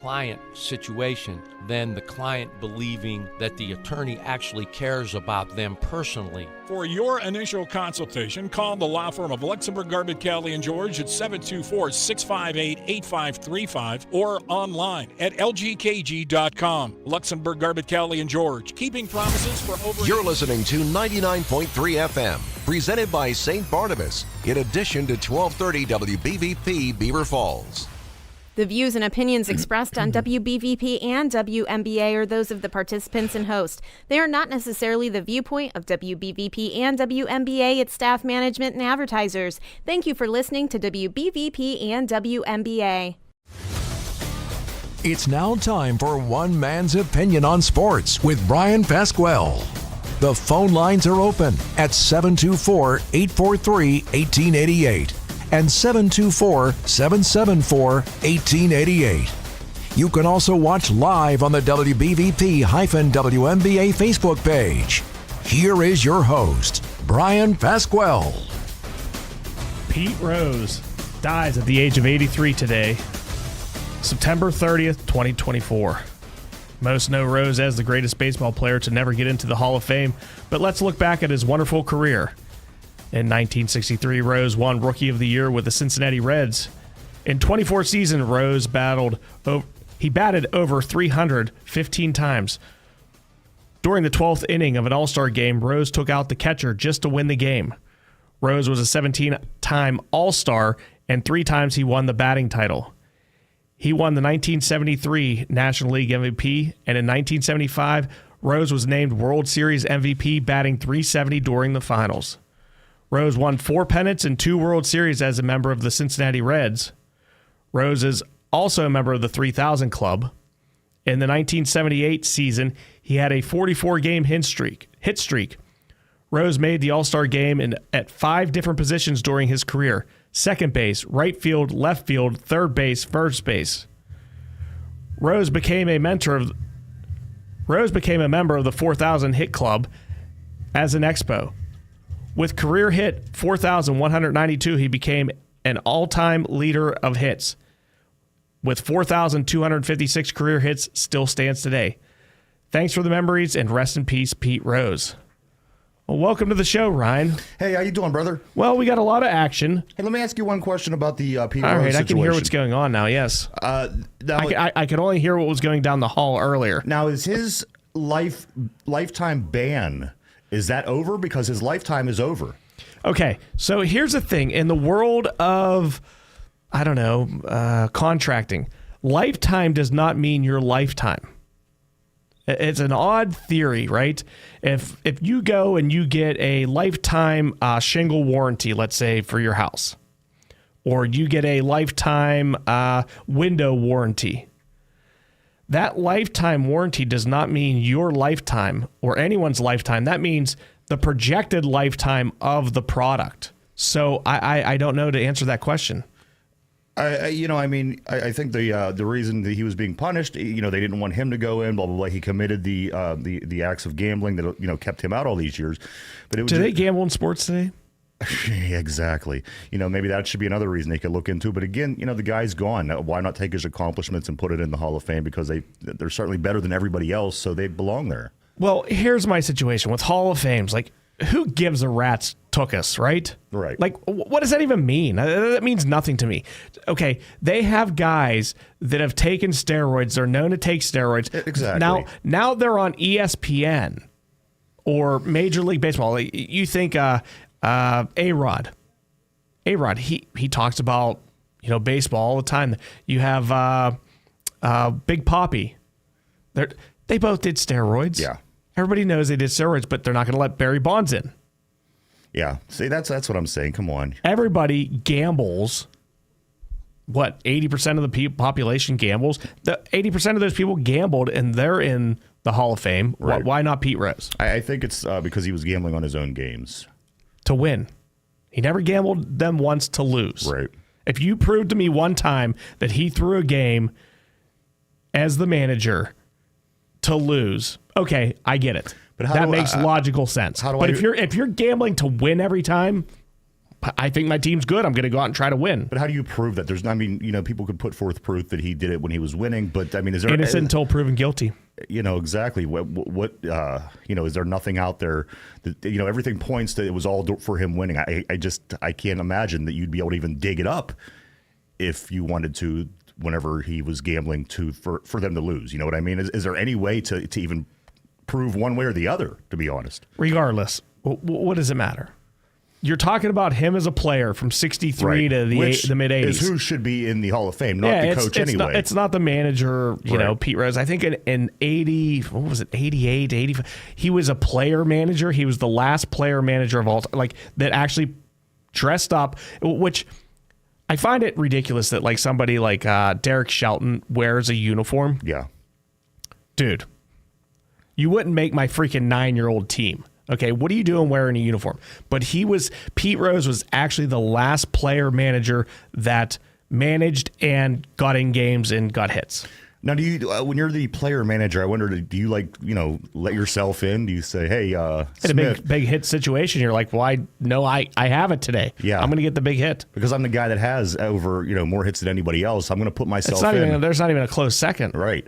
client situation than the client believing that the attorney actually cares about them personally. For your initial consultation, call the law firm of Luxembourg, Garbett, Cowley & George at 724-658-8535 or online at lgkg.com. Luxembourg, Garbett, Cowley & George, keeping promises for over... You're listening to 99.3 FM, presented by St. Barnabas, in addition to 1230 WBVP Beaver Falls. The views and opinions expressed on WBVP and WMBA are those of the participants and host. They are not necessarily the viewpoint of WBVP and WMBA, its staff, management, and advertisers. Thank you for listening to WBVP and WMBA. It's now time for One Man's Opinion on Sports with Bryan Pasquale. The phone lines are open at 724-843-1888. and 724-774-1888. You can also watch live on the WBVP-WMBA Facebook page. Here is your host, Bryan Pasquale. Pete Rose dies at the age of 83 today, September 30th, 2024. Most know Rose as the greatest baseball player to never get into the Hall of Fame, but let's look back at his wonderful career. In 1963, Rose won Rookie of the Year with the Cincinnati Reds. In 24 seasons, Rose batted over 315 times. During the 12th inning of an All-Star game, Rose took out the catcher just to win the game. Rose was a 17-time All-Star, and 3 times he won the batting title. He won the 1973 National League MVP, and in 1975, Rose was named World Series MVP, batting .370 during the finals. Rose won 4 pennants and 2 World Series as a member of the Cincinnati Reds. Rose is also a member of the 3000 Club. In the 1978 season, he had a 44-game hit streak. Rose made the All-Star game at 5 different positions during his career: second base, right field, left field, third base, first base. Rose became a member of the 4000 Hit Club as an Expo. With career hit 4,192, he became an all-time leader of hits. With 4,256 career hits, still stands today. Thanks for the memories, and rest in peace, Pete Rose. Well, welcome to the show, Ryan. Hey, how you doing, brother? Well, we got a lot of action. Hey, let me ask you one question about the Pete Rose All right, situation. I can hear what's going on now, yes. I could only hear what was going down the hall earlier. Now, is his lifetime ban... is that over? Because his lifetime is over. Okay, so here's the thing. In the world of, contracting, lifetime does not mean your lifetime. It's an odd theory, right? If you go and you get a lifetime shingle warranty, let's say, for your house, or you get a lifetime window warranty, that lifetime warranty does not mean your lifetime or anyone's lifetime. That means the projected lifetime of the product. So I don't know to answer that question. I think the reason that he was being punished, they didn't want him to go in, blah, blah, blah. He committed the acts of gambling that, kept him out all these years. But do they gamble in sports today? Exactly. Maybe that should be another reason they could look into. But again, the guy's gone. Why not take his accomplishments and put it in the Hall of Fame? Because they're certainly better than everybody else, so they belong there. Well, here's my situation with Hall of Fames. Like, who gives a rat's tuchus, right? Right. Like, what does that even mean? That means nothing to me. Okay, they have guys that have taken steroids. They're known to take steroids. Exactly. Now they're on ESPN or Major League Baseball. You think A-Rod. He talks about baseball all the time. You have Big Papi. They both did steroids. Yeah. Everybody knows they did steroids, but they're not going to let Barry Bonds in. Yeah. See, that's what I'm saying. Come on. Everybody gambles. What, 80% of the population gambles? 80% of those people gambled, and they're in the Hall of Fame. Right. Why not Pete Rose? I think it's because he was gambling on his own games. To win. He never gambled them once to lose. Right. If you prove to me one time that he threw a game as the manager to lose, okay, I get it. But that makes logical sense. But if you're gambling to win every time, I think my team's good. I'm going to go out and try to win. But how do you prove that? People could put forth proof that he did it when he was winning, but I mean, is there innocent until proven guilty? Exactly. What is there nothing out there that, everything points to it was all for him winning. I can't imagine that you'd be able to even dig it up if you wanted to, whenever he was gambling for them to lose. You know what I mean? Is there any way to even prove one way or the other, to be honest? Regardless, what does it matter? You're talking about him as a player from 63 to the mid-80s. Is who should be in the Hall of Fame, not the coach anyway. It's not the manager, Pete Rose. I think in 88, 85, he was a player manager. He was the last player manager of all time, that actually dressed up, which I find it ridiculous that somebody like Derek Shelton wears a uniform. Yeah. Dude, you wouldn't make my freaking 9-year-old team. Okay, what are you doing wearing a uniform? But Pete Rose was actually the last player manager that managed and got in games and got hits. Now, do you, when you're the player manager, I wonder, do you let yourself in? Do you say, hey, in a big hit situation, you're like, well, I have it today. Yeah. I'm going to get the big hit. Because I'm the guy that has over, more hits than anybody else. I'm going to put myself in. There's not even a close second. Right.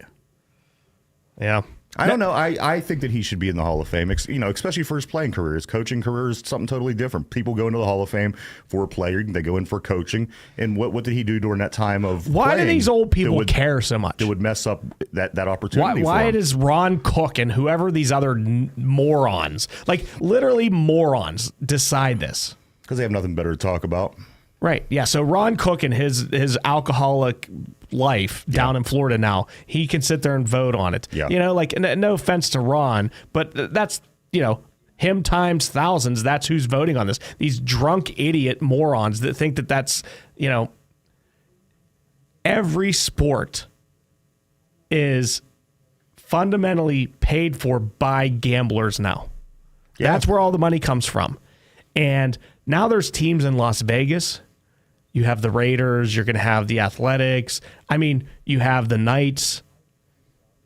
Yeah. I don't know. I think that he should be in the Hall of Fame, especially for his playing career. His coaching career is something totally different. People go into the Hall of Fame for a player. They go in for coaching. And what did he do during that time of Why playing do these old people care so much? It would mess up that opportunity Why does Ron Cook and whoever these other morons, literally morons, decide this? Because they have nothing better to talk about. Right. Yeah. So Ron Cook and his alcoholic life down in Florida now, he can sit there and vote on it. Yeah. No offense to Ron, but that's, him times thousands. That's who's voting on this. These drunk idiot morons that think that that's, every sport is fundamentally paid for by gamblers now. Yeah. That's where all the money comes from. And now there's teams in Las Vegas. You have the Raiders. You're going to have the Athletics. I mean, you have the Knights.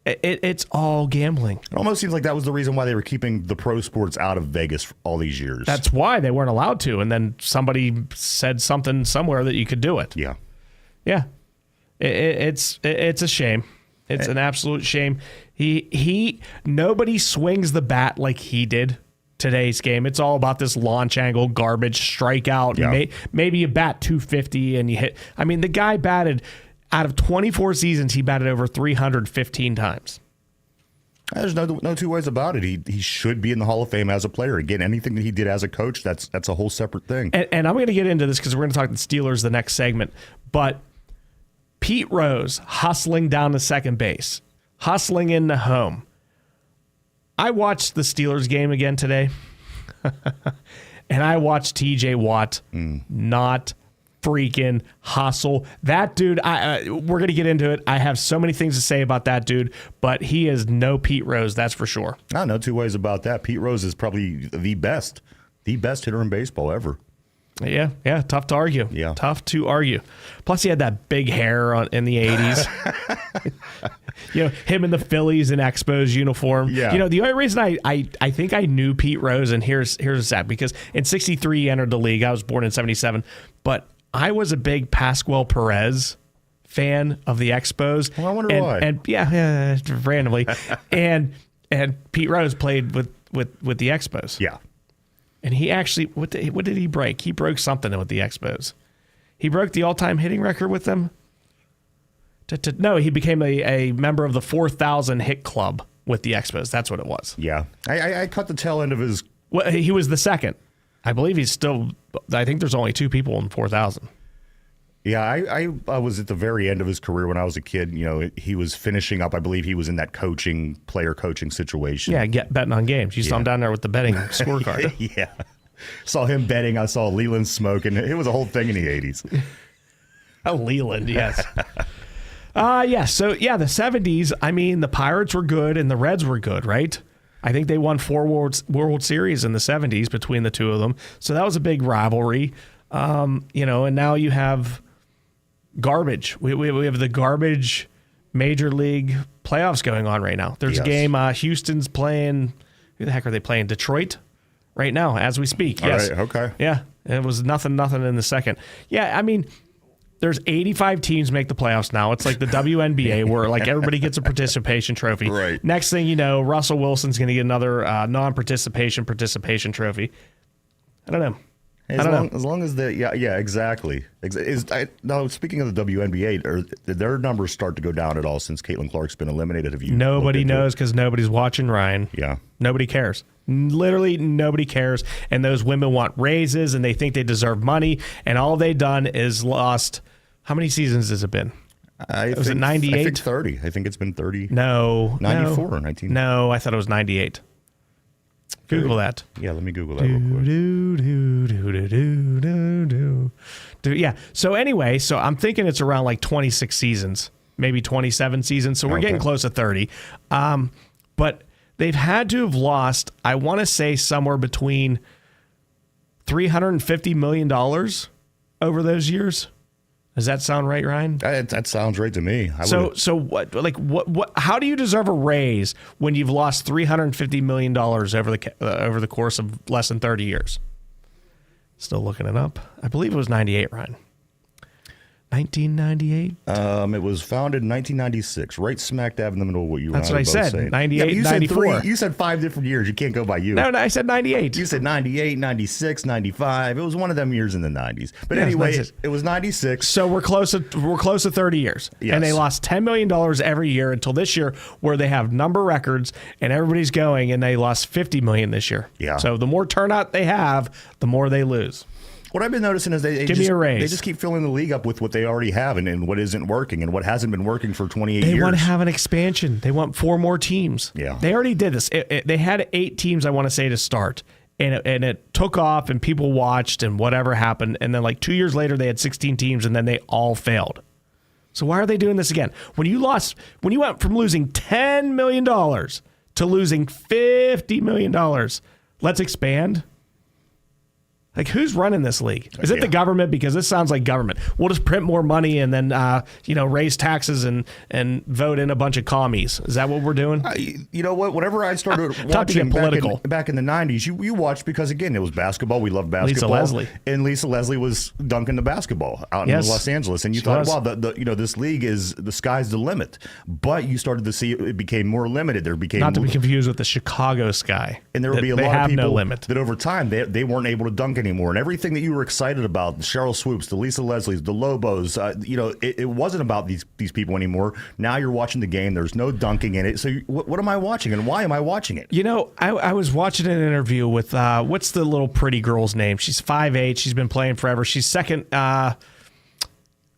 It's all gambling. It almost seems like that was the reason why they were keeping the pro sports out of Vegas all these years. That's why they weren't allowed to. And then somebody said something somewhere that you could do it. Yeah. Yeah. It's a shame. It's an absolute shame. Nobody swings the bat like he did today's game. It's all about this launch angle, garbage, strikeout. Yeah. Maybe you bat 250 and you hit. I mean, the guy batted, out of 24 seasons, he batted over 315 times. There's no two ways about it. He should be in the Hall of Fame as a player. Again, anything that he did as a coach, that's a whole separate thing. And I'm going to get into this because we're going to talk the Steelers the next segment. But Pete Rose hustling down to second base, hustling into home. I watched the Steelers game again today, and I watched TJ Watt not freaking hustle. That dude, we're going to get into it. I have so many things to say about that dude, but he is no Pete Rose, that's for sure. No two ways about that. Pete Rose is probably the best hitter in baseball ever. Yeah, tough to argue. Yeah. Tough to argue. Plus, he had that big hair in the 80s. Him in the Phillies and Expos uniform. Yeah. The only reason I think I knew Pete Rose, and here's that, because in 63 he entered the league. I was born in 77. But I was a big Pasquale Perez fan of the Expos. Well, I wonder why. And randomly. and Pete Rose played with the Expos. Yeah. And he actually, what did he break? He broke something with the Expos. He broke the all-time hitting record with them. No, he became a member of the 4,000 hit club with the Expos. That's what it was. Yeah. I cut the tail end of his... Well, he was the second. I believe he's still... I think there's only 2 people in 4,000. Yeah, I was at the very end of his career when I was a kid. He was finishing up. I believe he was in that player coaching situation. Yeah, betting on games. You saw him down there with the betting scorecard. Yeah. Saw him betting. I saw Leland smoking. It was a whole thing in the 80s. Leland, yes. So, the 70s, I mean, the Pirates were good and the Reds were good, right? I think they won 4 World Series in the 70s between the two of them. So that was a big rivalry. And now you have garbage. We have the garbage Major League playoffs going on right now. There's a game. Houston's playing. Who the heck are they playing? Detroit. right now as we speak. All Yes. right, okay. Yeah. It was nothing in the second. Yeah, I mean, there's 85 teams make the playoffs now. It's like the WNBA where like everybody gets a participation trophy. Right. Next thing you know, Russell Wilson's going to get another non-participation trophy. I don't know. As long as exactly. Now, speaking of the WNBA, their numbers start to go down at all since Caitlin Clark's been eliminated? Have you? Nobody knows because nobody's watching Ryan. Yeah. Nobody cares. Literally nobody cares. And those women want raises and they think they deserve money. And all they've done is lost. How many seasons has it been? Was it 98? I think 30. I think it's been 30. No. 94 or 19? No, I thought it was 98. Google that. Yeah, let me Google that real quick. Yeah. So anyway, I'm thinking it's around like 26 seasons, maybe 27 seasons. So we're getting close to 30. But they've had to have lost, I want to say, somewhere between $350 million over those years. Does that sound right, Ryan? That sounds right to me. So what? Like what? How do you deserve a raise when you've lost $350 million over the course of less than 30 years? Still looking it up. I believe it was 98, Ryan. 1998. It was founded in 1996, right smack dab in the middle of what you. That's what I said. Saying. 98, you 94. Said you said 5 different years. You can't go by you. No, I said 98. You said 98, 96, 95. It was one of them years in the 90s. But anyway, it was 96. So we're close to 30 years. Yes. And they lost $10 million every year until this year, where they have number records and everybody's going, and they lost $50 million this year. Yeah. So the more turnout they have, the more they lose. What I've been noticing is they just keep filling the league up with what they already have and what isn't working and what hasn't been working for 28 years. They want to have an expansion. They want 4 more teams. Yeah. They already did this. They had 8 teams, I want to say, to start. And it took off and people watched and whatever happened. And then like 2 years later, they had 16 teams and then they all failed. So why are they doing this again? When you went from losing $10 million to losing $50 million, let's expand. Like, who's running this league? Is it the government? Because this sounds like government. We'll just print more money and then, raise taxes and vote in a bunch of commies. Is that what we're doing? You know what? Whenever I started watching back in the 90s, you watched because, again, it was basketball. We loved basketball. Lisa Leslie was dunking the basketball out in Los Angeles. And you thought, wow, this league is, the sky's the limit. But you started to see it became more limited. There became not to be confused with the Chicago Sky. And there would be a lot of people no limit. that over time they weren't able to dunk anymore. And everything that you were excited about, the Cheryl Swoops, the Lisa Leslies, the Lobos, it wasn't about these people anymore. Now you're watching the game. There's no dunking in it. So what am I watching and why am I watching it? I was watching an interview with, what's the little pretty girl's name? She's 5'8". She's been playing forever. She's second.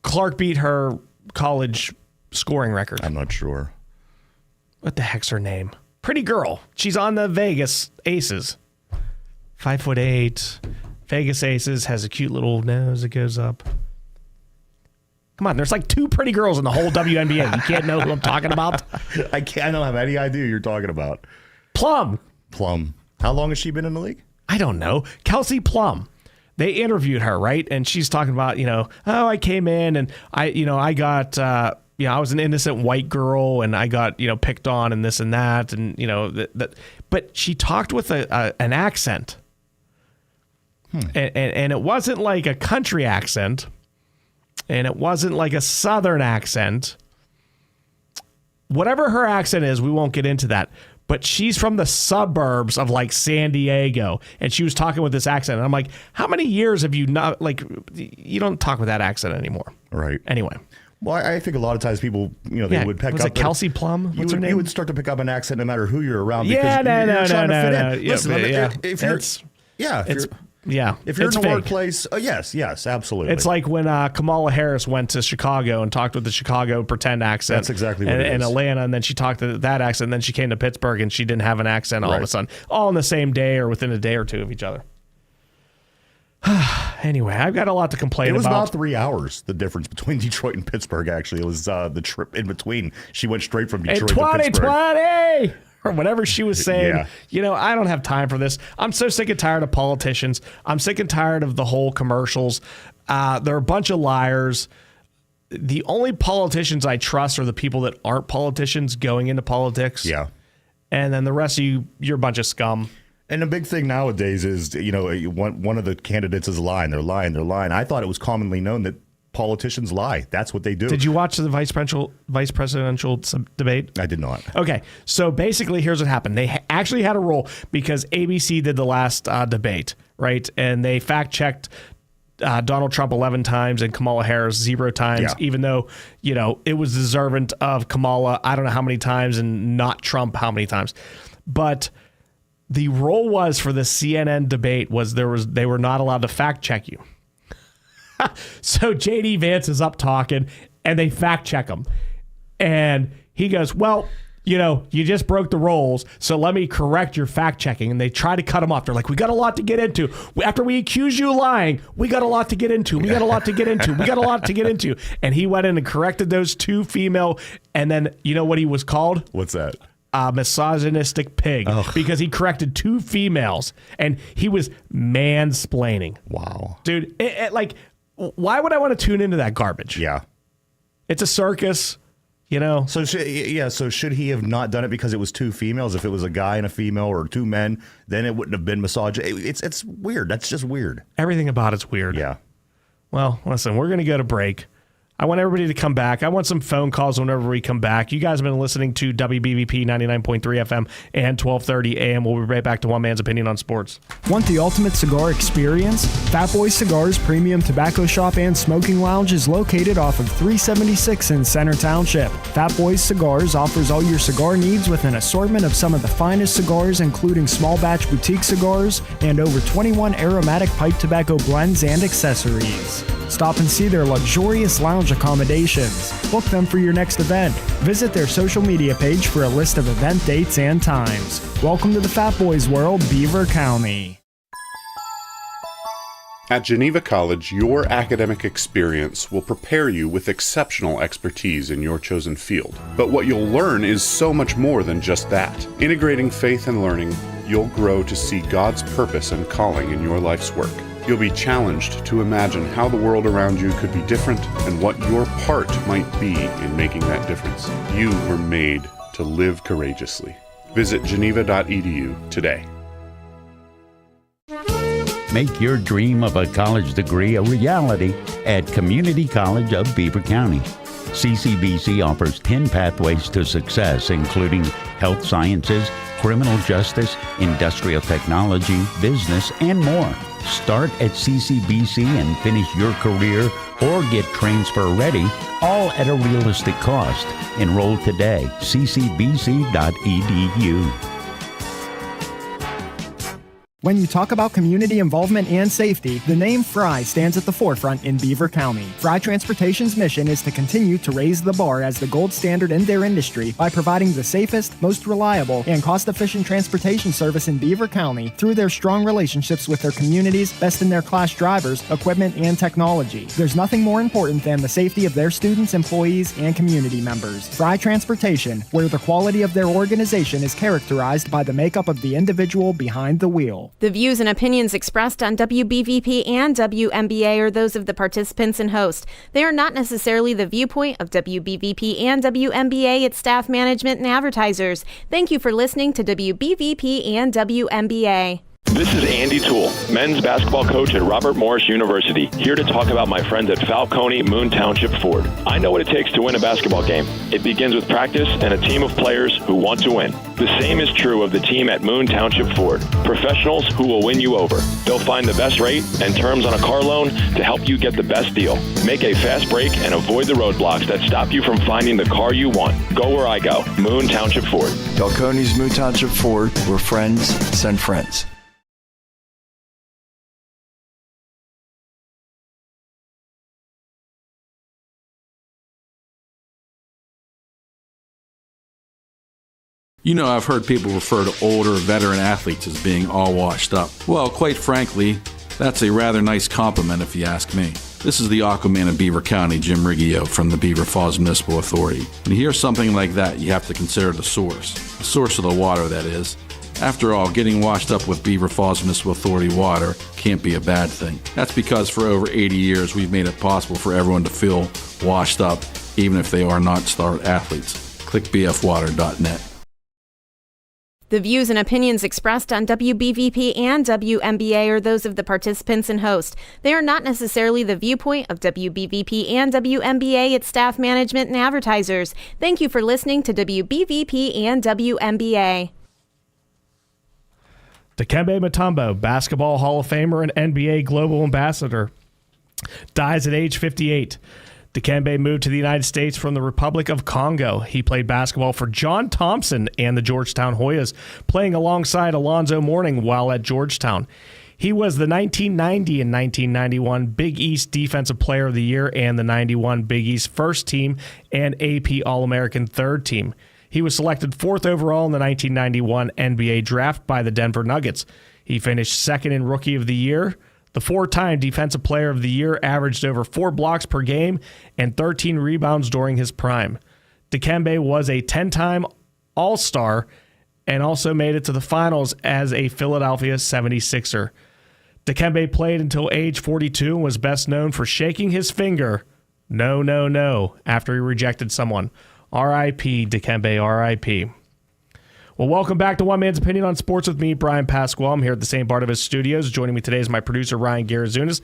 Clark beat her college scoring record. I'm not sure. What the heck's her name? Pretty girl. She's on the Vegas Aces. 5'8". Vegas Aces, has a cute little nose that goes up. Come on, there's like 2 pretty girls in the whole WNBA. You can't know who I'm talking about? I don't have any idea who you're talking about. Plum. How long has she been in the league? I don't know. Kelsey Plum. They interviewed her, right? And she's talking about, I came in and I got, I was an innocent white girl and I got, picked on and this and that. And, but she talked with an accent. And it wasn't like a country accent, and it wasn't like a southern accent. Whatever her accent is, we won't get into that. But she's from the suburbs of like San Diego, and she was talking with this accent. And I'm like, how many years have you not, like, you don't talk with that accent anymore. Right. Anyway. Well, I think a lot of times people, they would pick up. Was it Kelsey Plum? What's her name? You would start to pick up an accent no matter who you're around. Yeah, because you're trying to fit in. Listen, if you're in the workplace, yes, absolutely. It's like when Kamala Harris went to Chicago and talked with the Chicago pretend accent. That's exactly what it is. In Atlanta, and then she talked to that accent, and then she came to Pittsburgh and she didn't have an accent all of a sudden, all in the same day or within a day or two of each other. Anyway, I've got a lot to complain about. It was about 3 hours, the difference between Detroit and Pittsburgh, actually. It was the trip in between. She went straight from Detroit to Pittsburgh. 2020! Or whatever she was saying. Yeah. I don't have time for this. I'm so sick and tired of politicians. I'm sick and tired of the whole commercials. They're a bunch of liars. The only politicians I trust are the people that aren't politicians going into politics. Yeah. And then the rest of you're a bunch of scum. And the big thing nowadays is, one of the candidates is lying. They're lying. I thought it was commonly known that politicians lie. That's what they do. Did you watch the vice presidential debate? I did not. Okay, so basically, here's what happened. They actually had a role because ABC did the last debate, right? And they fact-checked Donald Trump 11 times and Kamala Harris 0 times, even though, it was deserving of Kamala, I don't know how many times, and not Trump how many times. But the role was for the CNN debate was they were not allowed to fact-check you. So J.D. Vance is up talking, and they fact-check him. And he goes, well, you just broke the rules, so let me correct your fact-checking. And they try to cut him off. They're like, we got a lot to get into. After we accuse you of lying, we got a lot to get into. We got a lot to get into. We got a lot to get into. And he went in and corrected those 2 female, and then you know what he was called? What's that? Misogynistic pig, because he corrected 2 females, and he was mansplaining. Wow. Dude, why would I want to tune into that garbage? Yeah. It's a circus, So should he have not done it because it was 2 females? If it was a guy and a female or 2 men, then it wouldn't have been misogyny. It's weird. That's just weird. Everything about it's weird. Yeah. Well, listen, we're going to go to break. I want everybody to come back. I want some phone calls whenever we come back. You guys have been listening to WBVP 99.3 FM and 1230 AM. We'll be right back to One Man's Opinion on Sports. Want the ultimate cigar experience? Fat Boys Cigars Premium Tobacco Shop and Smoking Lounge is located off of 376 in Center Township. Fat Boys Cigars offers all your cigar needs with an assortment of some of the finest cigars, including small batch boutique cigars and over 21 aromatic pipe tobacco blends and accessories. Stop and see their luxurious lounge accommodations. Book them for your next event. Visit their social media page for a list of event dates and times. Welcome to the Fat Boys world, Beaver County. At Geneva College, your academic experience will prepare you with exceptional expertise in your chosen field. But what you'll learn is so much more than just that. Integrating faith and learning, you'll grow to see God's purpose and calling in your life's work. You'll be challenged to imagine how the world around you could be different and what your part might be in making that difference. You were made to live courageously. Visit geneva.edu today. Make your dream of a college degree a reality at Community College of Beaver County. CCBC offers 10 pathways to success, including health sciences, criminal justice, industrial technology, business, and more. Start at CCBC and finish your career or get transfer ready, all at a realistic cost. Enroll today, ccbc.edu. When you talk about community involvement and safety, the name Fry stands at the forefront in Beaver County. Fry Transportation's mission is to continue to raise the bar as the gold standard in their industry by providing the safest, most reliable, and cost-efficient transportation service in Beaver County through their strong relationships with their communities, best-in-their-class drivers, equipment, and technology. There's nothing more important than the safety of their students, employees, and community members. Fry Transportation, where the quality of their organization is characterized by the makeup of the individual behind the wheel. The views and opinions expressed on WBVP and WMBA are those of the participants and host. They are not necessarily the viewpoint of WBVP and WMBA, its staff, management, and advertisers. Thank you for listening to WBVP and WMBA. This is Andy Toole, men's basketball coach at Robert Morris University, here to talk about my friends at Falcone Moon Township Ford. I know what it takes to win a basketball game. It begins with practice and a team of players who want to win. The same is true of the team at Moon Township Ford. Professionals who will win you over. They'll find the best rate and terms on a car loan to help you get the best deal. Make a fast break and avoid the roadblocks that stop you from finding the car you want. Go where I go. Moon Township Ford. Falcone's Moon Township Ford, where friends send friends. You know, I've heard people refer to older veteran athletes as being all washed up. Well, quite frankly, that's a rather nice compliment if you ask me. This is the Aquaman of Beaver County, Jim Riggio from the Beaver Falls Municipal Authority. When you hear something like that, you have to consider the source of the water, that is. After all, getting washed up with Beaver Falls Municipal Authority water can't be a bad thing. That's because for over 80 years, we've made it possible for everyone to feel washed up, even if they are not star athletes. Click bfwater.net. The views and opinions expressed on WBVP and WMBA are those of the participants and host. They are not necessarily the viewpoint of WBVP and WMBA, its staff, management, and advertisers. Thank you for listening to WBVP and WMBA. Dikembe Mutombo, Basketball Hall of Famer and NBA Global Ambassador, dies at age 58. Dikembe moved to the United States from the Republic of Congo. He played basketball for John Thompson and the Georgetown Hoyas, playing alongside Alonzo Mourning while at Georgetown. He was the 1990 and 1991 Big East Defensive Player of the Year and the 91 Big East First Team and AP All-American Third Team. He was selected 4th overall in the 1991 NBA Draft by the Denver Nuggets. He finished 2nd in Rookie of the Year. The 4-time Defensive Player of the Year averaged over 4 blocks per game and 13 rebounds during his prime. Dikembe was a 10-time All-Star and also made it to the finals as a Philadelphia 76er. Dikembe played until age 42 and was best known for shaking his finger, no, after he rejected someone. R.I.P. Dikembe, R.I.P. Well, welcome back to One Man's Opinion on Sports with me, Bryan Pasquale. I'm here at the St. Barnabas Studios. Joining me today is my producer, Ryan Garazunas.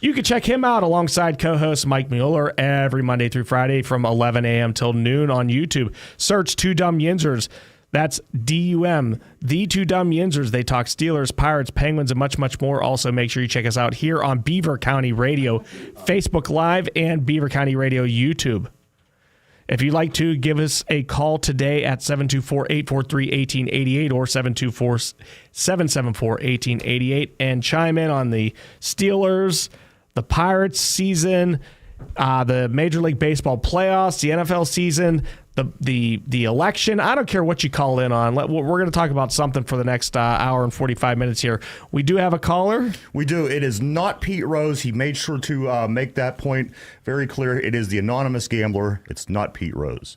You can check him out alongside co-host Mike Mueller every Monday through Friday from 11 a.m. till noon on YouTube. Search Two Dumb Yinzers. That's D-U-M, The Two Dumb Yinzers. They talk Steelers, Pirates, Penguins, and much, much more. Also, make sure you check us out here on Beaver County Radio, Facebook Live, and Beaver County Radio YouTube. If you'd like to, give us a call today at 724-843-1888 or 724-774-1888 and chime in on the Steelers, the Pirates season, the Major League Baseball playoffs, the NFL season, the election. I don't care what you call in on. We're going to talk about something for the next hour and 45 minutes here. We do have a caller. We do. It is not Pete Rose. He made sure to make that point very clear. It is the anonymous gambler. It's not Pete Rose.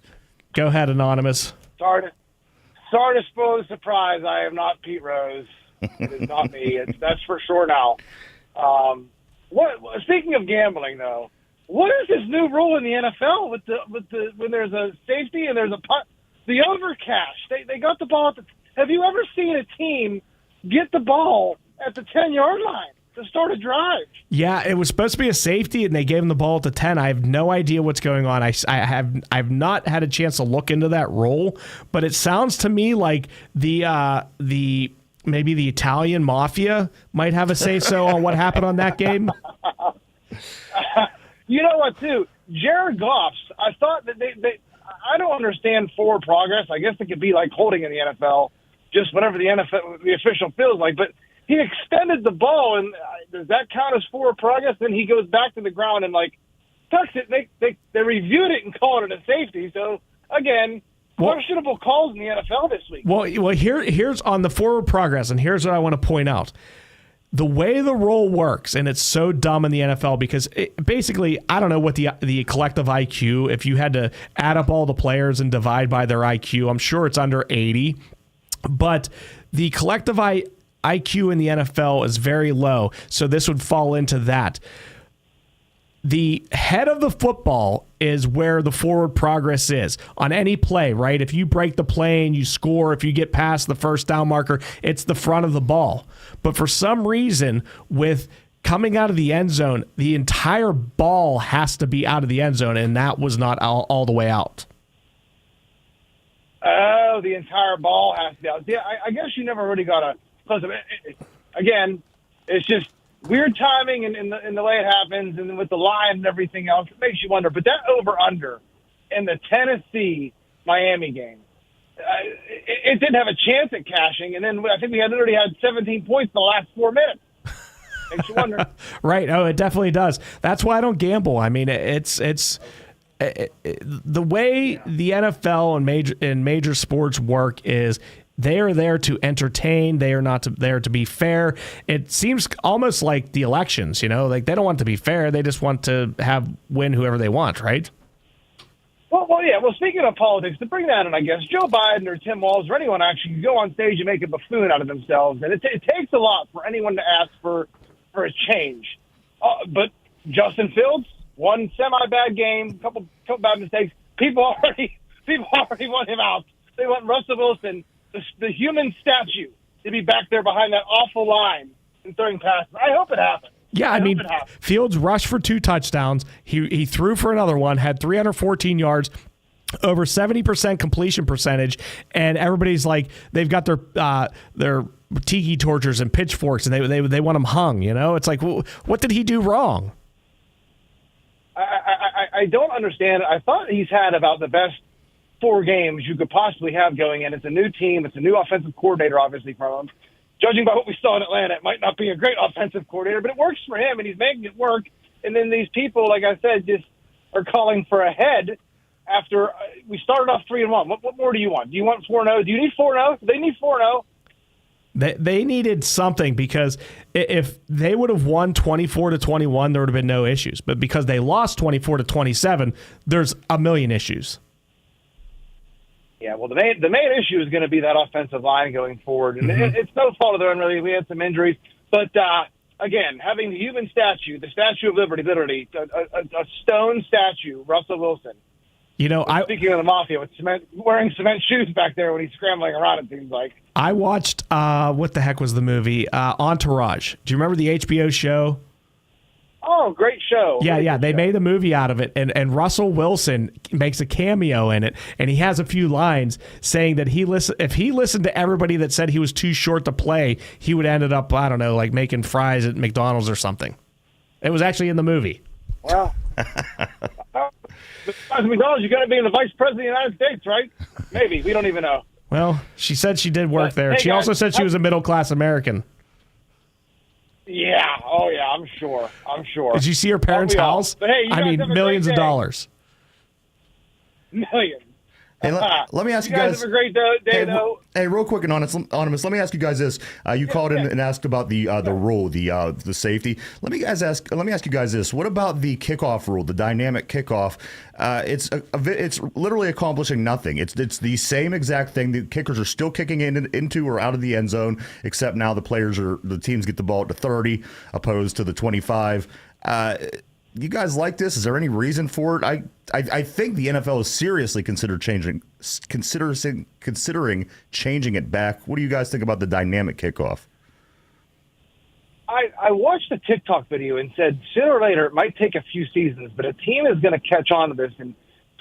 Go ahead, anonymous. Sorry to spoil the surprise. I am not Pete Rose. It is not me. That's for sure now. Speaking of gambling, though, what is this new rule in the NFL with the when there's a safety and there's a punt? The overcash. They got the ball have you ever seen a team get the ball at the 10-yard line to start a drive? Yeah, it was supposed to be a safety, and they gave him the ball at the 10. I have no idea what's going on. I've not had a chance to look into that role, but it sounds to me like maybe the Italian mafia might have a say-so on what happened on that game. You know what, too? Jared Goff's, I thought that I don't understand forward progress. I guess it could be like holding in the NFL, just whatever the official feels like. But he extended the ball, and does that count as forward progress? Then he goes back to the ground and, tucks it. They reviewed it and called it a safety. So, again, questionable calls in the NFL this week. Well, here's on the forward progress, and here's what I want to point out. The way the rule works, and it's so dumb in the NFL because basically, I don't know what the collective IQ, if you had to add up all the players and divide by their IQ, I'm sure it's under 80. But the collective IQ in the NFL is very low, so this would fall into that. The head of the football is where the forward progress is on any play, right? If you break the play and you score, if you get past the first down marker, it's the front of the ball. But for some reason, with coming out of the end zone, the entire ball has to be out of the end zone, and that was not all the way out. Oh, the entire ball has to be out. Yeah, I guess you never really got a close. Again, it's just weird timing in the way it happens, and with the line and everything else, it makes you wonder. But that over-under in the Tennessee-Miami game, it didn't have a chance at cashing, and then I think we had literally had 17 points in the last 4 minutes. Makes you wonder. Right. Oh, it definitely does. That's why I don't gamble. I mean, it's the way the NFL and major sports work is they are there to entertain. They are not there to be fair. It seems almost like the elections, they don't want to be fair. They just want to win whoever they want, right? Well, yeah. Well, speaking of politics, to bring that in, I guess, Joe Biden or Tim Walz or anyone actually can go on stage and make a buffoon out of themselves. And it takes a lot for anyone to ask for a change. But Justin Fields, one semi-bad game, couple bad mistakes. People already want him out. They want Russell Wilson. the human statue to be back there behind that awful line and throwing passes. I hope it happens. Yeah, I mean, Fields rushed for 2 touchdowns. He threw for another one, had 314 yards, over 70% completion percentage, and everybody's like, they've got their tiki torches and pitchforks, and they want him hung. You know, it's like, what did he do wrong? I don't understand. I thought he's had about the best 4 games you could possibly have going in. It's a new team. It's a new offensive coordinator, obviously, from him. Judging by what we saw in Atlanta, it might not be a great offensive coordinator, but it works for him, and he's making it work. And then these people, like I said, just are calling for a head after we started off 3-1. What more do you want? Do you want 4-0? Do you need 4-0? Do they need 4-0? They needed something, because if they would have won 24-21, there would have been no issues. But because they lost 24-27, there's a million issues. Yeah, well, the main issue is going to be that offensive line going forward. And it's no fault of their own, really. We had some injuries. But, again, having the human statue, the Statue of Liberty, literally, a stone statue, Russell Wilson. You know, speaking of the Mafia, with wearing cement shoes back there when he's scrambling around, it seems like. I watched, what the heck was the movie? Entourage. Do you remember the HBO show? Oh, great show. Yeah. They made a movie out of it, and Russell Wilson makes a cameo in it, and he has a few lines saying that if he listened to everybody that said he was too short to play, he would ended up, I don't know, like making fries at McDonald's or something. It was actually in the movie. Well, besides McDonald's, you're going to be in the Vice President of the United States, right? Maybe. We don't even know. Well, she said she did work there. Hey, she also said she was a middle-class American. Yeah. Oh, yeah. I'm sure. Did you see her parents' house? But, hey, I mean, millions of dollars. Millions. Hey, let me ask you guys. Have a great day, though. Hey, real quick, Anonymous, let me ask you guys this. You called in and asked about the rule, the safety. Let me ask you guys this. What about the kickoff rule, the dynamic kickoff? It's literally accomplishing nothing. It's the same exact thing. The kickers are still kicking into or out of the end zone, except now the teams get the ball at the 30 opposed to the 25. You guys like this? Is there any reason for it? I think the NFL is seriously considering changing it back. What do you guys think about the dynamic kickoff? I watched a TikTok video and said sooner or later it might take a few seasons, but a team is going to catch on to this and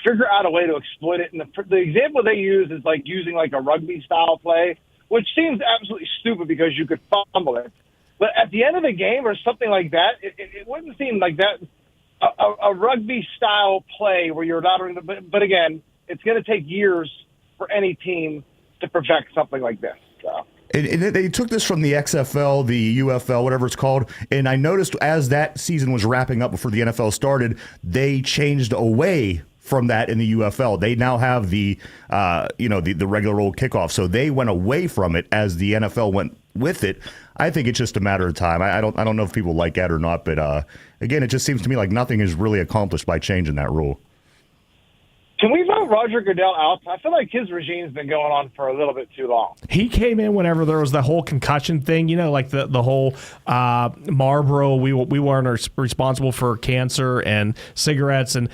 figure out a way to exploit it. And the example they use is like using like a rugby style play, which seems absolutely stupid because you could fumble it. But at the end of the game or something like that, it wouldn't seem like that. A rugby-style play where you're not – but again, it's going to take years for any team to perfect something like this. So. And they took this from the XFL, the UFL, whatever it's called, and I noticed as that season was wrapping up before the NFL started, they changed away from that in the UFL. They now have the regular old kickoff, so they went away from it as the NFL went with it. I think it's just a matter of time. I don't know if people like that or not, but again, it just seems to me like nothing is really accomplished by changing that rule. Can we vote Roger Goodell out? I feel like his regime's been going on for a little bit too long. He came in whenever there was the whole concussion thing, like the whole Marlboro, we weren't responsible for cancer and cigarettes. And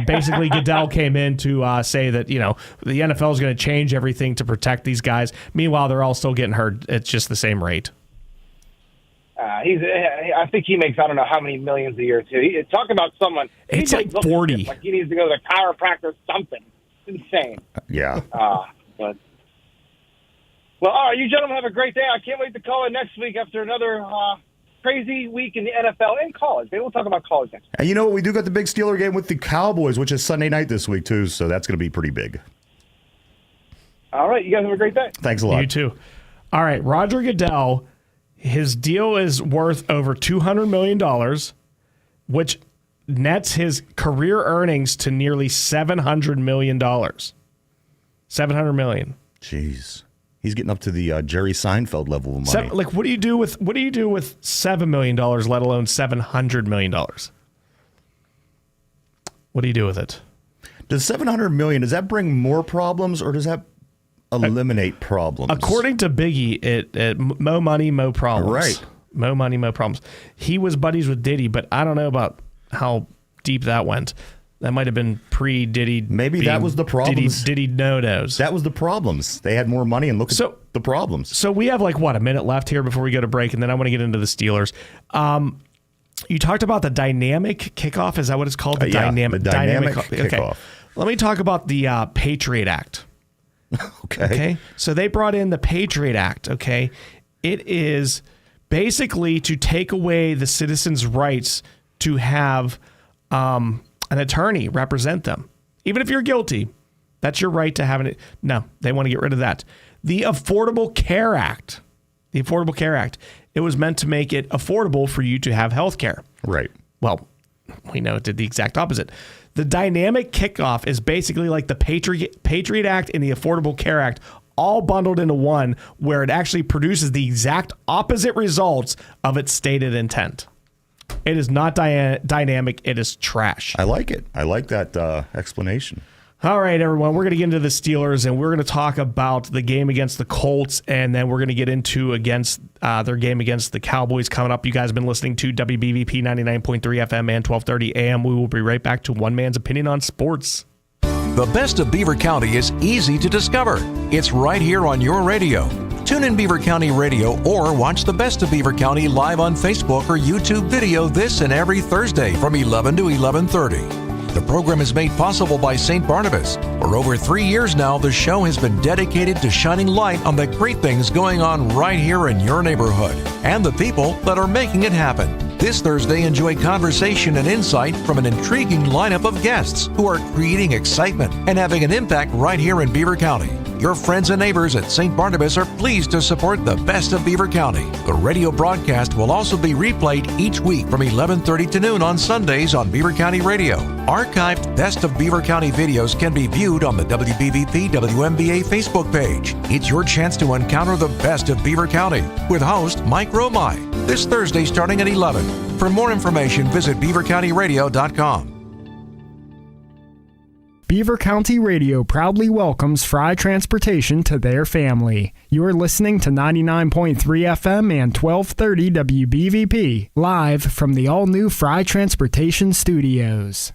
basically Goodell came in to say that, the NFL is going to change everything to protect these guys. Meanwhile, they're all still getting hurt. It's just the same rate. I think he makes, I don't know how many millions a year, too. Talk about someone. It's like 40. Like he needs to go to the chiropractor or something. It's insane. Yeah. Well, all right, you gentlemen have a great day. I can't wait to call in next week after another crazy week in the NFL and college. Maybe we'll talk about college next week. And you know what? We do got the big Steeler game with the Cowboys, which is Sunday night this week, too, so that's going to be pretty big. All right, you guys have a great day. Thanks a lot. You too. All right, Roger Goodell. His deal is worth over $200 million, which nets his career earnings to nearly $700 million. $700 million. Jeez, he's getting up to the Jerry Seinfeld level of money. What do you do with $7 million, let alone $700 million? What do you do with it? Does $700 million, does that bring more problems, or does that eliminate problems? According to Biggie, it mo money, mo problems. Right. Mo money, mo problems. He was buddies with Diddy, but I don't know about how deep that went. That might have been pre-Diddy. Maybe that was the problem. Diddy no-nos. That was the problems. They had more money and look at the problems. So we have a minute left here before we go to break, and then I want to get into the Steelers. You talked about the dynamic kickoff. Is that what it's called? The dynamic kickoff. Okay. Let me talk about the Patriot Act. Okay. So they brought in the Patriot Act. Okay. It is basically to take away the citizens' rights to have an attorney represent them. Even if you're guilty, that's your right to have it. No, they want to get rid of that. The Affordable Care Act. It was meant to make it affordable for you to have health care. Right. Well, we know it did the exact opposite. The dynamic kickoff is basically like the Patriot Act and the Affordable Care Act all bundled into one, where it actually produces the exact opposite results of its stated intent. It is not dynamic. It is trash. I like it. I like that explanation. All right, everyone. We're going to get into the Steelers, and we're going to talk about the game against the Colts, and then we're going to get into their game against the Cowboys coming up. You guys have been listening to WBVP 99.3 FM and 1230 AM. We will be right back to One Man's Opinion on Sports. The best of Beaver County is easy to discover. It's right here on your radio. Tune in Beaver County Radio or watch the Best of Beaver County live on Facebook or YouTube video this and every Thursday from 11 to 11:30. The program is made possible by St. Barnabas. For over 3 years now, the show has been dedicated to shining light on the great things going on right here in your neighborhood and the people that are making it happen. This Thursday, enjoy conversation and insight from an intriguing lineup of guests who are creating excitement and having an impact right here in Beaver County. Your friends and neighbors at St. Barnabas are pleased to support the Best of Beaver County. The radio broadcast will also be replayed each week from 11:30 to noon on Sundays on Beaver County Radio. Archived Best of Beaver County videos can be viewed on the WBVP WMBA Facebook page. It's your chance to encounter the best of Beaver County with host Mike Romai this Thursday starting at 11. For more information, visit beavercountyradio.com. Beaver County Radio proudly welcomes Fry Transportation to their family. You're listening to 99.3 FM and 1230 WBVP, live from the all-new Fry Transportation Studios.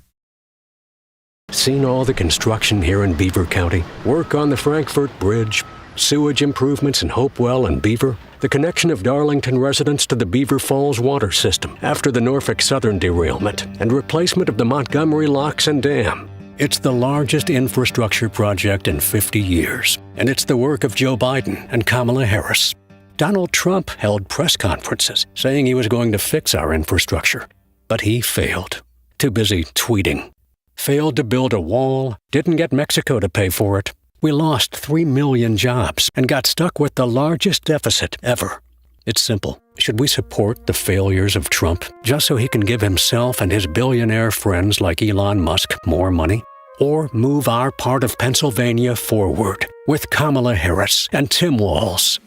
Seen all the construction here in Beaver County? Work on the Frankfurt Bridge, sewage improvements in Hopewell and Beaver, the connection of Darlington residents to the Beaver Falls water system after the Norfolk Southern derailment, and replacement of the Montgomery locks and dam. It's the largest infrastructure project in 50 years, and it's the work of Joe Biden and Kamala Harris. Donald Trump held press conferences saying he was going to fix our infrastructure, but he failed. Too busy tweeting. Failed to build a wall, didn't get Mexico to pay for it. We lost 3 million jobs and got stuck with the largest deficit ever. It's simple. Should we support the failures of Trump just so he can give himself and his billionaire friends like Elon Musk more money? Or move our part of Pennsylvania forward with Kamala Harris and Tim Walz?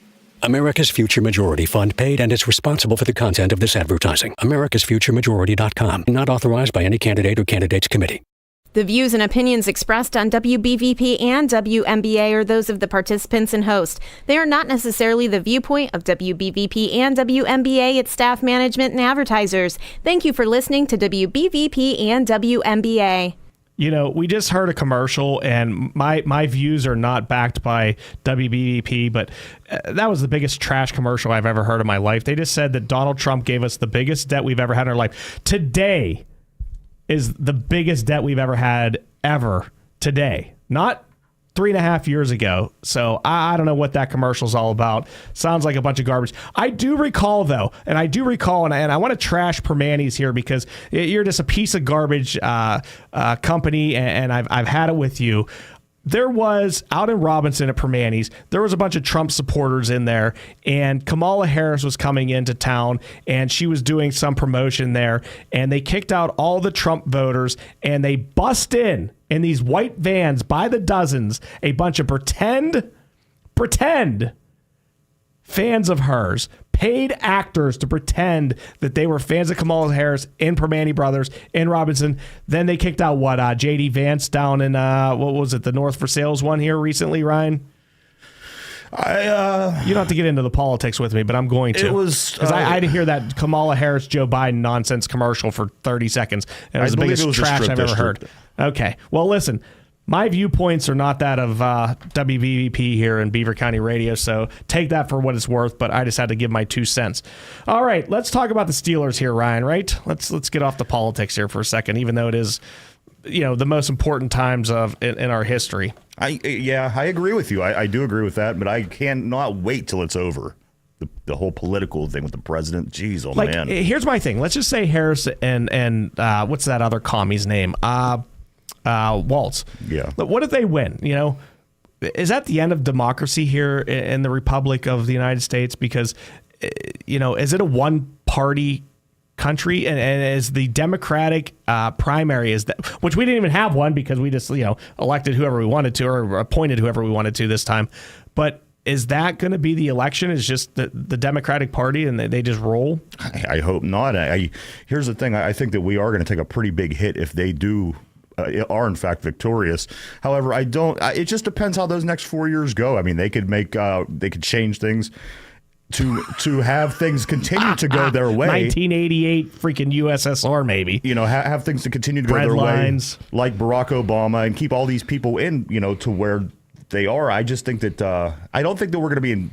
America's Future Majority Fund paid and is responsible for the content of this advertising. AmericasFutureMajority.com. Not authorized by any candidate or candidates committee. The views and opinions expressed on WBVP and WMBA are those of the participants and host. They are not necessarily the viewpoint of WBVP and WMBA, its staff, management, and advertisers. Thank you for listening to WBVP and WMBA. You know, we just heard a commercial, and my views are not backed by WBVP, but that was the biggest trash commercial I've ever heard in my life. They just said that Donald Trump gave us the biggest debt we've ever had in our life. Today is the biggest debt we've ever had today, not 3.5 years ago. So I don't know what that commercial's all about. Sounds like a bunch of garbage. I do recall, though, and I want to trash Permanis here because you're just a piece of garbage company, and I've had it with you. There was, out in Robinson at Permanis, there was a bunch of Trump supporters in there, and Kamala Harris was coming into town, and she was doing some promotion there, and they kicked out all the Trump voters, and they bust in these white vans by the dozens, a bunch of pretend fans of hers, paid actors to pretend that they were fans of Kamala Harris in Permani Brothers in Robinson. Then they kicked out J.D. Vance down in, the North for Sales one here recently, Ryan? You don't have to get into the politics with me, but I'm going to. It was because I had to hear that Kamala Harris Joe Biden nonsense commercial for 30 seconds, and it was the biggest trash I've ever heard. Okay. Well, listen, my viewpoints are not that of WBVP here in Beaver County Radio, so take that for what it's worth, but I just had to give my 2 cents. All right, let's talk about the Steelers here, Ryan, right? Let's get off the politics here for a second, even though it is, the most important times in our history. I agree with you. I do agree with that, but I cannot wait till it's over. The whole political thing with the president. Jeez, man. Here's my thing. Let's just say Harris and what's that other commie's name? Waltz. Yeah. But what if they win? Is that the end of democracy here in the Republic of the United States? Because, is it a one-party country? And is the Democratic primary, which we didn't even have one because we just, elected whoever we wanted to or appointed whoever we wanted to this time. But is that going to be the election? Is just the Democratic Party and they just roll? I hope not. Here's the thing. I think that we are going to take a pretty big hit if they do are in fact victorious. However, it just depends how those next 4 years go. I mean, they could change things to have things continue to go their way. 1988 freaking USSR, maybe. Have things to continue to go their way, like Barack Obama, and keep all these people in, to where they are. I just think that I don't think that we're going to be in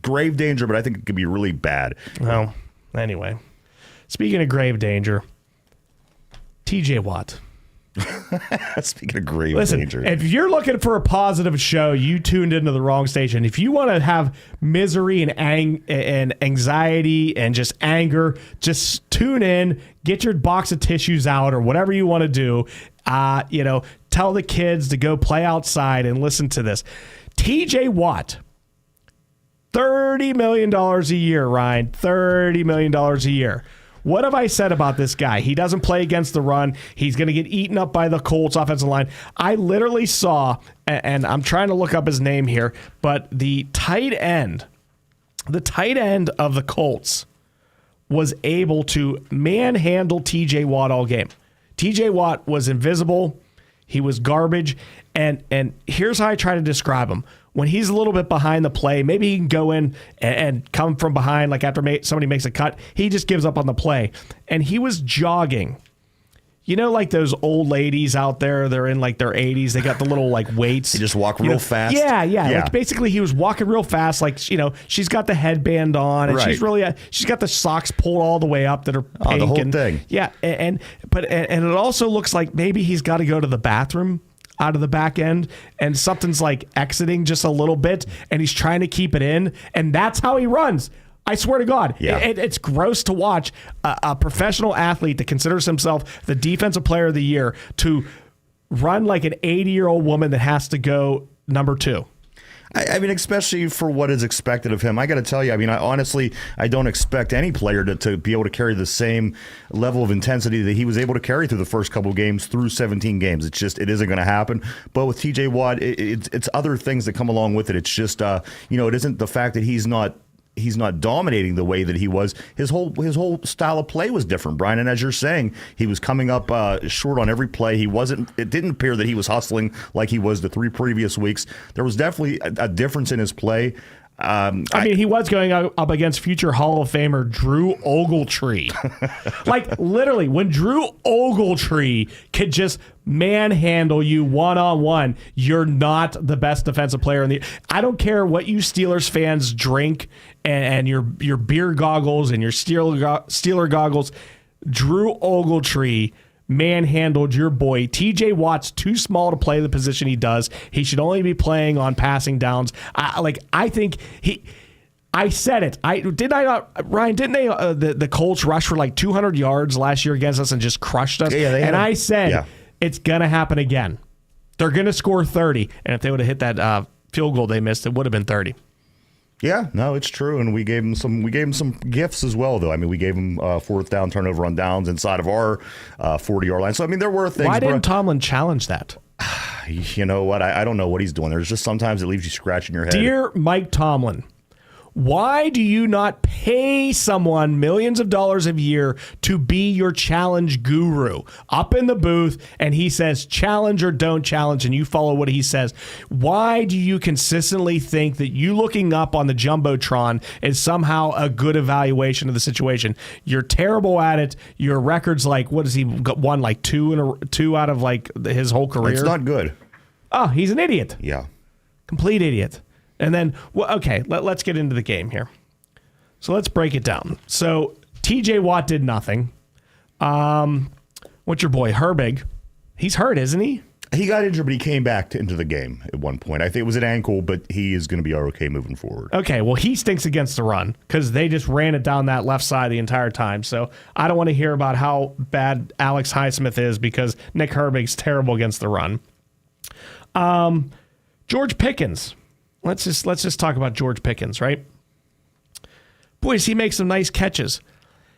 grave danger, but I think it could be really bad. Well, anyway, speaking of grave danger, TJ Watt. Speaking of grave danger. If you're looking for a positive show, you tuned into the wrong station. If you want to have misery and anxiety and just anger, just tune in, get your box of tissues out or whatever you want to do. Tell the kids to go play outside and listen to this. TJ Watt, $30 million a year, Ryan. $30 million a year. What have I said about this guy? He doesn't play against the run. He's going to get eaten up by the Colts offensive line. I literally saw, and I'm trying to look up his name here, but the tight end of the Colts was able to manhandle TJ Watt all game. TJ Watt was invisible. He was garbage. And here's how I try to describe him. When he's a little bit behind the play, maybe he can go in and come from behind, like after somebody makes a cut, he just gives up on the play. And he was jogging. Like those old ladies out there, they're in like their 80s. They got the little like weights. They just walk real fast. Yeah. Like basically he was walking real fast. Like, she's got the headband on and she's got the socks pulled all the way up that are pink. The whole thing. Yeah. And it also looks like maybe he's got to go to the bathroom out of the back end and something's like exiting just a little bit and he's trying to keep it in. And that's how he runs. I swear to God, it's gross to watch a professional athlete that considers himself the defensive player of the year to run like an 80-year-old woman that has to go number 2. I mean, especially for what is expected of him. I got to tell you, I don't expect any player to be able to carry the same level of intensity that he was able to carry through the first couple of games through 17 games. It isn't going to happen. But with TJ Watt, it's other things that come along with it. It's just, it isn't the fact that he's not dominating the way that he was. His whole style of play was different, Bryan. And as you're saying, he was coming up short on every play. It didn't appear that he was hustling like he was the 3 previous weeks. There was definitely a difference in his play. He was going up against future Hall of Famer Drew Ogletree. Like, literally, when Drew Ogletree could just manhandle you one-on-one, you're not the best defensive player in the... I don't care what you Steelers fans drink and your beer goggles and your Steeler goggles. Drew Ogletree manhandled your boy. TJ Watt's too small to play the position he does. He should only be playing on passing downs. I think I said it. Ryan, didn't they the Colts rush for like 200 yards last year against us and just crushed us? Yeah, I said it's going to happen again. They're going to score 30, and if they would have hit that field goal they missed, it would have been 30. Yeah, no, it's true, and we gave him some gifts as well, though. I mean, we gave him 4th down turnover on downs inside of our 40-yard line. So, I mean, there were things. Why didn't Tomlin challenge that? You know what? I don't know what he's doing. There's just sometimes it leaves you scratching your head. Dear Mike Tomlin, Why do you not pay someone millions of dollars a year to be your challenge guru up in the booth, and he says challenge or don't challenge, and you follow what he says? Why do you consistently think that you looking up on the Jumbotron is somehow a good evaluation of the situation? You're terrible at it. Your record's like, what has he won, like two out of like his whole career? It's not good. Oh, he's an idiot. Yeah. Complete idiot. And then, well, okay, let's get into the game here. So let's break it down. So TJ Watt did nothing. What's your boy, Herbig? He's hurt, isn't he? He got injured, but he came back into the game at one point. I think it was an ankle, but he is going to be okay moving forward. Okay, well, he stinks against the run because they just ran it down that left side the entire time. So I don't want to hear about how bad Alex Highsmith is because Nick Herbig's terrible against the run. George Pickens. Let's just talk about George Pickens, right? Boys, he makes some nice catches.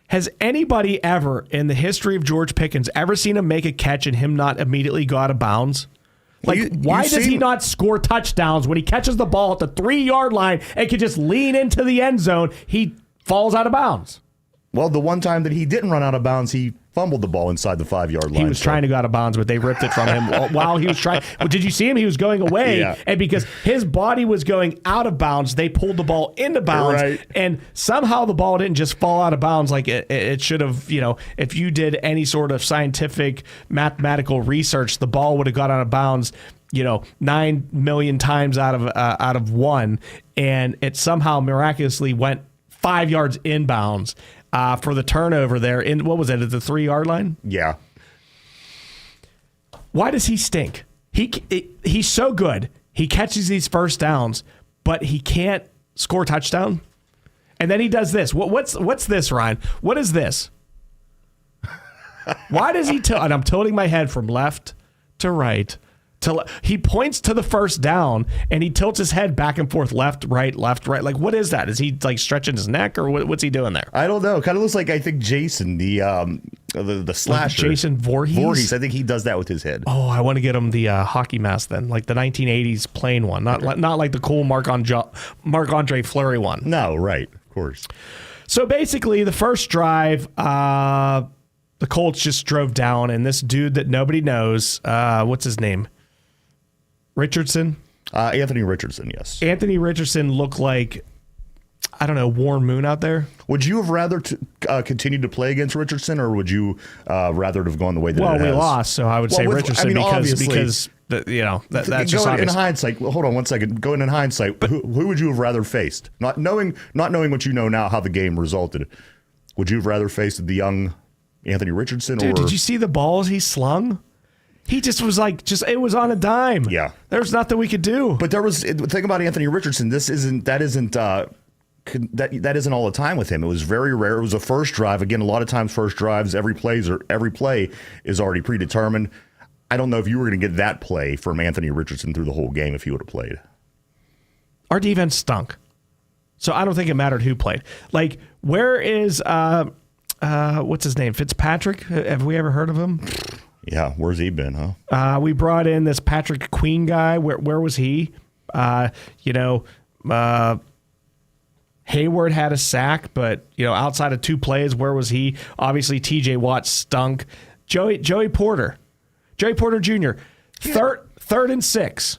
Has anybody ever in the history of George Pickens ever seen him make a catch and him not immediately go out of bounds? Like, why does he not score touchdowns when he catches the ball at the 3-yard line and can just lean into the end zone? He falls out of bounds. Well, the one time that he didn't run out of bounds, he fumbled the ball inside the 5-yard line. He was trying to go out of bounds, but they ripped it from him while he was trying. Well, did you see him? He was going away, yeah. And because his body was going out of bounds, they pulled the ball into bounds, right. And somehow the ball didn't just fall out of bounds like it should have. You know, if you did any sort of scientific mathematical research, the ball would have got out of bounds, 9 million times out of one, and it somehow miraculously went 5 yards inbounds. For the turnover there in, what was it, at the 3-yard line? Yeah. Why does he stink? He's so good. He catches these first downs, but he can't score a touchdown. And then he does this. What's this, Ryan? What is this? Why does he tilt? And I'm tilting my head from left to right. He points to the first down and he tilts his head back and forth, left, right. Like, what is that? Is he like stretching his neck or what's he doing there? I don't know. Kind of looks like, I think, Jason, the slasher. Like Jason Voorhees? Voorhees. I think he does that with his head. Oh, I want to get him the hockey mask then, like the 1980s plain one, not like the cool Marc-Andre Fleury one. No, right, of course. So basically, the first drive, the Colts just drove down, and this dude that nobody knows, what's his name? Richardson? Anthony Richardson, yes. Anthony Richardson looked like, I don't know, Warren Moon out there. Would you have rather continued to play against Richardson, or would you rather have gone the way that we lost, so I would say Richardson because that's just going obvious. In hindsight. Well, hold on one second. Going in hindsight, who would you have rather faced? Not knowing what you know now, how the game resulted. Would you have rather faced the young Anthony Richardson? Dude, did you see the balls he slung? He just was it was on a dime. Yeah. There's nothing we could do. But the thing about Anthony Richardson, that isn't all the time with him. It was very rare. It was a first drive. Again, a lot of times first drives, every play is already predetermined. I don't know if you were going to get that play from Anthony Richardson through the whole game if he would have played. Our defense stunk. So I don't think it mattered who played. Like, where is what's his name? Fitzpatrick? Have we ever heard of him? Yeah, where's he been, huh? We brought in this Patrick Queen guy. Where was he? Hayward had a sack, but outside of 2 plays, where was he? Obviously, TJ Watt stunk. Joey Porter Jr. Third and 6.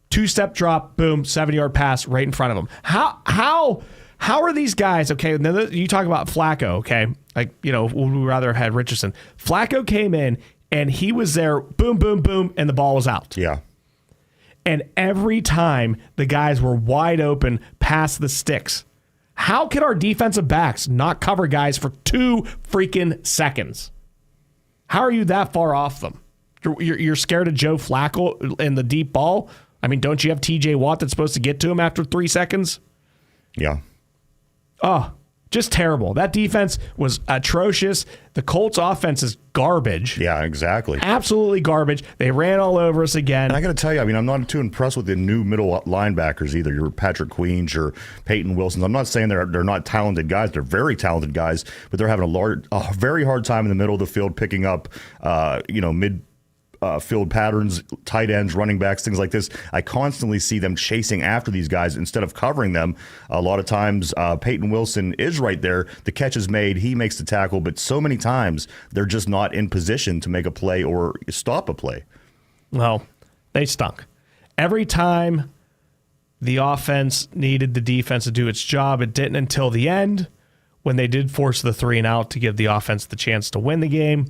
2-step drop, boom, 7-yard pass right in front of him. How are these guys, okay, now you talk about Flacco, okay, like, would we rather have had Richardson? Flacco came in, and he was there, boom, boom, boom, and the ball was out. Yeah. And every time the guys were wide open past the sticks. How can our defensive backs not cover guys for 2 freaking seconds? How are you that far off them? You're scared of Joe Flacco in the deep ball? I mean, don't you have TJ Watt that's supposed to get to him after 3 seconds? Yeah. Oh, just terrible. That defense was atrocious. The Colts offense is garbage. Yeah, exactly. Absolutely garbage. They ran all over us again. And I got to tell you, I'm not too impressed with the new middle linebackers either. Your Patrick Queens or Peyton Wilson. I'm not saying they're not talented guys. They're very talented guys, but they're having a very hard time in the middle of the field picking up, field patterns, tight ends, running backs, things like this. I constantly see them chasing after these guys instead of covering them. A lot of times, Peyton Wilson is right there. The catch is made. He makes the tackle. But so many times, they're just not in position to make a play or stop a play. Well, they stunk. Every time the offense needed the defense to do its job, it didn't until the end when they did force the 3 and out to give the offense the chance to win the game.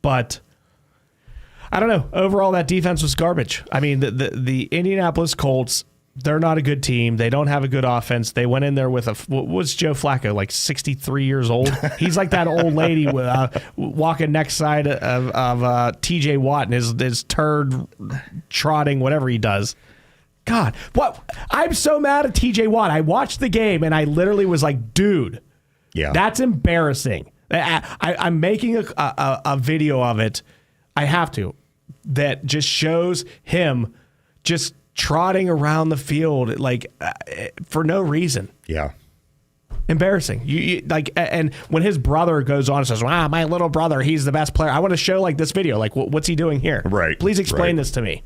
But I don't know. Overall, that defense was garbage. I mean, the Indianapolis Colts, they're not a good team. They don't have a good offense. They went in there with what was Joe Flacco, like 63 years old? He's like that old lady walking next side of T.J. Watt and his turd trotting, whatever he does. God, what? I'm so mad at T.J. Watt. I watched the game, and I literally was like, dude, that's embarrassing. I'm making a video of it. I have to. That just shows him just trotting around the field like for no reason. Yeah. Embarrassing. You like, and when his brother goes on and says, "Wow, my little brother, he's the best player." I want to show like this video. Like, what's he doing here? Right. Please explain this to me.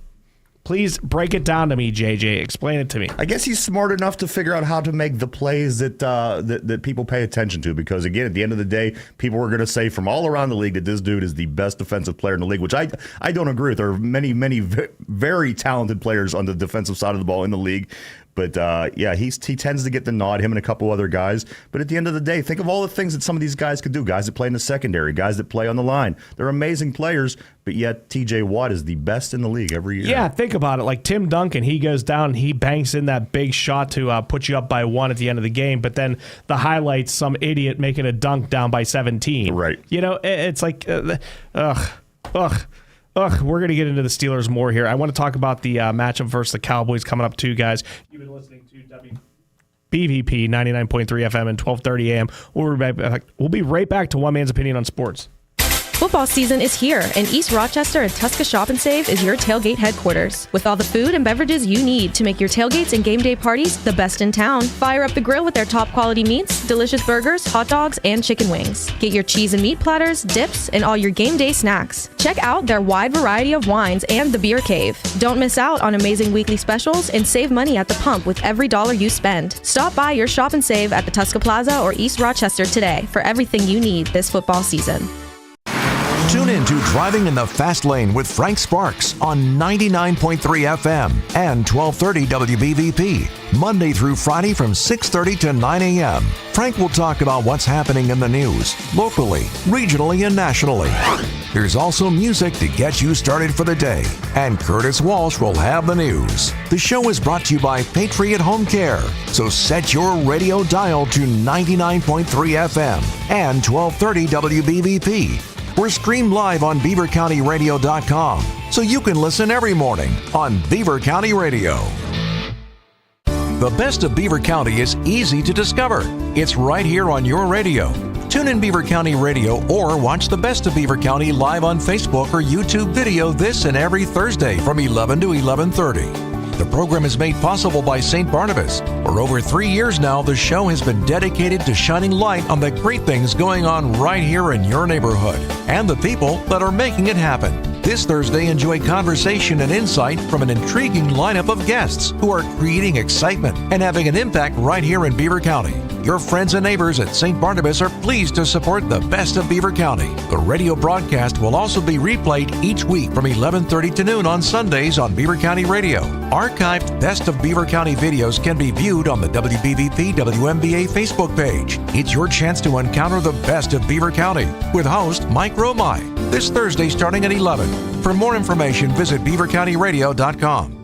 Please break it down to me, JJ. Explain it to me. I guess he's smart enough to figure out how to make the plays that people pay attention to. Because, again, at the end of the day, people are going to say from all around the league that this dude is the best defensive player in the league, which I don't agree with. There are many, many very talented players on the defensive side of the ball in the league. But, he tends to get the nod, him and a couple other guys. But at the end of the day, think of all the things that some of these guys could do. Guys that play in the secondary, guys that play on the line. They're amazing players, but yet T.J. Watt is the best in the league every year. Yeah, think about it. Like Tim Duncan, he goes down and he banks in that big shot to put you up by 1 at the end of the game. But then the highlights, some idiot making a dunk down by 17. Right. You know, it's like, we're going to get into the Steelers more here. I want to talk about the matchup versus the Cowboys coming up too, guys. You've been listening to WBVP 99.3 FM and 1230 AM. We'll be right back to One Man's Opinion on Sports. Football season is here, and East Rochester and Tuska Shop and Save is your tailgate headquarters. With all the food and beverages you need to make your tailgates and game day parties the best in town. Fire up the grill with their top quality meats, delicious burgers, hot dogs, and chicken wings. Get your cheese and meat platters, dips, and all your game day snacks. Check out their wide variety of wines and the beer cave. Don't miss out on amazing weekly specials and save money at the pump with every dollar you spend. Stop by your Shop and Save at the Tuska Plaza or East Rochester today for everything you need this football season. Tune in to Driving in the Fast Lane with Frank Sparks on 99.3 FM and 1230 WBVP, Monday through Friday from 6:30 to 9 a.m. Frank will talk about what's happening in the news, locally, regionally, and nationally. There's also music to get you started for the day, and Curtis Walsh will have the news. The show is brought to you by Patriot Home Care, so set your radio dial to 99.3 FM and 1230 WBVP. We're streamed live on BeaverCountyRadio.com, so you can listen every morning on Beaver County Radio. The best of Beaver County is easy to discover. It's right here on your radio. Tune in Beaver County Radio or watch the best of Beaver County live on Facebook or YouTube video this and every Thursday from 11 to 11:30. The program is made possible by St. Barnabas. For over 3 years now, the show has been dedicated to shining light on the great things going on right here in your neighborhood and the people that are making it happen. This Thursday, enjoy conversation and insight from an intriguing lineup of guests who are creating excitement and having an impact right here in Beaver County. Your friends and neighbors at St. Barnabas are pleased to support the best of Beaver County. The radio broadcast will also be replayed each week from 11:30 to noon on Sundays on Beaver County Radio. Archived Best of Beaver County videos can be viewed on the WBVP WMBA Facebook page. It's your chance to encounter the best of Beaver County with host Mike Romai this Thursday starting at 11. For more information, visit BeaverCountyRadio.com.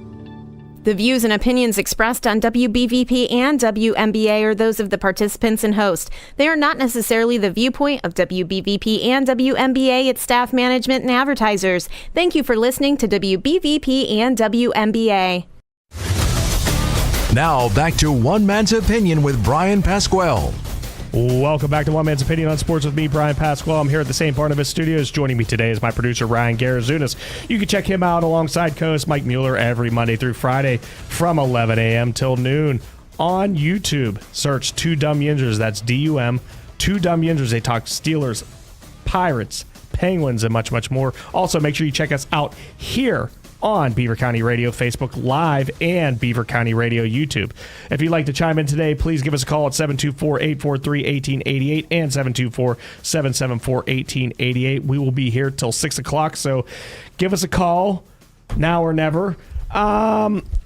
The views and opinions expressed on WBVP and WMBA are those of the participants and host. They are not necessarily the viewpoint of WBVP and WMBA, its staff, management, and advertisers. Thank you for listening to WBVP and WMBA. Now back to One Man's Opinion with Bryan Pasquale. Welcome back to One Man's Opinion on Sports with me, Bryan Pasquale. I'm here at the St. Barnabas Studios. Joining me today is my producer, Ryan Garazunas. You can check him out alongside co-host Mike Mueller every Monday through Friday from 11 a.m. till noon on YouTube. Search Two Dumb Yinzers. That's D-U-M. Two Dumb Yinzers. They talk Steelers, Pirates, Penguins, and much, much more. Also, make sure you check us out here on Beaver County Radio, Facebook Live, and Beaver County Radio YouTube. If you'd like to chime in today, please give us a call at 724-843-1888 and 724-774-1888. We will be here till 6 o'clock, so give us a call now or never.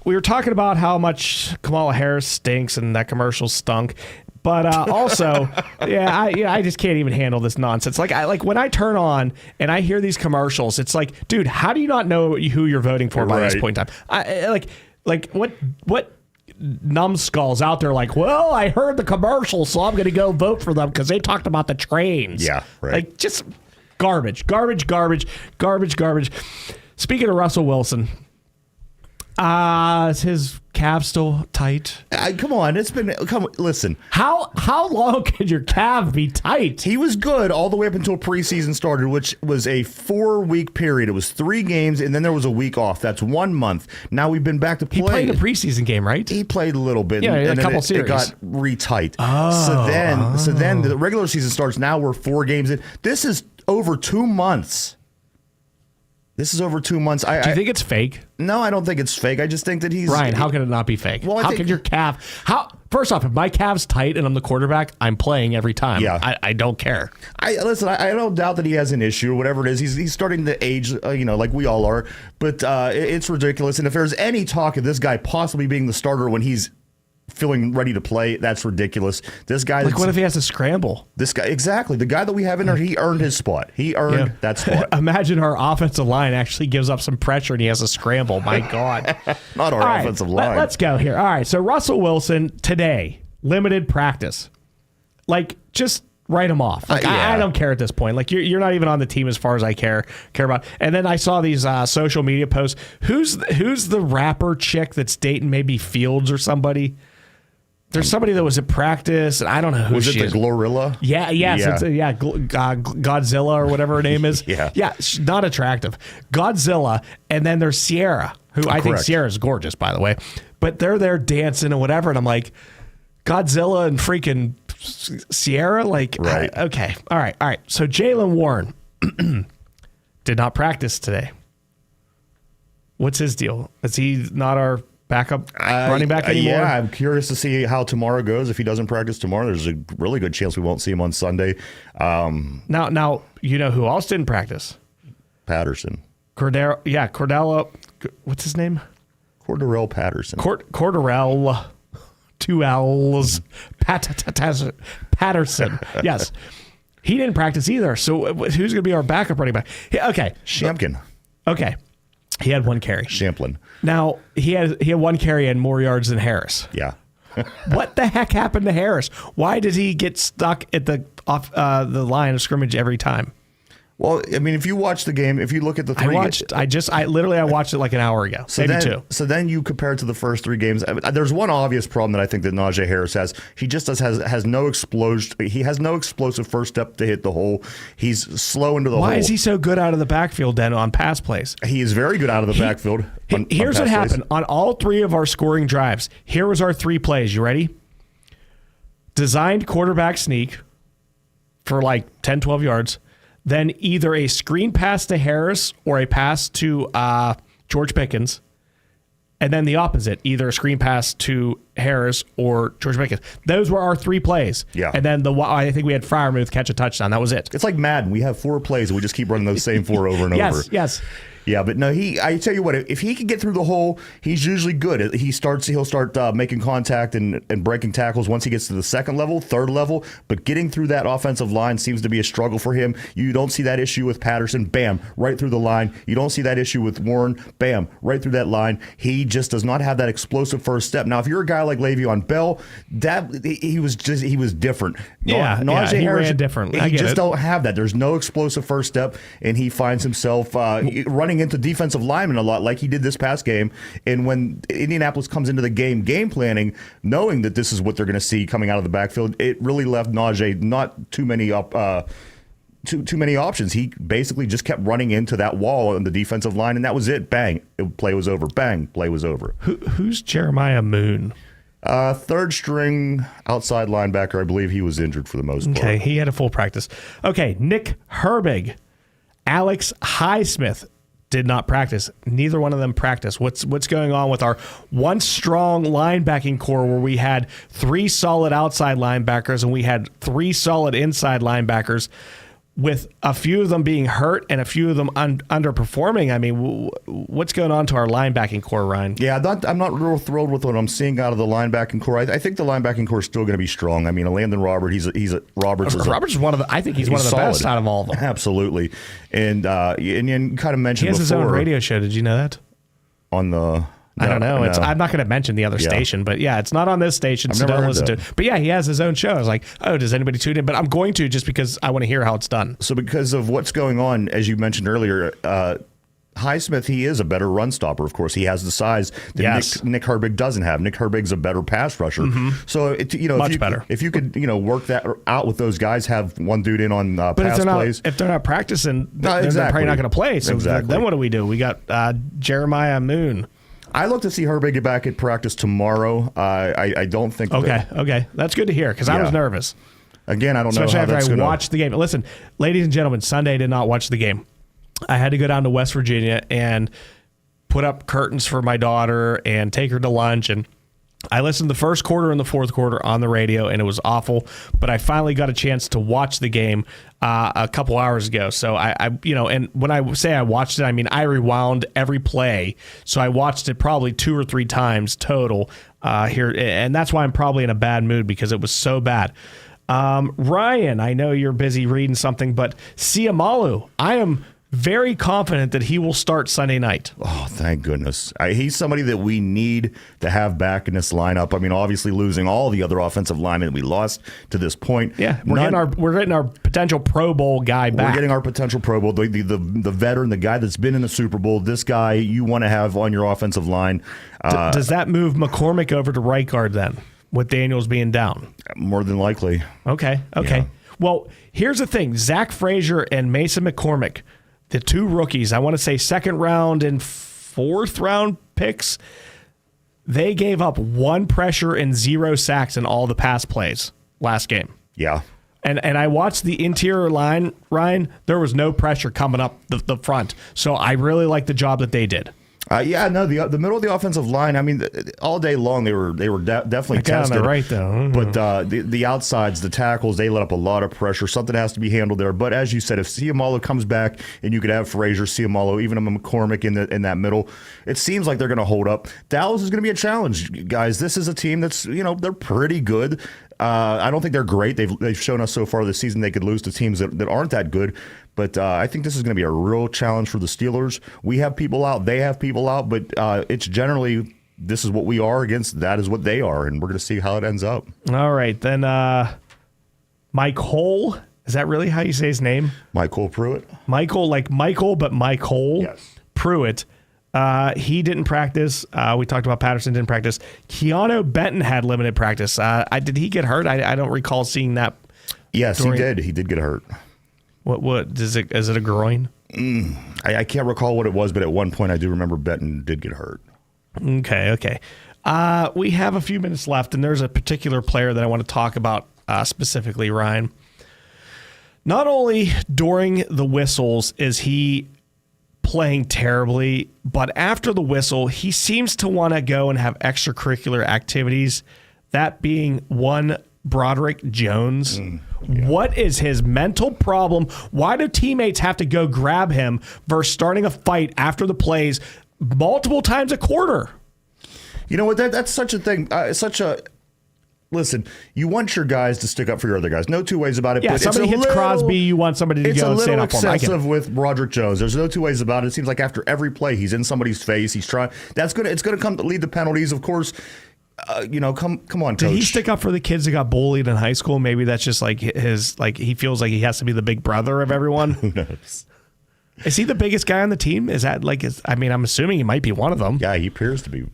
We were talking about how much Kamala Harris stinks and that commercial stunk. But also, I just can't even handle this nonsense. Like when I turn on and I hear these commercials, it's like, dude, how do you not know who you're voting for by this point in time? Like what numbskulls out there like, well, I heard the commercial, so I'm going to go vote for them because they talked about the trains. Yeah, right. Like just garbage. Speaking of Russell Wilson, is his calf still tight? Come on, listen. How long can your calf be tight? He was good all the way up until preseason started, which was a 4-week period. It was 3 games, and then there was a week off. That's 1 month. Now we've been back to play. He played a preseason game, right? He played a little bit. Yeah, and a couple series. It got re-tight. So then the regular season starts. Now we're 4 games in. This is over 2 months. Do you think it's fake? No, I don't think it's fake. I just think that Bryan, how can it not be fake? Well, how can your calf... First off, if my calf's tight and I'm the quarterback, I'm playing every time. Yeah. I don't care. I don't doubt that he has an issue or whatever it is. He's starting to age, like we all are. But it's ridiculous. And if there's any talk of this guy possibly being the starter when he's feeling ready to play, that's ridiculous. This guy, what if he has to scramble? This guy, exactly. The guy that we have in there, he earned his spot. He earned that spot. Imagine our offensive line actually gives up some pressure and he has to scramble. My God. Not our offensive line. Let's go here. All right. So Russell Wilson today, limited practice. Just write him off. I don't care at this point. You're not even on the team as far as I care about. And then I saw these social media posts. Who's the rapper chick that's dating maybe Fields or somebody? There's somebody that was at practice, and I don't know who she is. Was it the Glorilla? Yeah, yes. Yeah. It's Godzilla or whatever her name is. Yeah, she's not attractive. Godzilla, and then there's Sierra, who I think Sierra's gorgeous, by the way. But they're there dancing and whatever, and I'm like, Godzilla and freaking Sierra? Right. Okay. All right. So Jaylen Warren did not practice today. What's his deal? Is he not our backup running back anymore? Yeah, I'm curious to see how tomorrow goes. If he doesn't practice tomorrow, there's a really good chance we won't see him on Sunday. Now you know who else didn't practice? Patterson. Cordell. What's his name? Cordarrelle Patterson. Cordarrelle. 2 L's. Patterson. Yes. He didn't practice either. So who's going to be our backup running back? Okay. Shampkin. Okay. He had 1 carry. Champlin. Now, he had 1 carry and more yards than Harris. Yeah. What the heck happened to Harris? Why did he get stuck at the line of scrimmage every time? Well, I mean, if you watch the game, if you look at the 3 I watched it like an hour ago, maybe 2. So then you compare it to the first 3 games. There's one obvious problem that I think that Najee Harris has. He just has no explosion. He has no explosive first step to hit the hole. He's slow into the hole. Why is he so good out of the backfield then on pass plays? He is very good out of the backfield. Here's what happened on all 3 of our scoring drives. Here was our 3 plays. You ready? Designed quarterback sneak for 10, 12 yards. Then either a screen pass to Harris or a pass to George Pickens. And then the opposite, either a screen pass to Harris or George Pickens. Those were our 3 plays. Yeah. And then I think we had Freiermuth catch a touchdown. That was it. It's like Madden. We have 4 plays and we just keep running those same 4 over and over. Yes. Yeah, but no, I tell you what, if he can get through the hole, he's usually good. He'll start making contact and breaking tackles once he gets to the 2nd level, 3rd level. But getting through that offensive line seems to be a struggle for him. You don't see that issue with Patterson, bam, right through the line. You don't see that issue with Warren, bam, right through that line. He just does not have that explosive first step. Now, if you're a guy like Le'Veon Bell, he was different. Najee Harris ran different. He just don't have that. There's no explosive first step, and he finds himself running into defensive linemen a lot like he did this past game. And when Indianapolis comes into the game planning, knowing that this is what they're going to see coming out of the backfield, it really left Najee not too many options. He basically just kept running into that wall on the defensive line, and that was it. Bang, play was over. Bang, play was over. Who's Jeremiah Moon? 3rd string outside linebacker. I believe he was injured for the most part. Okay, he had a full practice. Okay, Nick Herbig Alex Highsmith did not practice. Neither one of them practiced. What's going on with our once strong linebacking core where we had 3 solid outside linebackers and we had 3 solid inside linebackers, with a few of them being hurt and a few of them underperforming? I mean, what's going on to our linebacking core, Ryan? Yeah, I'm not real thrilled with what I'm seeing out of the linebacking core. I think the linebacking core is still going to be strong. I mean, Landon Roberts, Roberts is one of the. I think he's one of the solid. Best out of all of them. Absolutely, and you kind of mentioned he has before, his own radio show. Did you know that? On the. I don't know. No. I'm not going to mention the other station, but yeah, it's not on this station, so don't listen to it. But yeah, he has his own show. I was like, oh, does anybody tune in? But I'm going to, just because I want to hear how it's done. So because of what's going on, as you mentioned earlier, Highsmith, he is a better run stopper. Of course, he has the size that Nick Herbig doesn't have. Nick Herbig's a better pass rusher. Mm-hmm. So much better. If you could work that out with those guys, have one dude in on pass plays. If they're not practicing, they're probably not going to play. So then what do? We got Jeremiah Moon. I look to see Herbig get back at practice tomorrow. I don't think. Okay, that's good to hear, because I was nervous. Again, I don't know how that's after I watched the game. Listen, ladies and gentlemen, Sunday I did not watch the game. I had to go down to West Virginia and put up curtains for my daughter and take her to lunch, and I listened to the first quarter and the fourth quarter on the radio, and it was awful. But I finally got a chance to watch the game a couple hours ago. So I and when I say I watched it, I mean I rewound every play. So I watched it probably 2 or 3 times total here, and that's why I'm probably in a bad mood, because it was so bad. Ryan, I know you're busy reading something, but Siamalu, I am very confident that he will start Sunday night. Oh, thank goodness. He's somebody that we need to have back in this lineup. I mean, obviously losing all the other offensive linemen we lost to this point. Yeah, we're getting our potential Pro Bowl guy back. We're getting our potential Pro Bowl, the veteran, the guy that's been in the Super Bowl. This guy you want to have on your offensive line. Does that move McCormick over to right guard then, with Daniels being down? More than likely. Okay. Yeah. Well, here's the thing. Zach Frazier and Mason McCormick, the 2 rookies, I want to say 2nd round and 4th round picks, they gave up 1 pressure and 0 sacks in all the pass plays last game. Yeah. And I watched the interior line, Ryan. There was no pressure coming up the front. So I really like the job that they did. The middle of the offensive line, I mean, all day long they were definitely tested. On the right, though. But the outsides, the tackles, they let up a lot of pressure. Something has to be handled there. But as you said, if Siamalu comes back and you could have Frazier, Siamalu, even a McCormick in that middle, it seems like they're going to hold up. Dallas is going to be a challenge, guys. This is a team that's, they're pretty good. I don't think they're great. They've shown us so far this season they could lose to teams that aren't that good. But I think this is going to be a real challenge for the Steelers. We have people out. They have people out. But it's generally, this is what we are against. That is what they are. And we're going to see how it ends up. All right. Then Mike Hole. Is that really how you say his name? Michael Pruitt. Michael, like Michael, but Mike Hole. Yes. Pruitt. He didn't practice. We talked about Patterson didn't practice. Keanu Benton had limited practice. Did he get hurt? I don't recall seeing that. Yes, he did. He did get hurt. What is it? Is it a groin? I can't recall what it was, but at one point I do remember Benton did get hurt. Okay. We have a few minutes left, and there's a particular player that I want to talk about specifically, Ryan. Not only during the whistles is he playing terribly, but after the whistle, he seems to want to go and have extracurricular activities, that being one Broderick Jones. What is his mental problem? Why do teammates have to go grab him versus starting a fight after the plays multiple times a quarter? You know what? That's such a thing. Listen, you want your guys to stick up for your other guys. No 2 ways about it. Yeah, but somebody hits Crosby, you want somebody to go and stand up for him. It's a little excessive with Broderick Jones. There's no 2 ways about it. It seems like after every play, he's in somebody's face. He's trying. It's going to come to lead to penalties, of course. Come on, Coach. Did he stick up for the kids that got bullied in high school? Maybe that's just like he feels like he has to be the big brother of everyone. Who knows? Is he the biggest guy on the team? Is that I'm assuming he might be one of them. Yeah, he appears to be.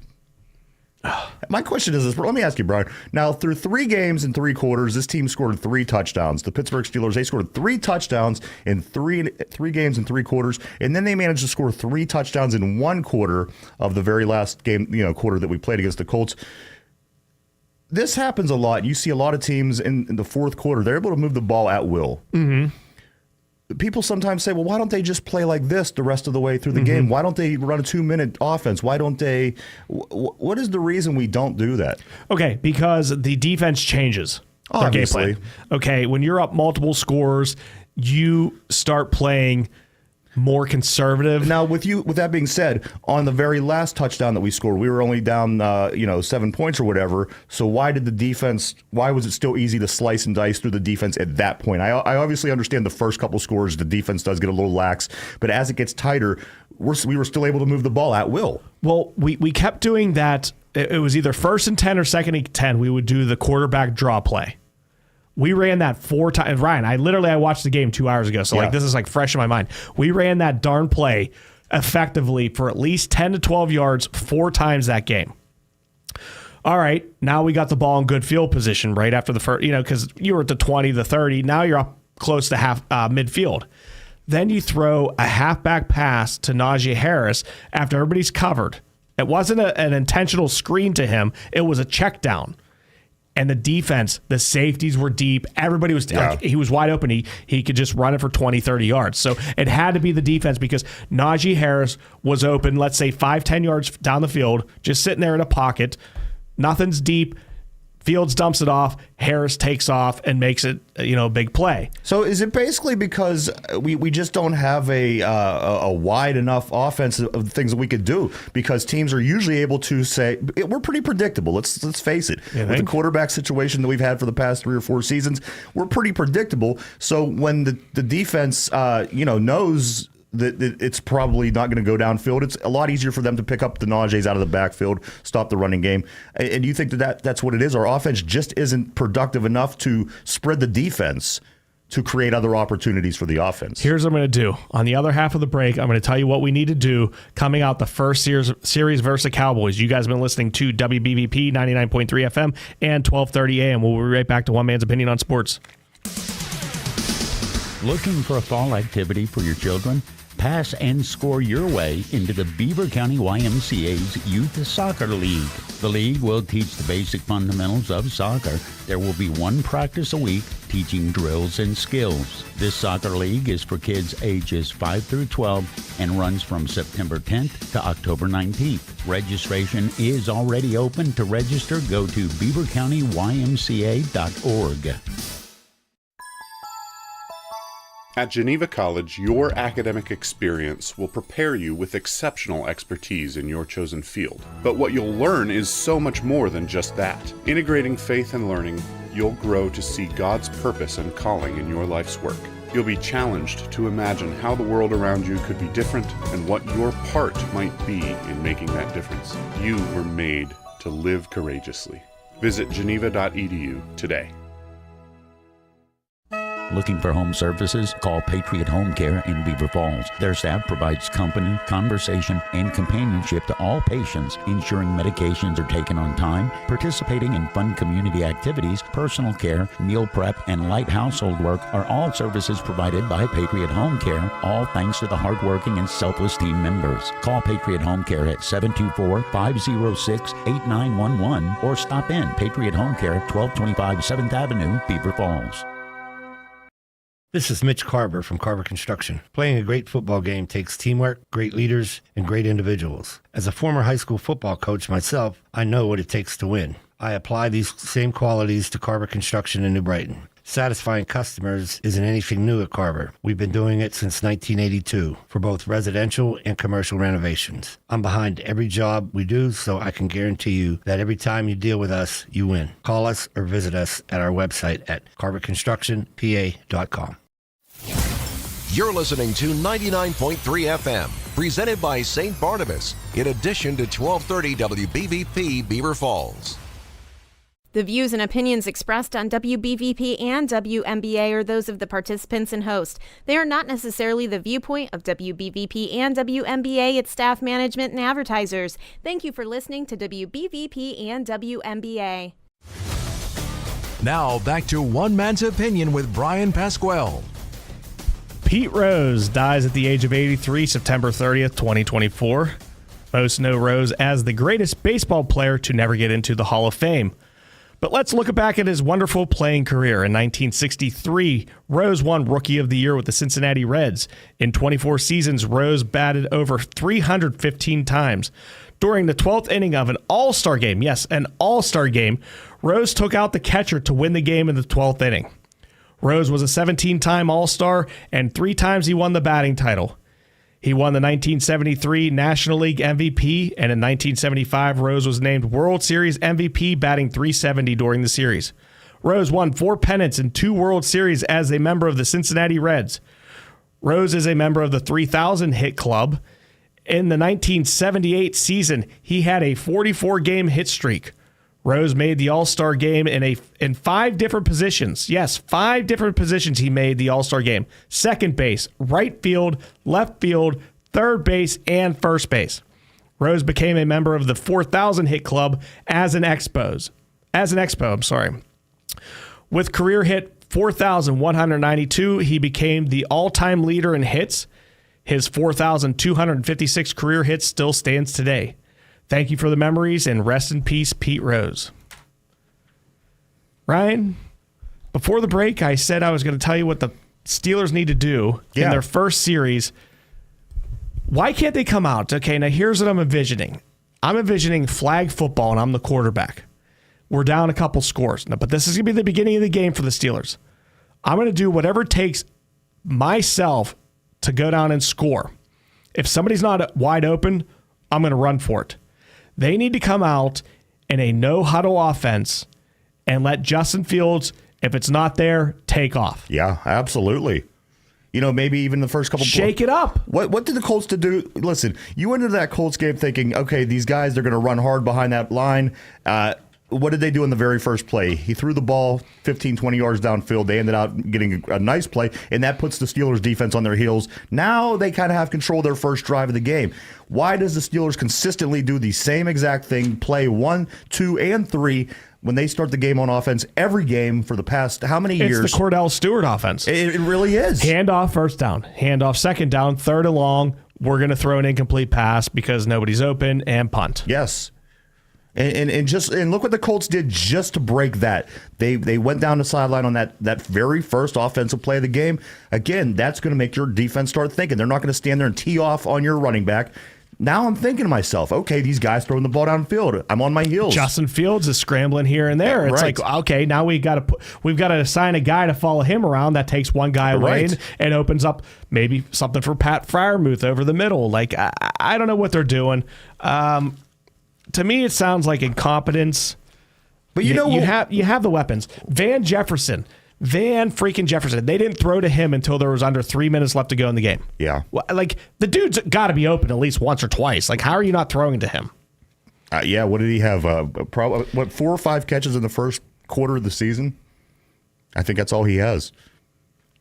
My question is this. Let me ask you, Brian. Now, through 3 games and 3 quarters, this team scored 3 touchdowns. The Pittsburgh Steelers, they scored 3 touchdowns in three games and 3 quarters, and then they managed to score 3 touchdowns in 1 quarter of the very last game, quarter that we played against the Colts. This happens a lot. You see a lot of teams in the fourth quarter, they're able to move the ball at will. Mm-hmm. people sometimes say, well, why don't they just play like this the rest of the way through the game? Why don't they run a 2-minute offense? Why don't they? What is the reason we don't do that? Okay, because the defense changes their game plan. Okay, when you're up multiple scores, you start playing more conservative. Now, with that being said, on the very last touchdown that we scored, we were only down 7 points or whatever. So why was it still easy to slice and dice through the defense at that point? I obviously understand the first couple scores, the defense does get a little lax, but as it gets tighter, we were still able to move the ball at will. Well, we kept doing that. It was either 1st and 10 or 2nd and 10. We would do the quarterback draw play. We ran that 4 times. Ryan, I watched the game 2 hours ago, so this is fresh in my mind. We ran that darn play effectively for at least 10 to 12 yards 4 times that game. All right, now we got the ball in good field position right after the first, because you were at the 20, the 30. Now you're up close to half midfield. Then you throw a halfback pass to Najee Harris after everybody's covered. It wasn't an intentional screen to him. It was a check down. And the defense, the safeties were deep. Everybody was he was wide open. He could just run it for 20, 30 yards. So it had to be the defense because Najee Harris was open, let's say 5, 10 yards down the field, just sitting there in a pocket. Nothing's deep. Fields dumps it off. Harris takes off and makes it, a big play. So is it basically because we just don't have a wide enough offense of things that we could do? Because teams are usually able to say we're pretty predictable. Let's face it. With the quarterback situation that we've had for the past 3 or 4 seasons, we're pretty predictable. So when the defense knows that it's probably not going to go downfield, it's a lot easier for them to pick up the Najees out of the backfield, stop the running game. And you think that's what it is? Our offense just isn't productive enough to spread the defense to create other opportunities for the offense. Here's what I'm going to do. On the other half of the break, I'm going to tell you what we need to do coming out the first series versus the Cowboys. You guys have been listening to WBVP 99.3 FM and 1230 AM. We'll be right back to One Man's Opinion on Sports. Looking for a fall activity for your children? Pass and score your way into the Beaver County YMCA's Youth Soccer League. The league will teach the basic fundamentals of soccer. There will be 1 practice a week teaching drills and skills. This soccer league is for kids ages 5 through 12 and runs from September 10th to October 19th. Registration is already open. To register, go to beavercountyymca.org. At Geneva College, your academic experience will prepare you with exceptional expertise in your chosen field. But what you'll learn is so much more than just that. Integrating faith and learning, you'll grow to see God's purpose and calling in your life's work. You'll be challenged to imagine how the world around you could be different and what your part might be in making that difference. You were made to live courageously. Visit geneva.edu today. Looking for home services? Call Patriot Home Care in Beaver Falls. Their staff provides company, conversation, and companionship to all patients, ensuring medications are taken on time, participating in fun community activities, personal care, meal prep, and light household work are all services provided by Patriot Home Care, all thanks to the hardworking and selfless team members. Call Patriot Home Care at 724-506-8911 or stop in Patriot Home Care, 1225 7th Avenue, Beaver Falls. This is Mitch Carver from Carver Construction. Playing a great football game takes teamwork, great leaders, and great individuals. As a former high school football coach myself, I know what it takes to win. I apply these same qualities to Carver Construction in New Brighton. Satisfying customers isn't anything new at Carver. We've been doing it since 1982 for both residential and commercial renovations. I'm behind every job we do, so I can guarantee you that every time you deal with us, you win. Call us or visit us at our website at carverconstructionpa.com. You're listening to 99.3 FM, presented by St. Barnabas, in addition to 1230 WBVP Beaver Falls. The views and opinions expressed on WBVP and WMBA are those of the participants and host. They are not necessarily the viewpoint of WBVP and WMBA, its staff, management, and advertisers. Thank you for listening to WBVP and WMBA. Now back to One Man's Opinion with Bryan Pasquale. Pete Rose dies at the age of 83, September 30th, 2024. Most know Rose as the greatest baseball player to never get into the Hall of Fame. But let's look back at his wonderful playing career. In 1963, Rose won Rookie of the Year with the Cincinnati Reds. In 24 seasons, Rose batted over 315 times. During the 12th inning of an all-star game, yes, an all-star game, Rose took out the catcher to win the game in the 12th inning. Rose was a 17-time all-star, and 3 times he won the batting title. He won the 1973 National League MVP, and in 1975, Rose was named World Series MVP, batting .370 during the series. Rose won 4 pennants and 2 World Series as a member of the Cincinnati Reds. Rose is a member of the 3,000 hit club. In the 1978 season, he had a 44-game hit streak. Rose made the All-Star game in 5 different positions. Yes, 5 different positions he made the All-Star game. Second base, right field, left field, third base, and first base. Rose became a member of the 4,000 hit club as an expo. With career hit 4,192, he became the all-time leader in hits. His 4,256 career hits still stands today. Thank you for the memories, and rest in peace, Pete Rose. Ryan, before the break, I said I was going to tell you what the Steelers need to do in their first series. Why can't they come out? Okay, now here's what I'm envisioning. I'm envisioning flag football, and I'm the quarterback. We're down a couple scores. Now, but this is going to be the beginning of the game for the Steelers. I'm going to do whatever it takes myself to go down and score. If somebody's not wide open, I'm going to run for it. They need to come out in a no-huddle offense and let Justin Fields, if it's not there, take off. Yeah, absolutely. You know, maybe even the first couple... Shake it up. What did the Colts do? Listen, you went into that Colts game thinking, okay, these guys, they're going to run hard behind that line. What did they do in the very first play? He threw the ball 15, 20 yards downfield. They ended up getting a nice play, and that puts the Steelers' defense on their heels. Now they kind of have control of their first drive of the game. Why does the Steelers consistently do the same exact thing, play 1, 2, and 3 when they start the game on offense every game for the past how many years? It's the Cordell Stewart offense. It really is. Handoff first down, handoff second down, third and long. We're going to throw an incomplete pass because nobody's open, and punt. Yes. And look what the Colts did just to break that. They went down the sideline on that very first offensive play of the game. Again, that's going to make your defense start thinking. They're not going to stand there and tee off on your running back. Now I'm thinking to myself, okay, these guys throwing the ball downfield. I'm on my heels. Justin Fields is scrambling here and there. It's like, okay, now we've got to assign a guy to follow him around. That takes one guy away and opens up maybe something for Pat Freiermuth over the middle. Like I don't know what they're doing. To me, it sounds like incompetence. But you have the weapons. Van freaking Jefferson. They didn't throw to him until there was under 3 minutes left to go in the game. Yeah. Like, the dude's got to be open at least once or twice. Like, how are you not throwing to him? Yeah, what did he have? 4 or 5 catches in the first quarter of the season? I think that's all he has.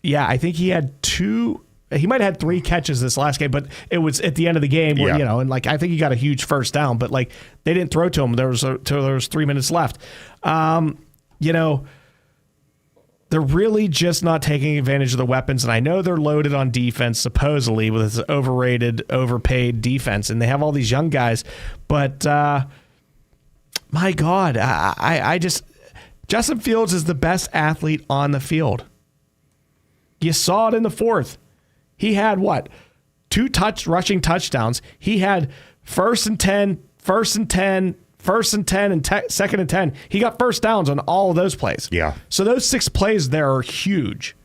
Yeah, I think he had 2. He might have had 3 catches this last game, but it was at the end of the game where, and like I think he got a huge first down, but like they didn't throw to him. There was 3 minutes left. They're really just not taking advantage of the weapons, and I know they're loaded on defense, supposedly, with this overrated, overpaid defense, and they have all these young guys, but my God, I just... Justin Fields is the best athlete on the field. You saw it in the fourth. He had, 2 rushing touchdowns. He had first and 10, and second and 10. He got first downs on all of those plays. Yeah. So those 6 plays there are huge.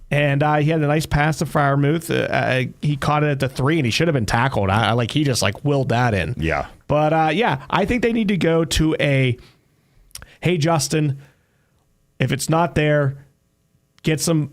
And he had a nice pass to Freiermuth. He caught it at the 3, and he should have been tackled. He just willed that in. Yeah. But I think they need to go to a, hey Justin, if it's not there, get some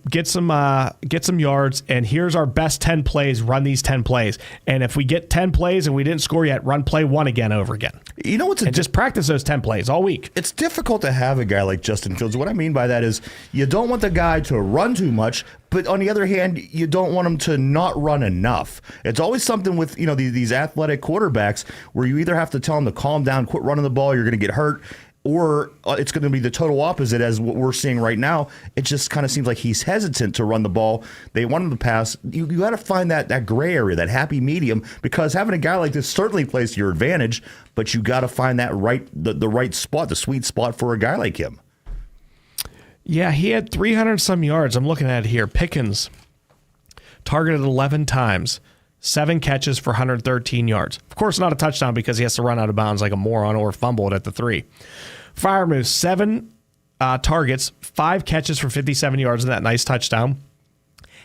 yards, and here's our best 10 plays. Run these 10 plays, and if we get 10 plays and we didn't score yet, run play 1 again over again. You know what's just practice those 10 plays all week. It's difficult to have a guy like Justin Fields. What I mean by that is you don't want the guy to run too much, but on the other hand, you don't want him to not run enough. It's always something with these athletic quarterbacks where you either have to tell him to calm down, quit running the ball, you're going to get hurt. or it's going to be the total opposite as what we're seeing right now. It just kind of seems like he's hesitant to run the ball. They want him to pass. You got to find that gray area, that happy medium, because having a guy like this certainly plays to your advantage, but you got to find that the right spot, the sweet spot for a guy like him. Yeah, he had 300 some yards. I'm looking at it here. Pickens targeted 11 times, 7 catches for 113 yards. Of course, not a touchdown because he has to run out of bounds like a moron or fumble it at the 3. Freiermuth, 7 targets, 5 catches for 57 yards and that nice touchdown.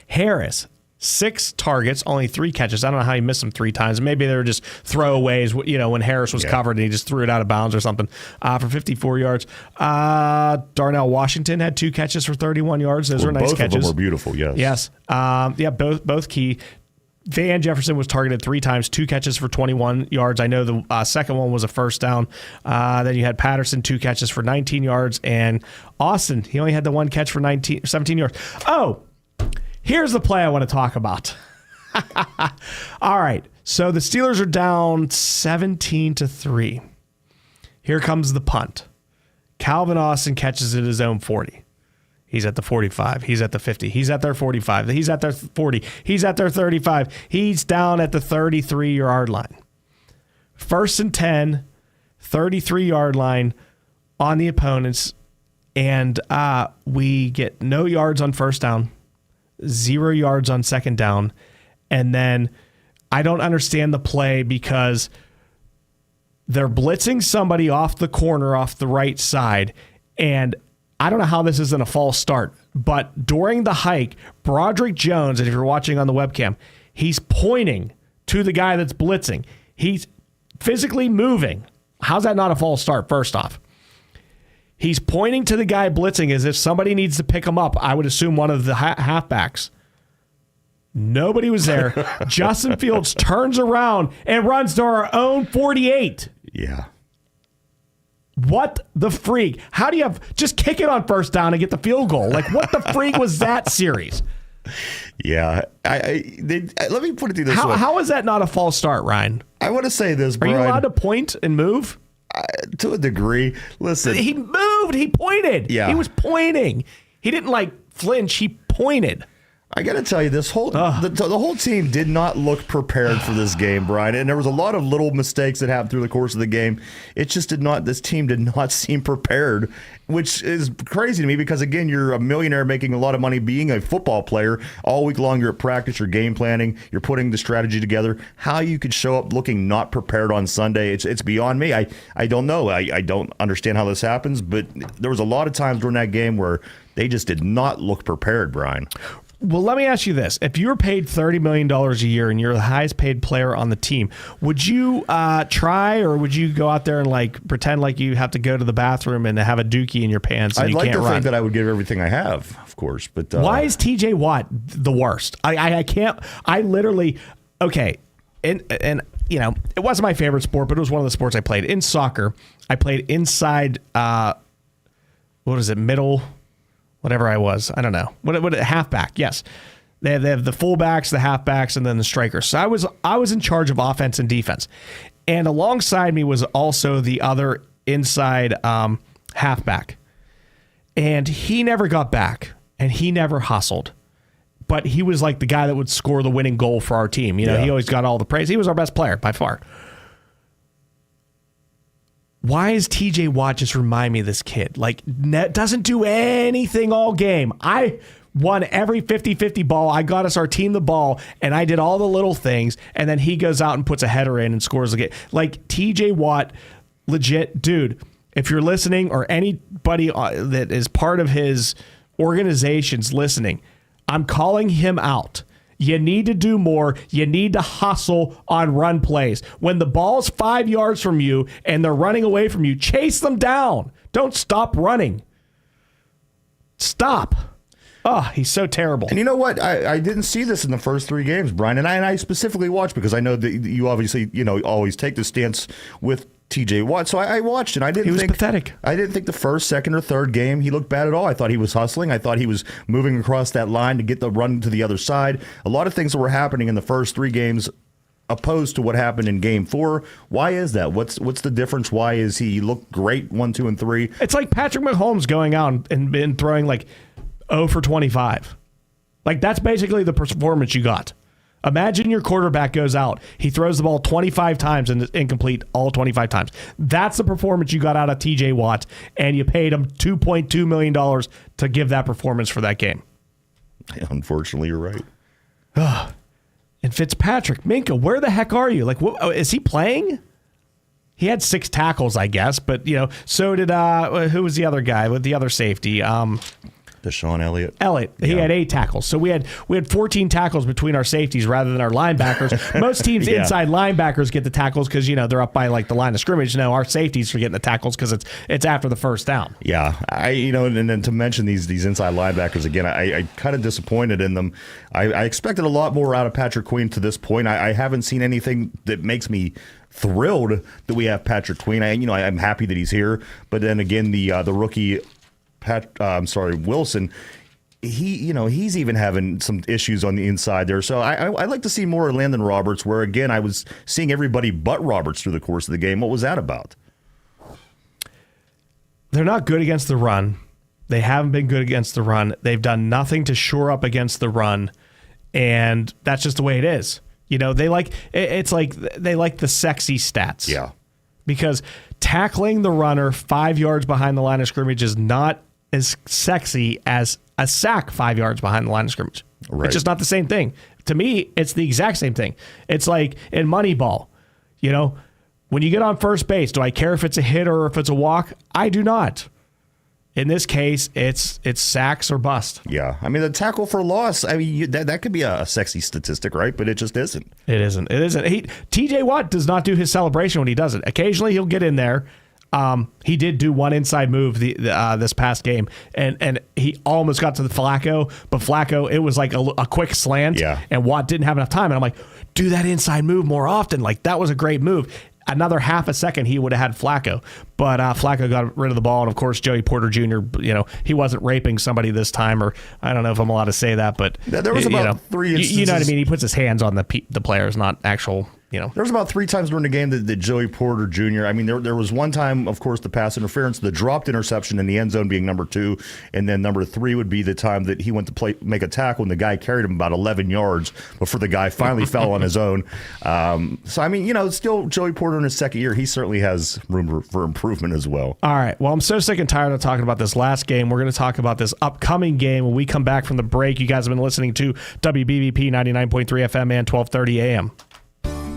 Harris, 6 targets, only 3 catches. I don't know how he missed them 3 times. Maybe they were just throwaways, when Harris was covered and he just threw it out of bounds or something for 54 yards. Darnell Washington had 2 catches for 31 yards. Those were nice catches. Both of them were beautiful, yes. Yes. Both key. Van Jefferson was targeted 3 times, 2 catches for 21 yards. I know the second one was a first down. Then you had Patterson, 2 catches for 19 yards. And Austin, he only had the 1 catch for 17 yards. Oh, here's the play I want to talk about. All right. So the Steelers are down 17-3. Here comes the punt. Calvin Austin catches it at his own 40. He's at the 45. He's at the 50. He's at their 45. He's at their 40. He's at their 35. He's down at the 33-yard line. 1st and 10, 33-yard line on the opponents. And we get no yards on first down, 0 yards on second down. And then I don't understand the play because they're blitzing somebody off the corner, off the right side. And I don't know how this isn't a false start, but during the hike, Broderick Jones, and if you're watching on the webcam, he's pointing to the guy that's blitzing. He's physically moving. How's that not a false start, first off? He's pointing to the guy blitzing as if somebody needs to pick him up. I would assume one of the halfbacks. Nobody was there. Justin Fields turns around and runs to our own 48. Yeah. What the freak? How do you just kick it on first down and get the field goal? Like, what the freak was that series? Yeah. Let me put it to you this way. How is that not a false start, Ryan? I want to say this, Brian. Are you allowed to point and move? To a degree. Listen. He moved. He pointed. Yeah. He was pointing. He didn't, flinch. He pointed. I got to tell you, the whole team did not look prepared for this game, Brian. And there was a lot of little mistakes that happened through the course of the game. It just this team did not seem prepared, which is crazy to me because, again, you're a millionaire making a lot of money being a football player. All week long, you're at practice, you're game planning, you're putting the strategy together. How you could show up looking not prepared on Sunday, it's beyond me. I don't know. I don't understand how this happens, but there was a lot of times during that game where they just did not look prepared, Brian. Well, let me ask you this. If you were paid $30 million a year and you're the highest paid player on the team, would you try or would you go out there and pretend like you have to go to the bathroom and have a dookie in your pants and I'd you can't run? I'd like to think that I would give everything I have, of course. But why is TJ Watt the worst? I can't. I literally, okay, and it wasn't my favorite sport, but it was one of the sports I played. In soccer, I played inside, middle... Whatever I was, I don't know. What halfback? Yes, they have the fullbacks, the halfbacks, and then the strikers. So I was in charge of offense and defense, and alongside me was also the other inside halfback, and he never got back, and he never hustled, but he was like the guy that would score the winning goal for our team. He always got all the praise. He was our best player by far. Why is TJ Watt just remind me of this kid? Doesn't do anything all game. I won every 50-50 ball. I got our team the ball, and I did all the little things, and then he goes out and puts a header in and scores the game. TJ Watt, legit, dude, if you're listening or anybody that is part of his organization's listening, I'm calling him out. You need to do more. You need to hustle on run plays. When the ball's 5 yards from you and they're running away from you, chase them down. Don't stop running. Stop. Oh, he's so terrible. And you know what? I didn't see this in the first 3 games, Brian. And I specifically watched because I know that you obviously, always take the stance with TJ Watt. So I watched it. He was pathetic. I didn't think the first, second, or third game he looked bad at all. I thought he was hustling. I thought he was moving across that line to get the run to the other side. A lot of things that were happening in the first 3 games opposed to what happened in Game 4. Why is that? What's the difference? Why is he looked great 1, 2, and 3? It's like Patrick Mahomes going out and been throwing like 0 for 25. Like that's basically the performance you got. Imagine your quarterback goes out. He throws the ball 25 times and is incomplete all 25 times. That's the performance you got out of TJ Watt, and you paid him $2.2 million to give that performance for that game. Unfortunately, you're right. And Fitzpatrick, Minka, where the heck are you? Like, is he playing? He had 6 tackles, I guess, but so did who was the other guy with the other safety? Deshaun Elliott. He had 8 tackles. So we had 14 tackles between our safeties rather than our linebackers. Most teams inside linebackers get the tackles because they're up by like the line of scrimmage. No, our safeties are getting the tackles because it's after the first down. Yeah, and then to mention these inside linebackers again, I kind of disappointed in them. I expected a lot more out of Patrick Queen to this point. I haven't seen anything that makes me thrilled that we have Patrick Queen. I'm happy that he's here, but then again, the rookie. Wilson, he's even having some issues on the inside there. So I'd like to see more of Landon Roberts, where, again, I was seeing everybody but Roberts through the course of the game. What was that about? They're not good against the run. They haven't been good against the run. They've done nothing to shore up against the run, and that's just the way it is. They like the sexy stats. Yeah. Because tackling the runner 5 yards behind the line of scrimmage is not as sexy as a sack 5 yards behind the line of scrimmage. Right. It's just not the same thing. To me, it's the exact same thing. It's like in Moneyball, when you get on first base, do I care if it's a hit or if it's a walk? I do not. In this case, it's sacks or bust. Yeah. I mean, the tackle for loss, that could be a sexy statistic, right? But it just isn't. It isn't. TJ Watt does not do his celebration when he does it. Occasionally, he'll get in there. He did do one inside move this past game, and he almost got to the Flacco, but Flacco, it was like a quick slant, and Watt didn't have enough time. And I'm like, do that inside move more often. Like, that was a great move. Another half a second, he would have had Flacco. But Flacco got rid of the ball, and, of course, Joey Porter Jr., he wasn't raping somebody this time, or I don't know if I'm allowed to say that, but there was about 3 instances. You know what I mean? He puts his hands on the players, not actual... There was about 3 times during the game that Joey Porter Jr., there was one time, of course, the pass interference, the dropped interception in the end zone being number 2, and then number 3 would be the time that he went to make a tackle, and the guy carried him about 11 yards before the guy finally fell on his own. Still Joey Porter in his second year, he certainly has room for improvement as well. All right. Well, I'm so sick and tired of talking about this last game. We're going to talk about this upcoming game when we come back from the break. You guys have been listening to WBVP 99.3 FM and 1230 AM.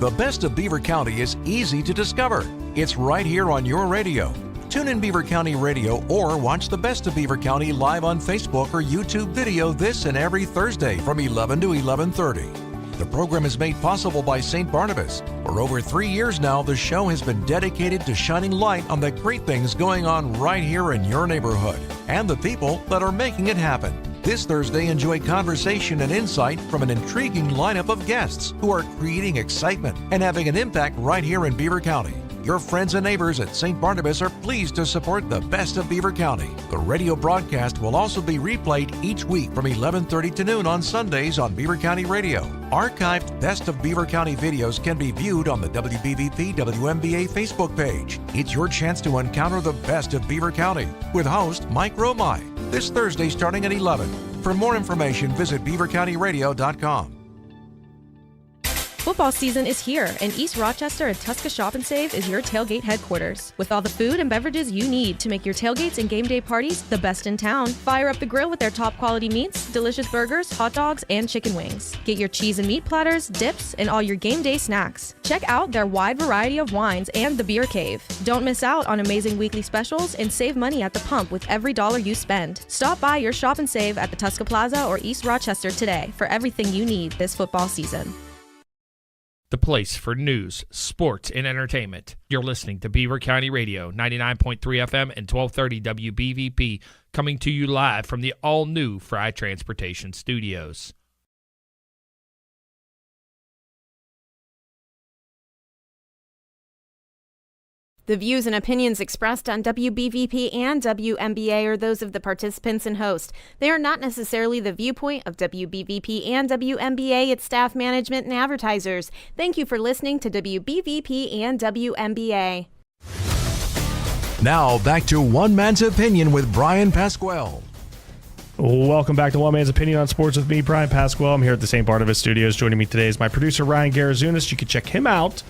The best of Beaver County is easy to discover. It's right here on your radio. Tune in Beaver County Radio or watch the best of Beaver County live on Facebook or YouTube video this and every Thursday from 11 to 11:30. The program is made possible by St. Barnabas. For over 3 years now, the show has been dedicated to shining light on the great things going on right here in your neighborhood and the people that are making it happen. This Thursday, enjoy conversation and insight from an intriguing lineup of guests who are creating excitement and having an impact right here in Beaver County. Your friends and neighbors at St. Barnabas are pleased to support the best of Beaver County. The radio broadcast will also be replayed each week from 11:30 to noon on Sundays on Beaver County Radio. Archived Best of Beaver County videos can be viewed on the WBVP WMBA Facebook page. It's your chance to encounter the best of Beaver County with host Mike Romai this Thursday starting at 11. For more information, visit beavercountyradio.com. Football season is here, and East Rochester at Tuska Shop and Save is your tailgate headquarters. With all the food and beverages you need to make your tailgates and game day parties the best in town. Fire up the grill with their top quality meats, delicious burgers, hot dogs, and chicken wings. Get your cheese and meat platters, dips, and all your game day snacks. Check out their wide variety of wines and the beer cave. Don't miss out on amazing weekly specials and save money at the pump with every dollar you spend. Stop by your Shop and Save at the Tuska Plaza or East Rochester today for everything you need this football season. The place for news, sports, and entertainment. You're listening to Beaver County Radio, 99.3 FM and 1230 WBVP, coming to you live from the all-new Fry Transportation Studios. The views and opinions expressed on WBVP and WMBA are those of the participants and host. They are not necessarily the viewpoint of WBVP and WMBA, its staff, management, and advertisers. Thank you for listening to WBVP and WMBA. Now back to One Man's Opinion with Bryan Pasquale. Welcome back to One Man's Opinion on Sports with me, Bryan Pasquale. I'm here at the St. Barnabas Studios. Joining me today is my producer, Ryan Garazunas. You can check him out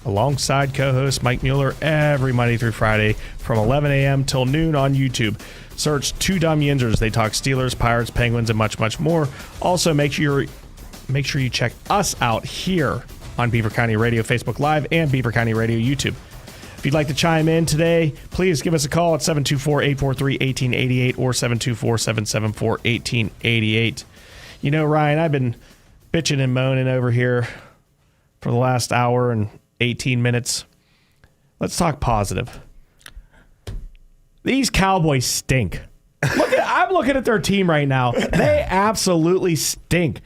alongside co-host Mike Mueller every Monday through Friday from 11 a.m. till noon on YouTube. Search Two Dumb Yinzers. They talk Steelers, Pirates, Penguins, and much, much more. Also, make sure you check us out here on Beaver County Radio Facebook Live and Beaver County Radio YouTube. If you'd like to chime in today, please give us a call at 724-843-1888 or 724-774-1888. You know, Ryan, I've been bitching and moaning over here for the last hour and 18 minutes. Let's talk positive. These Cowboys stink. I'm looking at their team right now. They absolutely stink.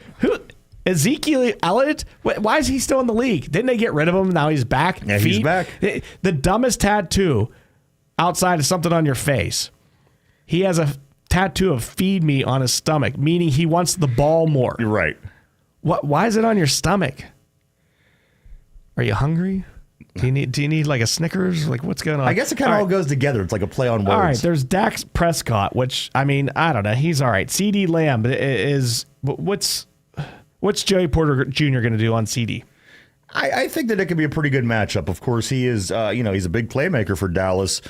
Ezekiel Elliott? Why is he still in the league? Didn't they get rid of him? Now he's back. Yeah, he's back. The dumbest tattoo outside of something on your face. He has a tattoo of "feed me" on his stomach, meaning he wants the ball more. You're right. Why is it on your stomach? Are you hungry? Do you need like a Snickers? Like, what's going on? I guess it kind of all goes together. It's like a play on words. All right, there's Dak Prescott, which, I mean, I don't know. He's all right. CD Lamb is what's Joey Porter Jr. going to do on CD? I think that it could be a pretty good matchup. Of course, he is, he's a big playmaker for Dallas.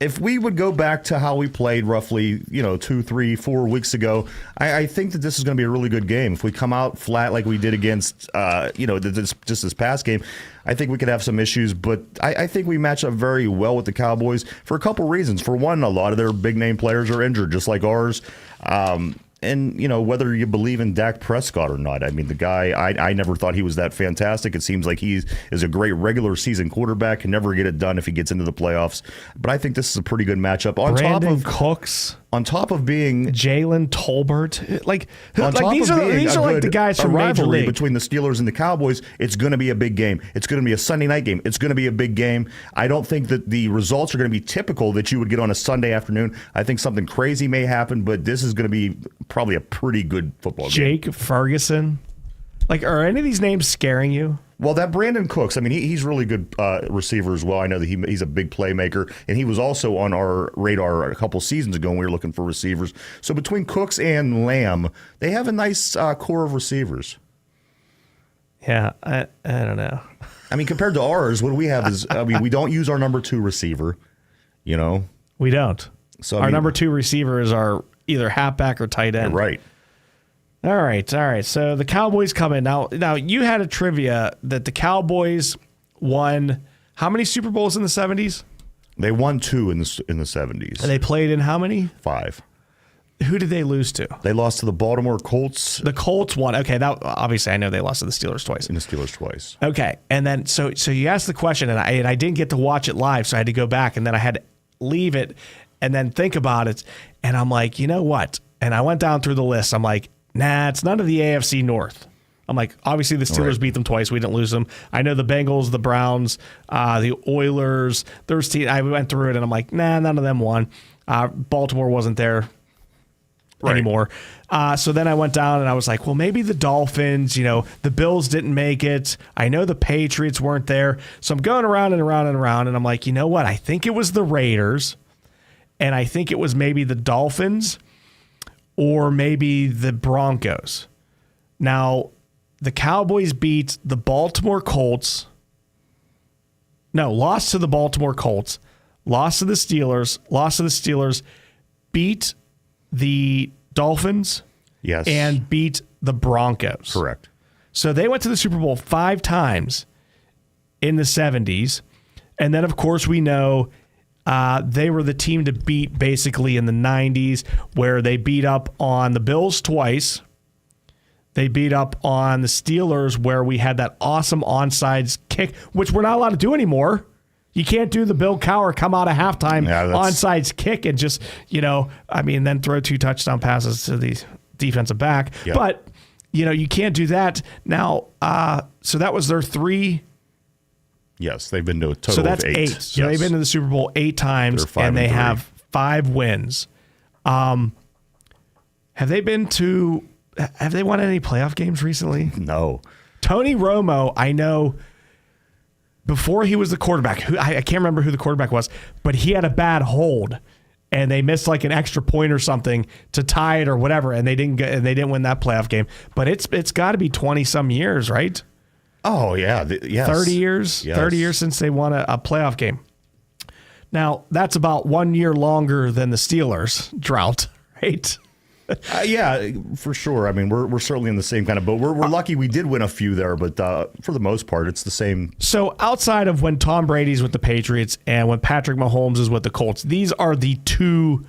If we would go back to how we played roughly, 2, 3, 4 weeks ago, I think that this is going to be a really good game. If we come out flat like we did against, this past game, I think we could have some issues. But I think we match up very well with the Cowboys for a couple reasons. For one, a lot of their big name players are injured, just like ours. And, whether you believe in Dak Prescott or not, I mean, the guy, I never thought he was that fantastic. It seems like he is a great regular season quarterback, can never get it done if he gets into the playoffs. But I think this is a pretty good matchup. Brandon Cooks. On top of being Jalen Tolbert. These are like the guys from Major League. Between the Steelers and the Cowboys, it's going to be a big game. It's going to be a Sunday night game. It's going to be a big game. I don't think that the results are going to be typical that you would get on a Sunday afternoon. I think something crazy may happen, but this is going to be probably a pretty good football game. Jake Ferguson. Are any of these names scaring you? Well, that Brandon Cooks, I mean, he's really good receiver as well. I know that he's a big playmaker, and he was also on our radar a couple seasons ago when we were looking for receivers. So between Cooks and Lamb, they have a nice core of receivers. Yeah, I don't know. I mean, compared to ours, what we have is, we don't use our number 2 receiver, We don't. So our number 2 receiver is our either halfback or tight end. Right. All right. So the Cowboys come in. Now you had a trivia that the Cowboys won how many Super Bowls in the 70s? They won 2 in the 70s. And they played in how many? 5. Who did they lose to? They lost to the Baltimore Colts. The Colts won. Okay, that obviously I know they lost to the Steelers twice. And the Steelers twice. Okay, and then so you asked the question, and I didn't get to watch it live, so I had to go back, and then I had to leave it and then think about it, and I'm like, you know what? And I went down through the list. I'm like, nah, it's none of the AFC North. I'm like, obviously the Steelers beat them twice. We didn't lose them. I know the Bengals, the Browns, the Oilers. I went through it, and I'm like, nah, none of them won. Baltimore wasn't there anymore. So then I went down, and I was like, well, maybe the Dolphins. The Bills didn't make it. I know the Patriots weren't there. So I'm going around and around and around, and I'm like, you know what? I think it was the Raiders, and I think it was maybe the Dolphins or maybe the Broncos. Now, the Cowboys beat the Baltimore Colts. No, lost to the Baltimore Colts. Lost to the Steelers. Beat the Dolphins. Yes. And beat the Broncos. Correct. So they went to the Super Bowl 5 times in the 70s. And then, of course, we know they were the team to beat basically in the 90s, where they beat up on the Bills twice. They beat up on the Steelers, where we had that awesome onside kick, which we're not allowed to do anymore. You can't do the Bill Cowher come out of halftime onside kick and just, then throw 2 touchdown passes to the defensive back. Yep. But, you can't do that. Now, so that was their 3 Yes, they've been to a total so that's of 8. eight. So they've been to the Super Bowl 8 times, and they have 5 wins. Have they won any playoff games recently? No. Tony Romo, I know before he was the quarterback, I can't remember who the quarterback was, but he had a bad hold, and they missed like an extra point or something to tie it or whatever, and they didn't win that playoff game. But it's got to be 20-some years, right? Oh, yeah. Yes. 30 years? Yes. 30 years since they won a playoff game. Now, that's about 1 year longer than the Steelers drought, right? Yeah, for sure. I mean, we're certainly in the same kind of boat. We're lucky we did win a few there, but for the most part, it's the same. So outside of when Tom Brady's with the Patriots and when Patrick Mahomes is with the Colts, these are the 2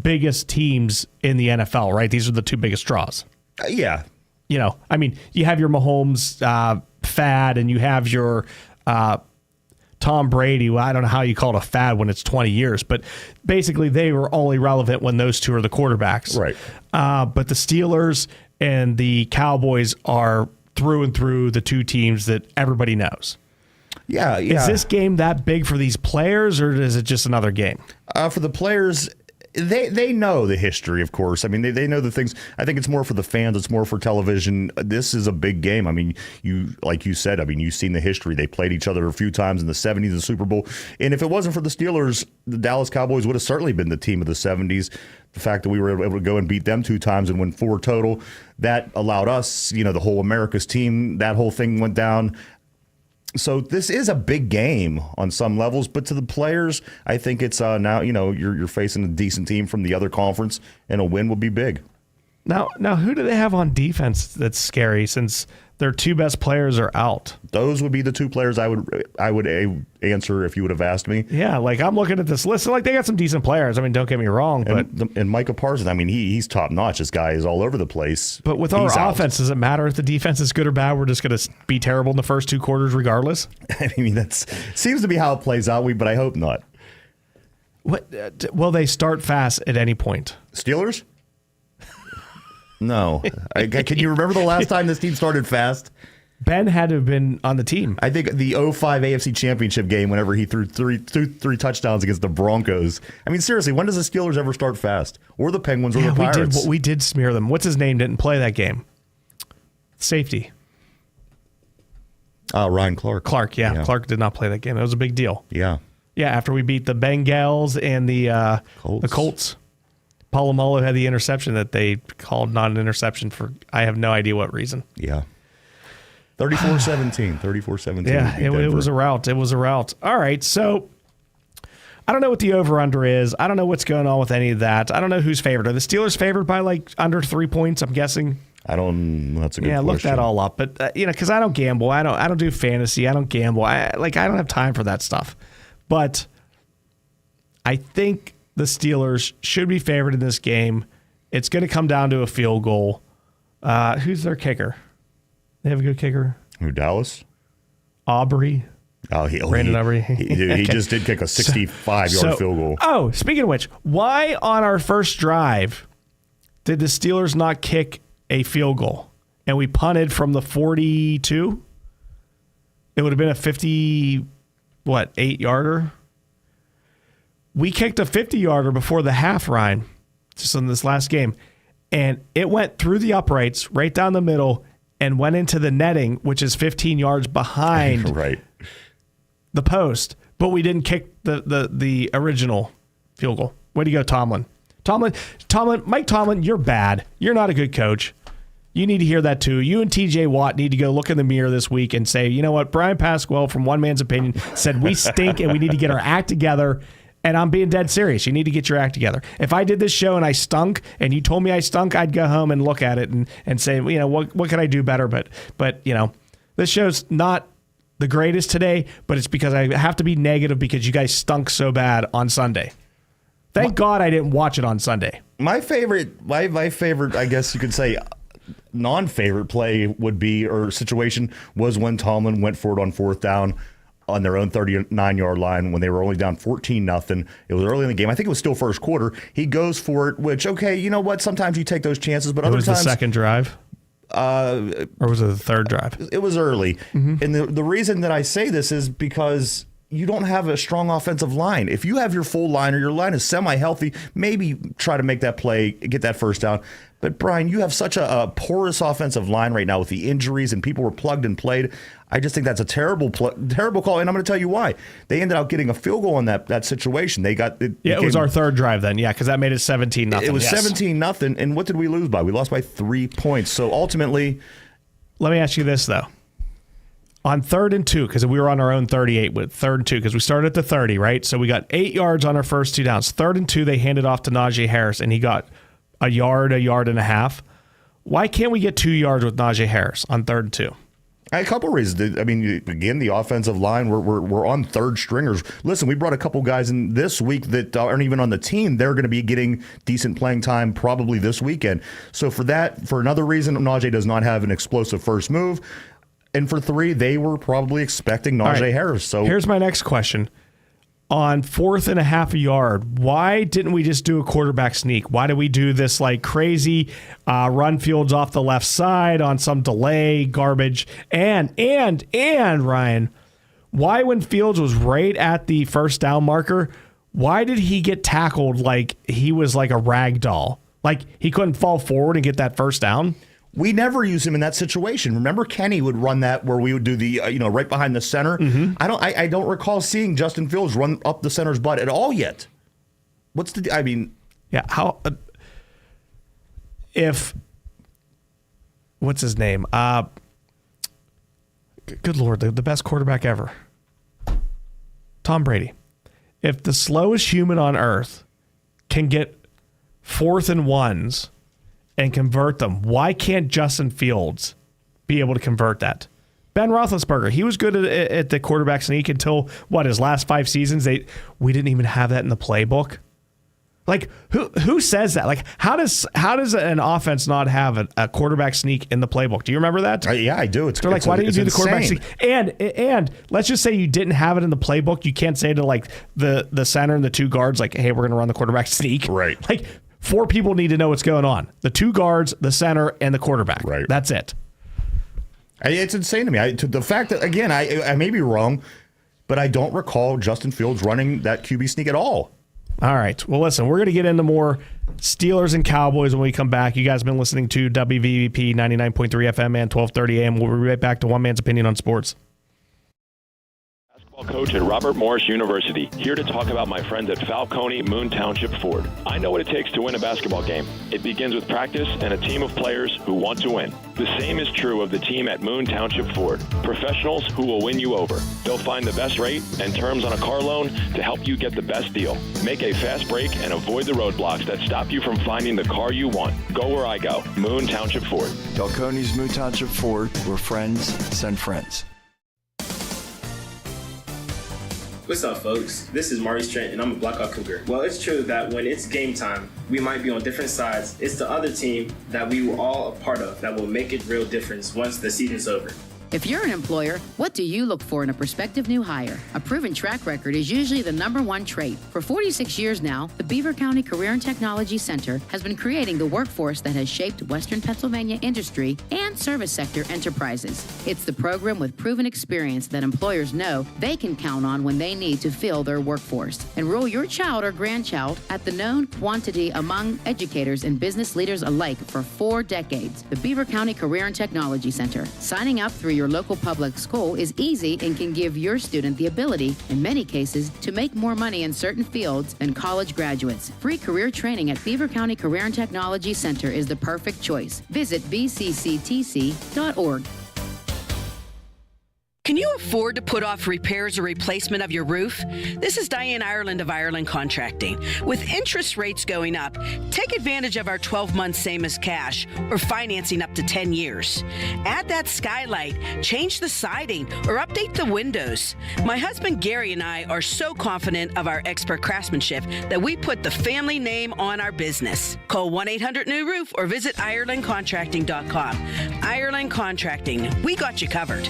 biggest teams in the NFL, right? These are the 2 biggest draws. Yeah. You know, I mean, you have your Mahomes fad and you have your Tom Brady. Well, I don't know how you call it a fad when it's 20 years, but basically they were only relevant when those 2 are the quarterbacks. Right. But the Steelers and the Cowboys are through and through the 2 teams that everybody knows. Yeah. Is this game that big for these players, or is it just another game? For the players, they know the history, of course. I mean, they know the things. I think it's more for the fans. It's more for television. This is a big game. I mean, like you said, I mean, you've seen the history. They played each other a few times in the 70s, the Super Bowl. And if it wasn't for the Steelers, the Dallas Cowboys would have certainly been the team of the 70s. The fact that we were able to go and beat them 2 times and win 4 total, that allowed us, the whole America's team, that whole thing went down. So this is a big game on some levels, but to the players, I think it's now, you're facing a decent team from the other conference, and a win would be big. Now, who do they have on defense that's scary, since their 2 best players are out? Those would be the 2 players I would answer if you would have asked me. Yeah, like I'm looking at this list, like they got some decent players. I mean, don't get me wrong, but and Micah Parsons, I mean, he's top notch. This guy is all over the place. But with our offense, does it matter if the defense is good or bad? We're just going to be terrible in the first 2 quarters, regardless. I mean, that seems to be how it plays out. But I hope not. What will they start fast at any point? Steelers? No. Can you remember the last time this team started fast? Ben had to have been on the team. I think the 05 AFC Championship game, whenever he threw three touchdowns against the Broncos. I mean, seriously, when does the Steelers ever start fast? Or the Penguins or the Pirates? We did smear them. What's his name didn't play that game? Safety. Ryan Clark. Yeah. Clark did not play that game. It was a big deal. Yeah. Yeah, after we beat the Bengals and the Colts. Polamalu had the interception that they called not an interception for I have no idea what reason. Yeah. 34-17. 34-17. Yeah, it was a rout. It was a rout. All right, so I don't know what the over-under is. I don't know what's going on with any of that. I don't know who's favored. Are the Steelers favored by like under 3 points, I'm guessing? That's a good question. Yeah, look that all up. But, because I don't gamble. I don't do fantasy. I don't gamble. I don't have time for that stuff. But I think the Steelers should be favored in this game. It's going to come down to a field goal. Who's their kicker? They have a good kicker? Who, Dallas? Aubrey. Brandon Aubrey. He just did kick a 65-yard field goal. Oh, speaking of which, why on our first drive did the Steelers not kick a field goal? And we punted from the 42? It would have been a 8-yarder? We kicked a 50-yarder before the half, Ryan, just in this last game. And it went through the uprights, right down the middle, and went into the netting, which is 15 yards behind the post. But we didn't kick the original field goal. Way to go, Tomlin. Mike Tomlin, you're bad. You're not a good coach. You need to hear that too. You and TJ Watt need to go look in the mirror this week and say, you know what, Bryan Pasquale, from One Man's Opinion, said we stink and we need to get our act together. And I'm being dead serious. You need to get your act together. If I did this show and I stunk and you told me I stunk, I'd go home and look at it and say, what can I do better? But this show's not the greatest today, but it's because I have to be negative because you guys stunk so bad on Sunday. Thank God I didn't watch it on Sunday. My favorite, I guess you could say, non-favorite play would be, or situation, was when Tomlin went for it on 4th down on their own 39-yard line when they were only down 14-0. It was early in the game. I think it was still first quarter. He goes for it, which, okay, you know what? Sometimes you take those chances, but other times... It was the second drive. Or was it the third drive? It was early. And the reason that I say this is because you don't have a strong offensive line. If you have your full line or your line is semi-healthy, maybe try to make that play, get that first down. But, Brian, you have such a porous offensive line right now with the injuries and people were plugged and played. I just think that's a terrible call, and I'm going to tell you why. They ended up getting a field goal in that situation. They got it. Yeah, it was our third drive then. Yeah, because that made it 17-0. It was 17-0, and what did we lose by? We lost by 3 points. So ultimately, let me ask you this though: on 3rd and 2, because we were on our own 38 with 3rd and 2, because we started at the 30, right? So we got 8 yards on our first 2 downs. 3rd and 2, they handed off to Najee Harris, and he got a yard and a half. Why can't we get 2 yards with Najee Harris on 3rd and 2? A couple of reasons. I mean, again, the offensive line, we're on third stringers. Listen, we brought a couple guys in this week that aren't even on the team. They're going to be getting decent playing time probably this weekend. So for another reason, Najee does not have an explosive first move. And for 3, they were probably expecting Najee Harris. So here's my next question. On 4th and a half a yard, why didn't we just do a quarterback sneak? Why did we do this like crazy run fields off the left side on some delay garbage? And Ryan, why when Fields was right at the first down marker, why did he get tackled like he was like a rag doll? Like he couldn't fall forward and get that first down? We never use him in that situation. Remember, Kenny would run that where we would do the right behind the center. I don't recall seeing Justin Fields run up the center's butt at all yet. What's his name? Good Lord, the best quarterback ever, Tom Brady. If the slowest human on earth can get 4th and 1s and convert them, why can't Justin Fields be able to convert that? Ben Roethlisberger, he was good at the quarterback sneak until his last 5 seasons. We didn't even have that in the playbook. Like who says that? Like how does an offense not have a quarterback sneak in the playbook? Do you remember that? Yeah, I do. They're like, why didn't you do the quarterback sneak? And let's just say you didn't have it in the playbook. You can't say to like the center and the 2 guards like, hey, we're going to run the quarterback sneak. Right. Like 4 people need to know what's going on. The 2 guards, the center, and the quarterback. Right. That's it. It's insane to me. The fact that, again, I may be wrong, but I don't recall Justin Fields running that QB sneak at all. All right. Well, listen, we're going to get into more Steelers and Cowboys when we come back. You guys have been listening to WVVP 99.3 FM and 1230 AM. We'll be right back to One Man's Opinion on Sports. Coach at Robert Morris University, here to talk about my friends at Falcone Moon Township Ford. I know what it takes to win a basketball game. It begins with practice and a team of players who want to win. The same is true of the team at Moon Township Ford. Professionals who will win you over. They'll find the best rate and terms on a car loan to help you get the best deal. Make a fast break and avoid the roadblocks that stop you from finding the car you want. Go where I go. Moon Township Ford. Falcone's Moon Township Ford, where friends send friends. What's up, folks? This is Maurice Trent, and I'm a Blackhawk Cougar. Well, it's true that when it's game time, we might be on different sides. It's the other team that we were all a part of that will make a real difference once the season's over. If you're an employer, what do you look for in a prospective new hire? A proven track record is usually the #1 trait. For 46 years now, the Beaver County Career and Technology Center has been creating the workforce that has shaped Western Pennsylvania industry and service sector enterprises. It's the program with proven experience that employers know they can count on when they need to fill their workforce. Enroll your child or grandchild at the known quantity among educators and business leaders alike for 4 decades. The Beaver County Career and Technology Center. Signing up through your local public school is easy and can give your student the ability, in many cases, to make more money in certain fields than college graduates. Free career training at Beaver County Career and Technology Center is the perfect choice. Visit bcctc.org. Can you afford to put off repairs or replacement of your roof? This is Diane Ireland of Ireland Contracting. With interest rates going up, take advantage of our 12 months same as cash or financing up to 10 years. Add that skylight, change the siding, or update the windows. My husband Gary and I are so confident of our expert craftsmanship that we put the family name on our business. Call 1-800-NEW-ROOF or visit IrelandContracting.com. Ireland Contracting, we got you covered.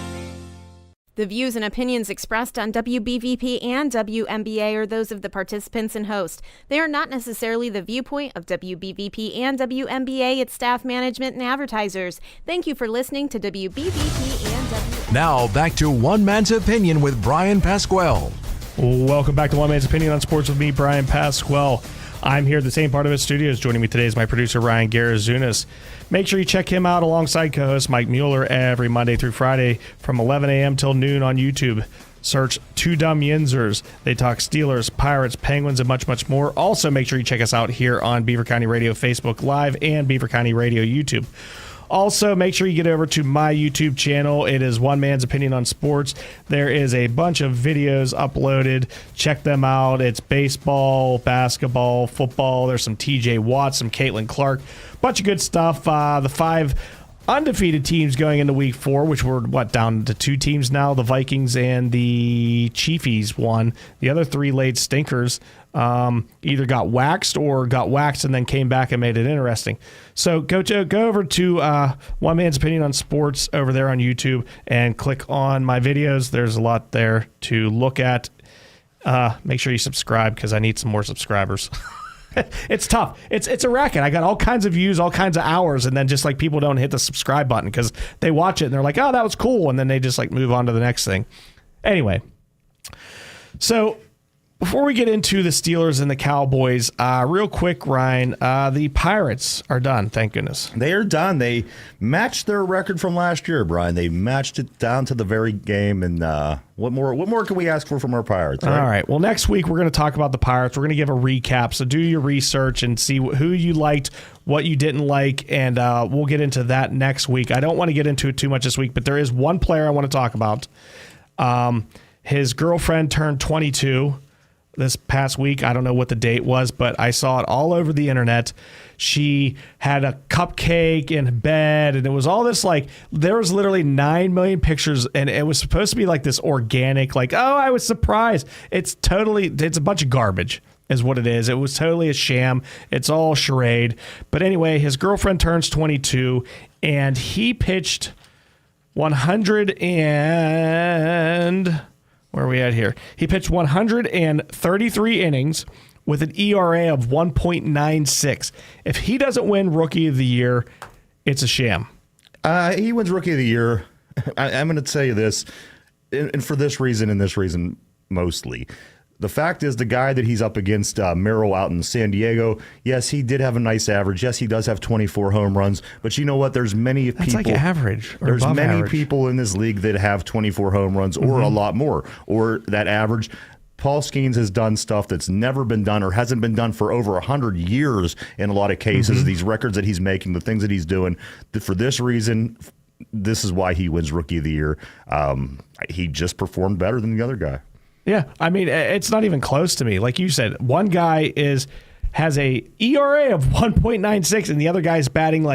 The views and opinions expressed on WBVP and WMBA are those of the participants and host. They are not necessarily the viewpoint of WBVP and WMBA, its staff, management, and advertisers. Thank you for listening to WBVP and WMBA. Now back to One Man's Opinion with Bryan Pasquale. Welcome back to One Man's Opinion on Sports with me, Bryan Pasquale. I'm here at the St. Barnabas Studios. Joining me today is my producer, Ryan Garazunas. Make sure you check him out alongside co-host Mike Mueller every Monday through Friday from 11 a.m. till noon on YouTube. Search Two Dumb Yinzers. They talk Steelers, Pirates, Penguins, and much, much more. Also, make sure you check us out here on Beaver County Radio Facebook Live and Beaver County Radio YouTube. Also, make sure you get over to my YouTube channel. It is One Man's Opinion on Sports. There is a bunch of videos uploaded. Check them out. It's baseball, basketball, football. There's some TJ Watt, some Caitlin Clark. Bunch of good stuff. The 5 undefeated teams going into week 4, which we're down to 2 teams now. The Vikings and the Chiefies won. The other 3 late stinkers either got waxed and then came back and made it interesting. So go over to One Man's Opinion on Sports over there on YouTube and click on my videos. There's a lot there to look at. Make sure you subscribe because I need some more subscribers. It's tough. It's a racket. I got all kinds of views, all kinds of hours, and then just like people don't hit the subscribe button because they watch it and they're like, oh, that was cool, and then they just like move on to the next thing. Anyway, so before we get into the Steelers and the Cowboys, real quick, Ryan, the Pirates are done, thank goodness. They are done. They matched their record from last year, Brian. They matched it down to the very game, and what more can we ask for from our Pirates? Right? All right. Well, next week we're going to talk about the Pirates. We're going to give a recap, so do your research and see who you liked, what you didn't like, and we'll get into that next week. I don't want to get into it too much this week, but there is one player I want to talk about. His girlfriend turned 22 this past week. I don't know what the date was, but I saw it all over the internet. She had a cupcake in bed, and it was all this there was literally 9 million pictures, and it was supposed to be like this organic, I was surprised. It's a bunch of garbage is what it is. It was totally a sham. It's all charade. But anyway, his girlfriend turns 22, and he pitched 100 and... Where are we at here? He pitched 133 innings with an ERA of 1.96. If he doesn't win Rookie of the Year, it's a sham. He wins Rookie of the Year. I'm going to tell you this, and for this reason and this reason mostly. The fact is, the guy that he's up against, Merrill out in San Diego, yes, he did have a nice average. Yes, he does have 24 home runs. But you know what? There's many people. That's like average. There's many people in this league that have 24 home runs or a lot more, or that average. Paul Skeens has done stuff that's never been done or hasn't been done for over 100 years in a lot of cases. These records that he's making, the things that he's doing, for this reason, this is why he wins Rookie of the Year. He just performed better than the other guy. Yeah, I mean, it's not even close to me. Like you said, one guy has a ERA of 1.96, and the other guy's batting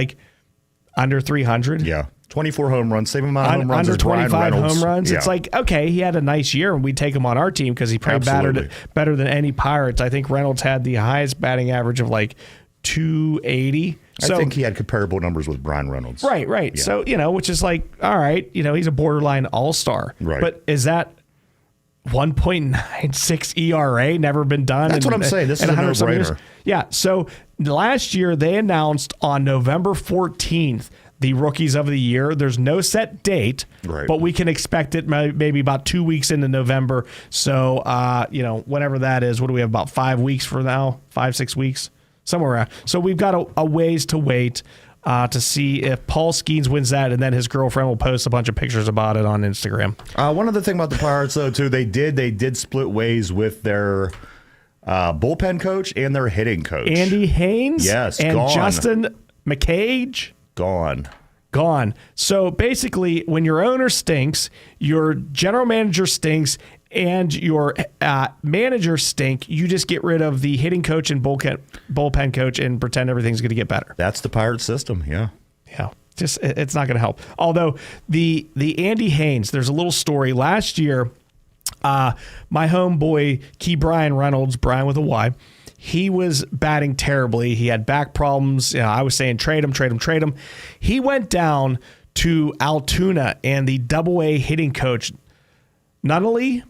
under 300. Yeah, 24 home runs, same amount of home runs under as Bryan 25 Reynolds. home runs. Yeah. It's okay, he had a nice year, and we take him on our team because he probably better than any Pirates. I think Reynolds had the highest batting average of 280. I think he had comparable numbers with Bryan Reynolds. Right. Yeah. So, which is all right, he's a borderline all-star. Right. But is that 1.96 ERA, never been done? That's what I'm saying. This is a no-brainer. Yeah. So last year they announced on November 14th the Rookies of the Year. There's no set date, but we can expect it maybe about 2 weeks into November. So, whenever that is, what do we have, about 5 weeks from now? 5-6 weeks? Somewhere around. So we've got a ways to wait to see if Paul Skeens wins that, and then his girlfriend will post a bunch of pictures about it on Instagram. One other thing about the Pirates, though, too, they did split ways with their bullpen coach and their hitting coach. Andy Haynes? Yes, and gone. Justin McCage? Gone. So basically, when your owner stinks, your general manager stinks, and your manager stink, you just get rid of the hitting coach and bullpen coach and pretend everything's going to get better. That's the Pirate system, yeah. Yeah, just it's not going to help. Although the Andy Haynes, there's a little story. Last year, my homeboy, Bryan Reynolds, Bryan with a Y, he was batting terribly. He had back problems. I was saying trade him. He went down to Altoona, and the Double-A hitting coach Nunnally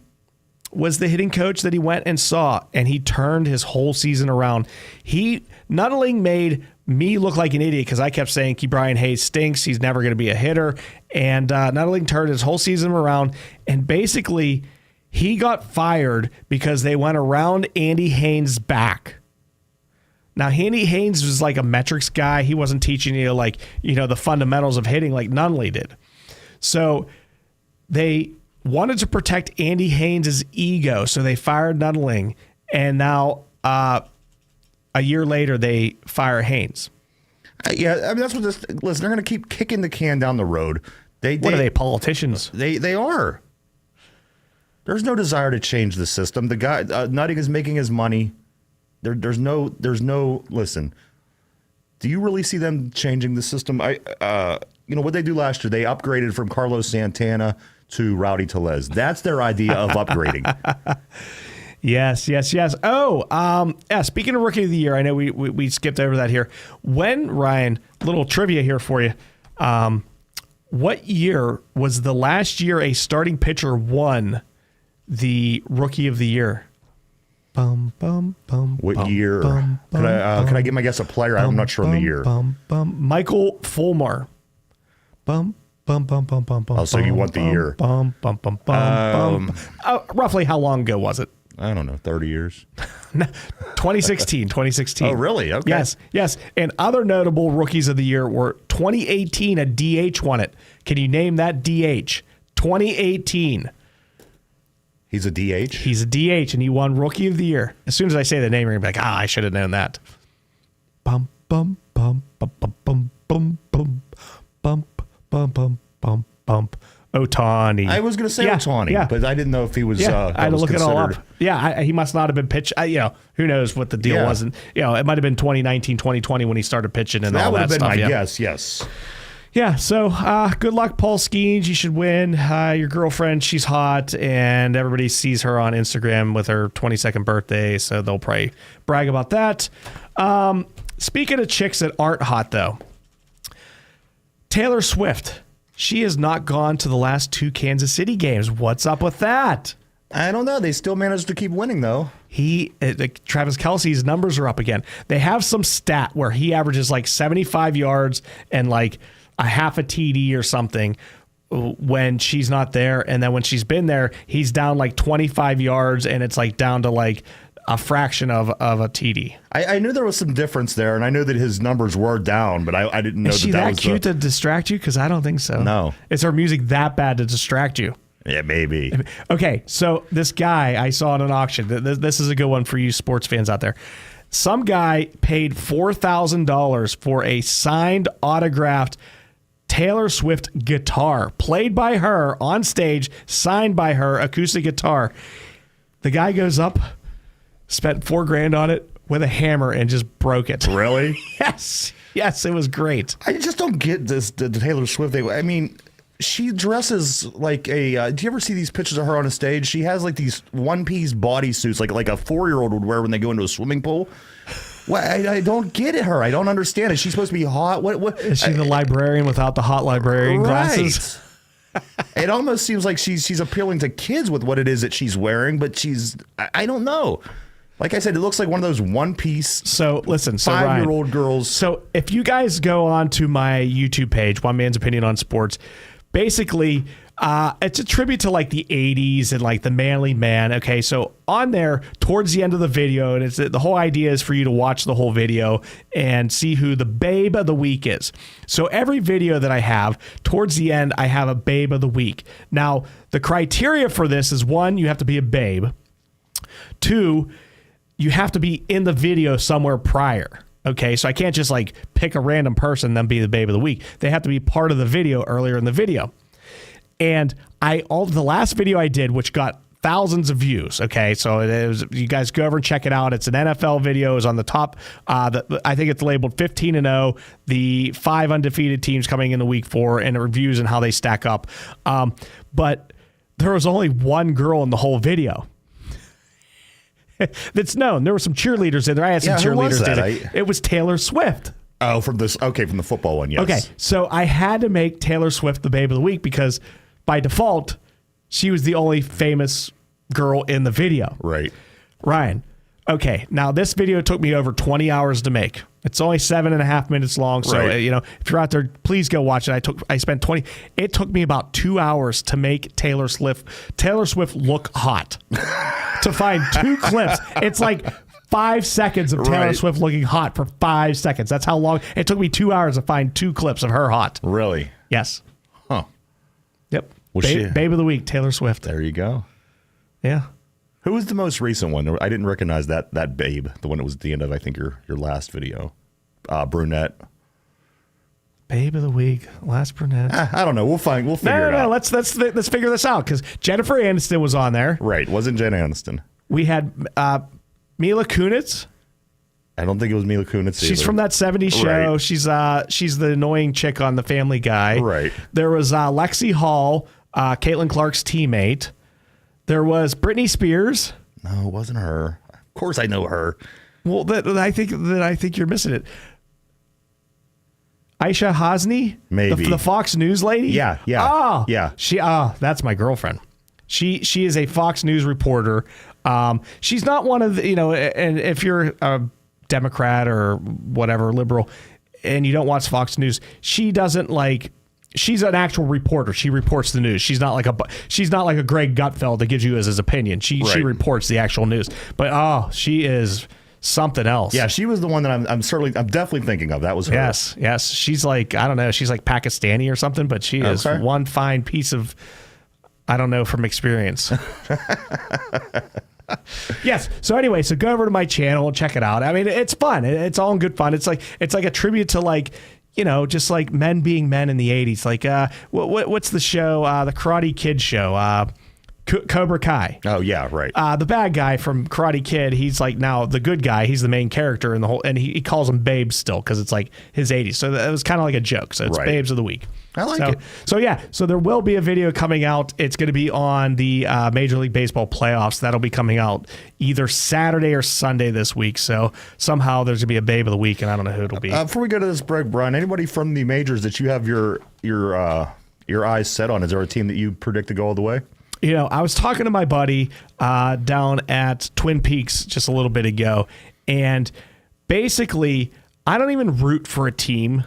was the hitting coach that he went and saw, and he turned his whole season around. Nunnally made me look like an idiot because I kept saying Bryan Hayes stinks. He's never going to be a hitter. And Nunnally turned his whole season around, and basically he got fired because they went around Andy Haynes' back. Now, Andy Haynes was like a metrics guy. He wasn't teaching you the fundamentals of hitting like Nunnally did. So they wanted to protect Andy Haynes' ego, so they fired Nunnally, and now a year later they fire Haynes. Yeah, I mean, that's what this. Listen, they're going to keep kicking the can down the road. What are they, politicians? They are. There's no desire to change the system. The guy Nutting is making his money. There's no. Listen, do you really see them changing the system? What they do last year, they upgraded from Carlos Santana to Rowdy Tellez. That's their idea of upgrading. Yes. Oh, speaking of Rookie of the Year, I know we skipped over that here. Ryan, little trivia here for you. What year was the last year a starting pitcher won the Rookie of the Year? What year? Could I give my guess a player? I'm not sure on the year. Michael Fulmer. So you want the year? Roughly how long ago was it? I don't know, 30 years. 2016. Oh, really? Okay. Yes. And other notable rookies of the year were 2018, a DH won it. Can you name that DH? 2018. He's a DH? He's a DH, and he won Rookie of the Year. As soon as I say the name, you're going to be like, I should have known that. Bum, bum, bum, bum, bum, bum, bum, bum, bum, bum, bum, bum, bum. Otani. I was going to say Otani, but I didn't know if he was. I had to look it all up. Yeah, he must not have been pitched. Who knows what the deal was? And it might have been 2019, 2020 when he started pitching and all that stuff. That would have been my guess. Yes. Yeah. So good luck, Paul Skeens. You should win. Your girlfriend, she's hot, and everybody sees her on Instagram with her 22nd birthday, so they'll probably brag about that. Speaking of chicks that aren't hot, though, Taylor Swift. She has not gone to the last 2 Kansas City games. What's up with that? I don't know. They still managed to keep winning, though. Travis Kelce's numbers are up again. They have some stat where he averages like 75 yards and like a half a TD or something when she's not there. And then when she's been there, he's down like 25 yards and it's like down to like a fraction of a TD. I knew there was some difference there, and I knew that his numbers were down, but I didn't know Is she that cute to distract you? Because I don't think so. No. Is her music that bad to distract you? Yeah, maybe. Okay, so this guy I saw at an auction. This is a good one for you sports fans out there. Some guy paid $4,000 for a signed, autographed Taylor Swift guitar, played by her on stage, signed by her, acoustic guitar. The guy goes up, spent $4,000 on it with a hammer and just broke it. Really? Yes, it was great. I just don't get the Taylor Swift. I mean, she dresses like a. Do you ever see these pictures of her on a stage? She has like these one-piece bodysuits, like a 4-year-old would wear when they go into a swimming pool. Well, I don't get her. I don't understand. Is she supposed to be hot? What is she the librarian without the hot librarian glasses? It almost seems like she's appealing to kids with what it is that she's wearing, but I don't know. Like I said, it looks like one of those one-piece. So listen, 5-year-old girls. So if you guys go on to my YouTube page, One Man's Opinion on Sports, basically it's a tribute to like the 80s and like the manly man. Okay, so on there towards the end of the video, and the whole idea is for you to watch the whole video and see who the babe of the week is. So every video that I have towards the end, I have a babe of the week. Now the criteria for this is 1, you have to be a babe. 2, you have to be in the video somewhere prior. Okay, so I can't just like pick a random person and then be the babe of the week. They have to be part of the video earlier in the video. And the last video I did, which got thousands of views. Okay, so you guys go over and check it out. It's an NFL video. It's on the top. I think it's labeled 15-0. The 5 undefeated teams coming into week 4 and reviews and how they stack up. But there was only one girl in the whole video. That's known. There were some cheerleaders in there. I had some cheerleaders in it. It was Taylor Swift. Oh, from the football one, yes. Okay, so I had to make Taylor Swift the babe of the week because by default, She was the only famous girl in the video. Right. Ryan, okay, now this video took me over 20 hours to make. It's only 7.5 minutes long, so Right. if you're out there, please go watch it. I spent 20. It took me about 2 hours to make Taylor Swift look hot. To find 2 clips, it's like 5 seconds of Taylor Right. Swift looking hot for 5 seconds. That's how long it took me. 2 hours to find 2 clips of her hot. Really? Yes. Huh. Yep. Well, Babe of the week, Taylor Swift. There you go. Yeah. Who was the most recent one? I didn't recognize that Babe, the one that was at the end of, I think, your last video. Brunette. Babe of the week, last brunette. I don't know. We'll figure it out. No. Let's figure this out because Jennifer Aniston was on there. Right. Wasn't Jen Aniston. We had Mila Kunis. I don't think it was Mila Kunis She's either. from that 70s show. Right. She's the annoying chick on The Family Guy. Right. There was Lexi Hall, Caitlin Clark's teammate. There was Britney Spears. No, it wasn't her. Of course I know her. Well, I think you're missing it. Aisha Hasni, Maybe. the Fox News lady. Yeah. Oh, Yeah. that's my girlfriend. She is a Fox News reporter. She's not one of the, and if you're a Democrat or whatever liberal, and you don't watch Fox News, she doesn't like. She's an actual reporter. She reports the news. She's not like a Greg Gutfeld that gives you his opinion. She reports the actual news. But she is something else. Yeah, she was the one that I'm definitely thinking of. That was her. Yes. She's like, I don't know, she's like Pakistani or something, but she is one fine piece of, I don't know from experience. Yes. So anyway, go over to my channel and check it out. I mean, it's fun. It's all in good fun. It's like a tribute to like, just like men being men in the 80s. Like, what's the show? The Karate Kid show. Cobra Kai. Oh, yeah, right. The bad guy from Karate Kid, he's like now the good guy. He's the main character in the whole, and he calls him Babes still because it's like his 80s. So that was kind of like a joke. So it's Babes of the Week. I like it. So yeah, so there will be a video coming out. It's going to be on the Major League Baseball playoffs. That'll be coming out either Saturday or Sunday this week. So somehow there's going to be a Babe of the Week, and I don't know who it'll be. Before we go to this break, Brian, anybody from the majors that you have your eyes set on? Is there a team that you predict to go all the way? I was talking to my buddy down at Twin Peaks just a little bit ago, and basically, I don't even root for a team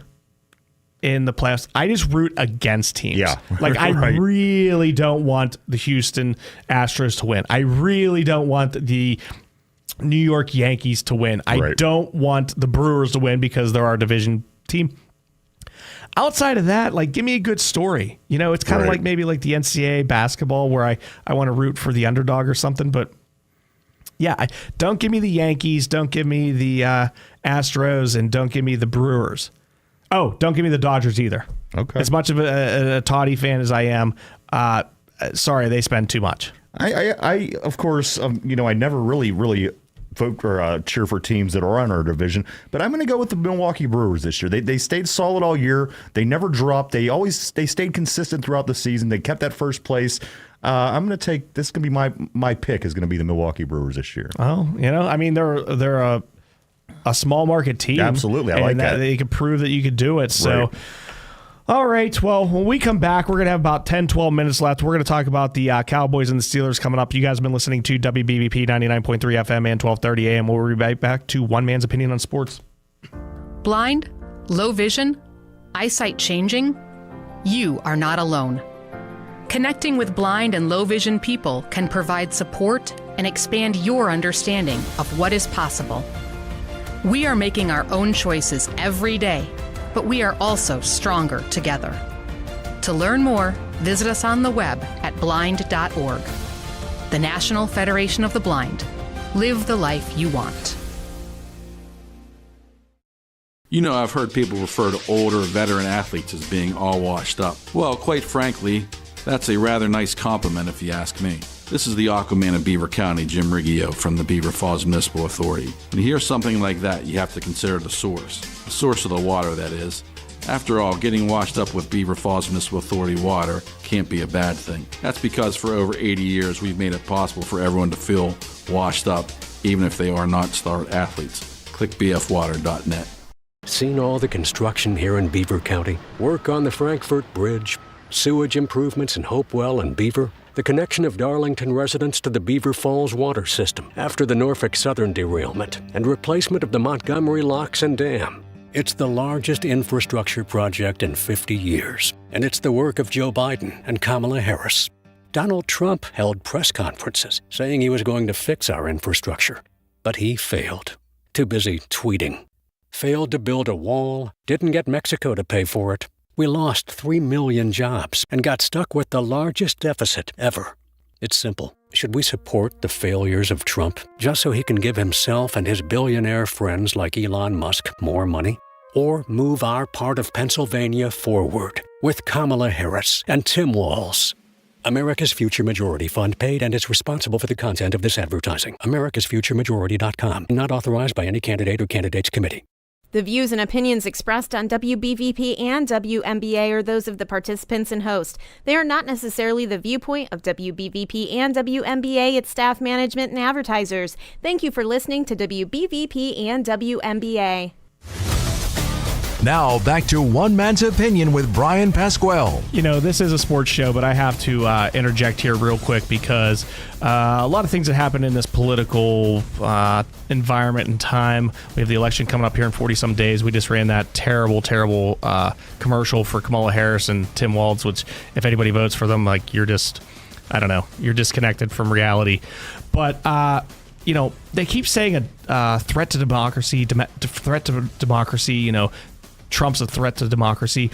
in the playoffs. I just root against teams. Yeah. Like, I really don't want the Houston Astros to win. I really don't want the New York Yankees to win. I don't want the Brewers to win because they're our division team. Outside of that, like, give me a good story. It's kind of like maybe like the NCAA basketball where I want to root for the underdog or something. But yeah, don't give me the Yankees. Don't give me the Astros, and don't give me the Brewers. Oh, don't give me the Dodgers either. Okay. As much of a Toddy fan as I am, sorry, they spend too much. I of course, I never really vote or cheer for teams that are on our division, but I'm going to go with the Milwaukee Brewers this year. They stayed solid all year. They never dropped. They stayed consistent throughout the season. They kept that first place. I'm going to take this. Going to be my pick is going to be the Milwaukee Brewers this year. Oh, I mean they're a small market team. Absolutely, I like that. They could prove that you could do it. So. All right, well, when we come back, we're going to have about 10, 12 minutes left. We're going to talk about the Cowboys and the Steelers coming up. You guys have been listening to WBVP 99.3 FM and 1230 AM. We'll be right back to One Man's Opinion on Sports. Blind? Low vision? Eyesight changing? You are not alone. Connecting with blind and low vision people can provide support and expand your understanding of what is possible. We are making our own choices every day, but we are also stronger together. To learn more, visit us on the web at blind.org. The National Federation of the Blind. Live the life you want. I've heard people refer to older veteran athletes as being all washed up. Well, quite frankly, that's a rather nice compliment if you ask me. This is the Aquaman of Beaver County, Jim Riggio from the Beaver Falls Municipal Authority. When you hear something like that, you have to consider the source of the water, that is. After all, getting washed up with Beaver Falls Municipal Authority water can't be a bad thing. That's because for over 80 years, we've made it possible for everyone to feel washed up, even if they are not star athletes. Click bfwater.net. Seen all the construction here in Beaver County? Work on the Frankfurt Bridge, sewage improvements in Hopewell and Beaver, the connection of Darlington residents to the Beaver Falls water system after the Norfolk Southern derailment, and replacement of the Montgomery locks and dam. It's the largest infrastructure project in 50 years, and it's the work of Joe Biden and Kamala Harris. Donald Trump held press conferences saying he was going to fix our infrastructure, but he failed. Too busy tweeting. Failed to build a wall, didn't get Mexico to pay for it. We lost 3 million jobs and got stuck with the largest deficit ever. It's simple. Should we support the failures of Trump just so he can give himself and his billionaire friends like Elon Musk more money? Or move our part of Pennsylvania forward with Kamala Harris and Tim Walz? America's Future Majority Fund paid and is responsible for the content of this advertising. AmericasFutureMajority.com. Not authorized by any candidate or candidates committee. The views and opinions expressed on WBVP and WMBA are those of the participants and host. They are not necessarily the viewpoint of WBVP and WMBA, its staff, management, and advertisers. Thank you for listening to WBVP and WMBA. Now, back to One Man's Opinion with Bryan Pasquale. You know, this is a sports show, but I have to interject here real quick because a lot of things that happen in this political environment and time. We have the election coming up here in 40-some days. We just ran that terrible commercial for Kamala Harris and Tim Walz, which if anybody votes for them, like, you're just, I don't know, you're disconnected from reality. But, you know, they keep saying a threat to democracy, you know, Trump's a threat to democracy.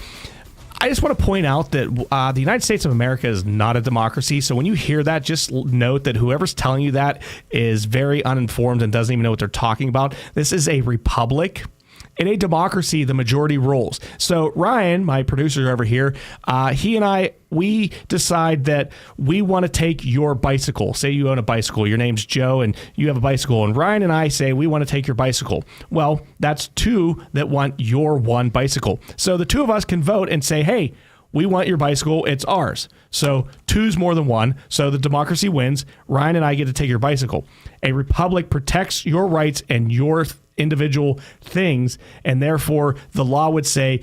I just want to point out that the United States of America is not a democracy. So when you hear that, just note that whoever's telling you that is very uninformed and doesn't even know what they're talking about. This is a republic. In a democracy, the majority rules. So Ryan, my producer over here, he and I, we decide that we want to take your bicycle. Say you own a bicycle. Your name's Joe and you have a bicycle. And Ryan and I say we want to take your bicycle. Well, that's two that want your one bicycle. So the two of us can vote and say, hey, we want your bicycle. It's ours. So two's more than one. So the democracy wins. Ryan and I get to take your bicycle. A republic protects your rights and your individual things, and therefore the law would say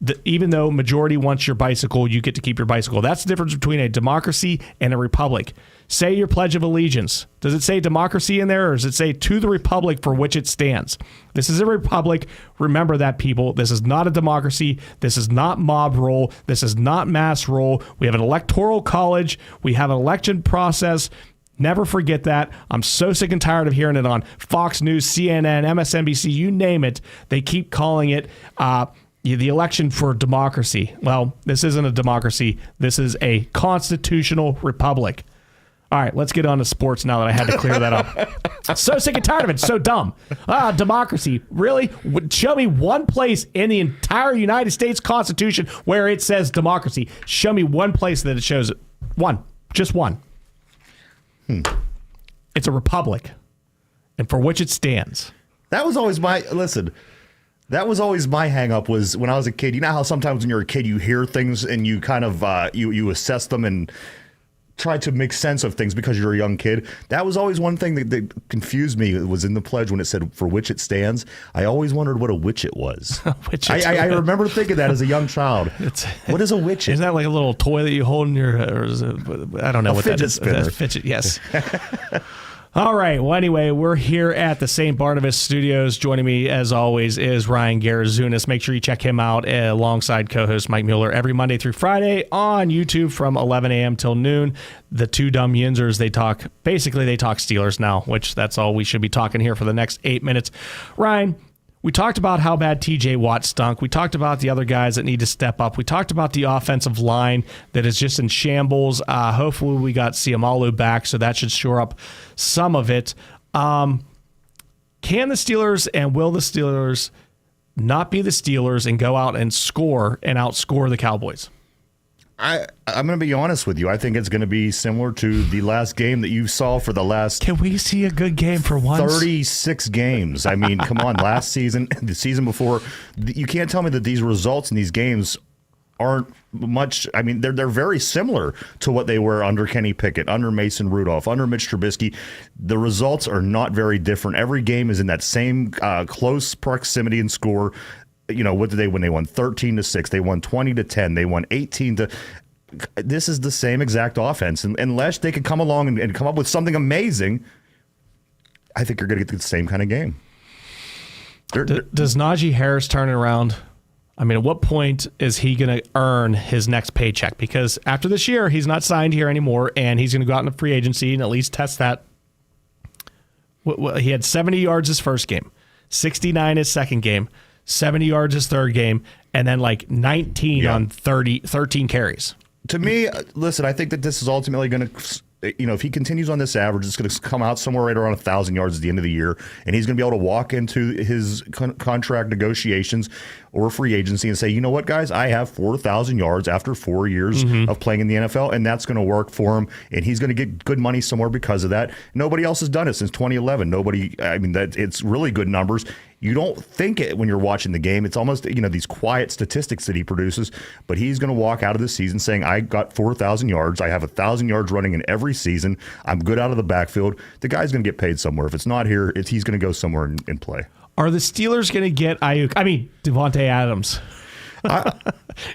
that even though majority wants your bicycle, you get to keep your bicycle. That's the difference between a democracy and a republic. Say your Pledge of Allegiance. Does it say democracy in there, or does it say to the republic for which it stands? This is a republic. Remember that, people. This is not a democracy. This is not mob rule. This is not mass rule. We have an electoral college. We have an election process. Never forget that. I'm so sick and tired of hearing it on Fox News, CNN, MSNBC, you name it. They keep calling it the election for democracy. Well, this isn't a democracy. This is a constitutional republic. All right, let's get on to sports now that I had to clear that up. So sick and tired of it. It's so dumb. Democracy. Really? Show me one place in the entire United States Constitution where it says democracy. Show me one place that it shows it. One. Just one. It's a republic, and for which it stands. That was always my hang up was when I was a kid. You know how sometimes when you're a kid you hear things and you kind of you assess them and try to make sense of things because you're a young kid. That was always one thing that confused me. It was in the pledge when it said for which it stands. I always wondered what a witch it was. I remember thinking that as a young child. What is a witch? Isn't that like a little toy that you hold in your, or is it, I don't know what that is. Spinner. Fidget, yes. All right. Well, anyway, we're here at the St. Barnabas Studios. Joining me, as always, is Ryan Garazunas. Make sure you check him out alongside co-host Mike Mueller every Monday through Friday on YouTube from 11 a.m. till noon. The two dumb yinzers, they talk Steelers now, which that's all we should be talking here for the next 8 minutes. Ryan, we talked about how bad TJ Watt stunk. We talked about the other guys that need to step up. We talked about the offensive line that is just in shambles. Hopefully we got Siamalu back, so that should shore up some of it. Can the Steelers and will the Steelers not be the Steelers and go out and score and outscore the Cowboys? I'm going to be honest with you. I think it's going to be similar to the last game that you saw for the last... Can we see a good game for once? 36 games. I mean, come on. Last season, the season before, you can't tell me that these results in these games aren't much... I mean, they're very similar to what they were under Kenny Pickett, under Mason Rudolph, under Mitch Trubisky. The results are not very different. Every game is in that same close proximity and score. You know, what did they win? They won 13-6. They won 20-10. They won 18 to... this is the same exact offense. And unless they could come along and come up with something amazing, I think you're going to get the same kind of game. Does Najee Harris turn it around? I mean, at what point is he going to earn his next paycheck? Because after this year, he's not signed here anymore, and he's going to go out into free agency and at least test that. He had 70 yards his first game, 69 his second game, 70 yards his third game, and then like 19 on 13 carries. To me, listen, I think that this is ultimately going to, if he continues on this average, it's going to come out somewhere right around 1,000 yards at the end of the year, and he's going to be able to walk into his contract negotiations or free agency and say, you know what, guys, I have 4,000 yards after 4 years of playing in the NFL, and that's going to work for him, and he's going to get good money somewhere because of that. Nobody else has done it since 2011. It's really good numbers. You don't think it when you're watching the game. It's almost, these quiet statistics that he produces, but he's going to walk out of the season saying, I got 4,000 yards. I have 1,000 yards running in every season. I'm good out of the backfield. The guy's going to get paid somewhere. If it's not here, he's going to go somewhere and play. Are the Steelers going to get Devontae Adams?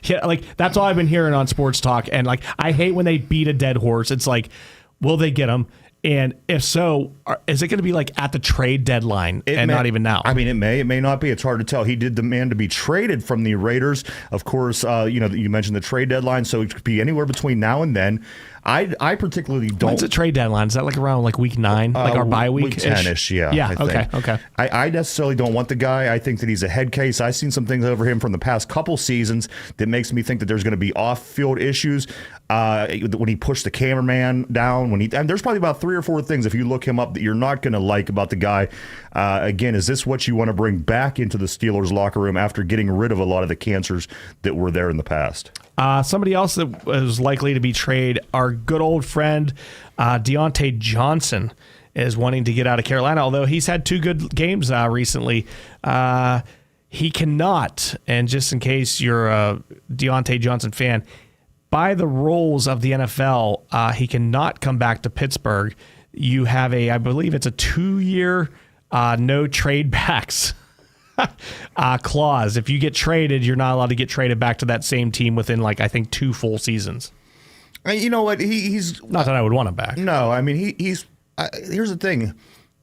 Yeah, that's all I've been hearing on sports talk. And I hate when they beat a dead horse. It's like, will they get him? And if so, is it going to be at the trade deadline not even now? I mean, it may not be. It's hard to tell. He did demand to be traded from the Raiders. Of course, you mentioned the trade deadline, so it could be anywhere between now and then. I particularly don't. When's the trade deadline? Is that around week 9, our bye week? Week 10-ish, yeah. Yeah, okay. I necessarily don't want the guy. I think that he's a head case. I've seen some things over him from the past couple seasons that makes me think that there's going to be off-field issues. When he pushed the cameraman down, and there's probably about 3 or 4 things if you look him up that you're not going to like about the guy. Again, is this what you want to bring back into the Steelers locker room after getting rid of a lot of the cancers that were there in the past? Somebody else that was likely to be traded, our good old friend Deontay Johnson is wanting to get out of Carolina, although he's had 2 good games recently. He cannot, and just in case you're a Deontay Johnson fan, by the rules of the NFL, he cannot come back to Pittsburgh. You have I believe it's a 2-year no trade backs clause. If you get traded, you're not allowed to get traded back to that same team within I think 2 full seasons. You know what? He's not that I would want him back. No, I mean he's. Here's the thing.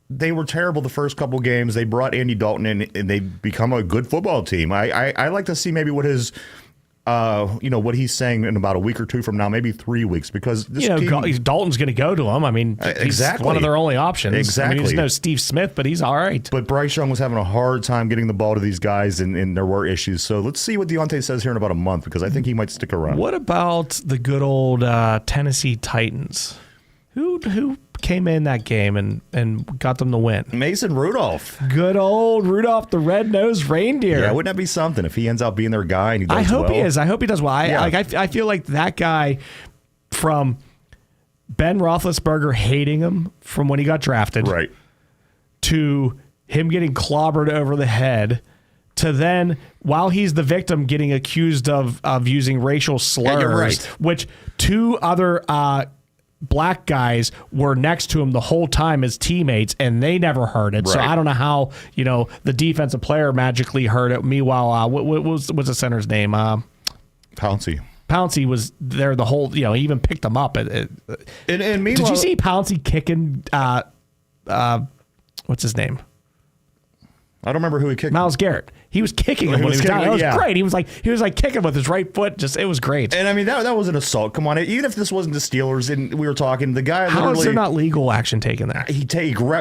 They were terrible the first couple games. They brought Andy Dalton in, and they become a good football team. I like to see maybe what his, what he's saying in about a week or 2 from now, maybe 3 weeks, because this team, Dalton's going to go to him. I mean, he's one of their only options. Exactly. There's no Steve Smith, but he's all right. But Bryce Young was having a hard time getting the ball to these guys, and there were issues. So let's see what Deontay says here in about a month, because I think he might stick around. What about the good old Tennessee Titans? Who came in that game and got them the win? Mason Rudolph. Good old Rudolph the red-nosed reindeer. Yeah, wouldn't that be something if he ends up being their guy and he does well? I hope he is. I hope he does well. I feel like that guy, from Ben Roethlisberger hating him from when he got drafted, right, to him getting clobbered over the head, to then, while he's the victim, getting accused of using racial slurs, which 2 other black guys were next to him the whole time as teammates, and they never heard it. Right. So I don't know how the defensive player magically heard it. Meanwhile, what's the center's name? Pouncey. Pouncey was there the whole. He even picked him up. And meanwhile, did you see Pouncey kicking? What's his name? I don't remember who he kicked. Miles Garrett. He was kicking him when he was down. It was great. He was kicking with his right foot. It was great. And I mean that was an assault. Come on, even if this wasn't the Steelers and we were talking, the guy. How is there not legal action taken there? He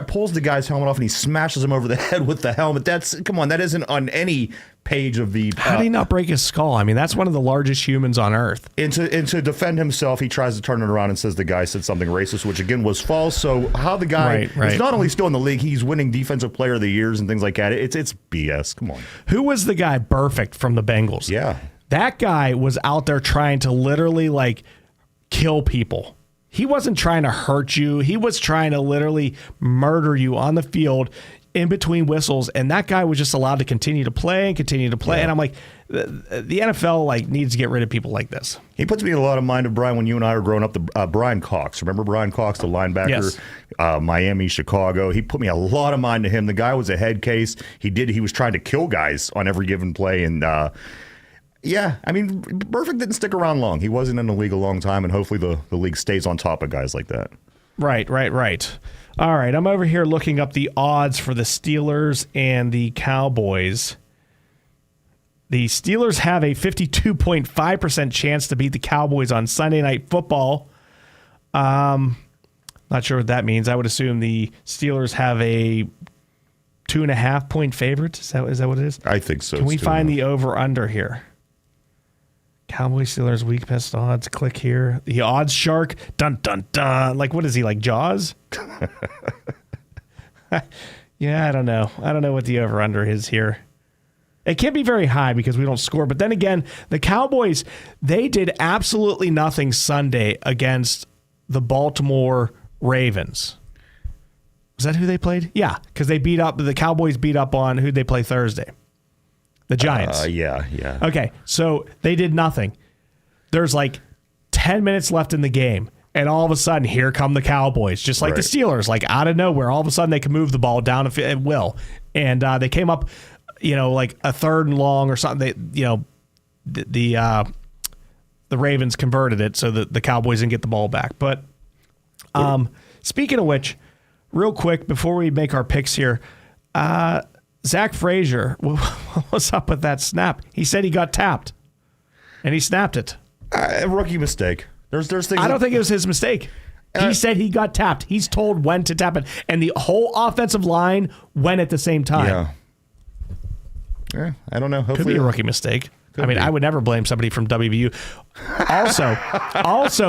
pulls the guy's helmet off and he smashes him over the head with the helmet. That isn't on any page of the. How did he not break his skull? I mean, that's one of the largest humans on earth. And to defend himself, he tries to turn it around and says the guy said something racist, which again was false. So how the guy is not only still in the league, he's winning Defensive Player of the Years and things like that. It's BS. Come on. Who was the guy? Perfect from the Bengals. Yeah, that guy was out there trying to literally kill people. He wasn't trying to hurt you. He was trying to literally murder you on the field in between whistles, and that guy was just allowed to continue to play. Yeah. And I'm like, the NFL needs to get rid of people like this. He puts me in a lot of mind of Brian when you and I were growing up. The Brian Cox, remember Brian Cox, the linebacker, yes. Miami, Chicago. He put me a lot of mind to him. The guy was a head case. He was trying to kill guys on every given play, and Yeah, I mean, Burfict didn't stick around long. He wasn't in the league a long time, and hopefully the league stays on top of guys like that. Right. All right, I'm over here looking up the odds for the Steelers and the Cowboys. The Steelers have a 52.5% chance to beat the Cowboys on Sunday Night Football. Not sure what that means. I would assume the Steelers have a 2.5 point favorite. Is that what it is? I think so. Can we find the over-under here? Cowboys, Steelers, weak best odds. Click here. The odds shark. Dun, dun, dun. Like, what is he, like Jaws? Yeah, I don't know. I don't know what the over-under is here. It can't be very high because we don't score. But then again, the Cowboys, they did absolutely nothing Sunday against the Baltimore Ravens. Was that who they played? Yeah, because the Cowboys beat up on who'd they play Thursday? The Giants. Yeah. Okay, so they did nothing. There's like 10 minutes left in the game, and all of a sudden, here come the Cowboys, just like the Steelers, like out of nowhere. All of a sudden, they can move the ball down at will, and they came up, like a 3rd and long or something. The Ravens converted it so that the Cowboys didn't get the ball back. But speaking of which, real quick before we make our picks here. Zach Frazier, what's up with that snap? He said he got tapped, and he snapped it. A rookie mistake. There's things. I don't think it was his mistake. He said he got tapped. He's told when to tap it, and the whole offensive line went at the same time. Yeah, I don't know. Hopefully, could be a rookie mistake. I would never blame somebody from WVU. Also,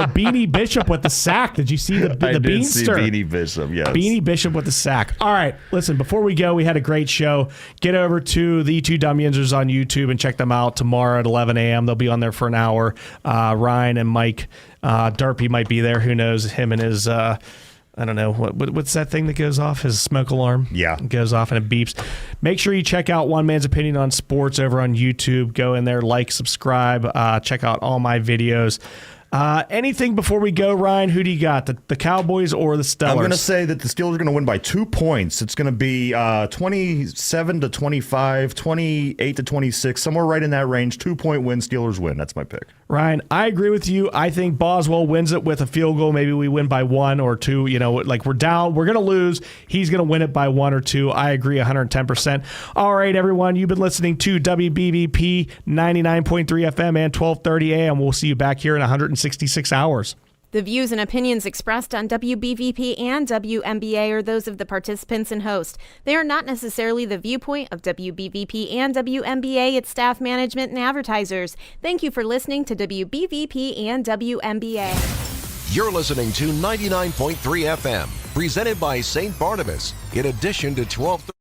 Beanie Bishop with the sack. Did you see the I did Beanster? see Beanie Bishop, yes. Beanie Bishop with the sack. All right, listen, before we go, we had a great show. Get over to the Two Dumb Yinzers on YouTube and check them out tomorrow at 11 a.m. They'll be on there for an hour. Ryan and Mike Darpy might be there. Who knows? Him and his... I don't know. What's that thing that goes off? His smoke alarm? Yeah. It goes off and it beeps. Make sure you check out One Man's Opinion on Sports over on YouTube. Go in there, like, subscribe, check out all my videos. Anything before we go, Ryan? Who do you got? The Cowboys or the Steelers? I'm going to say that the Steelers are going to win by 2 points. It's going to be 27-25, 28-26, somewhere right in that range. 2-point win, Steelers win. That's my pick. Ryan, I agree with you. I think Boswell wins it with a field goal. Maybe we win by 1 or 2. Like we're down. We're going to lose. He's going to win it by 1 or 2. I agree 110%. All right, everyone. You've been listening to WBVP 99.3 FM and 1230 AM. We'll see you back here in 166 hours. The views and opinions expressed on WBVP and WMBA are those of the participants and host. They are not necessarily the viewpoint of WBVP and WMBA, its staff, management, and advertisers. Thank you for listening to WBVP and WMBA. You're listening to 99.3 FM, presented by St. Barnabas, in addition to 1230.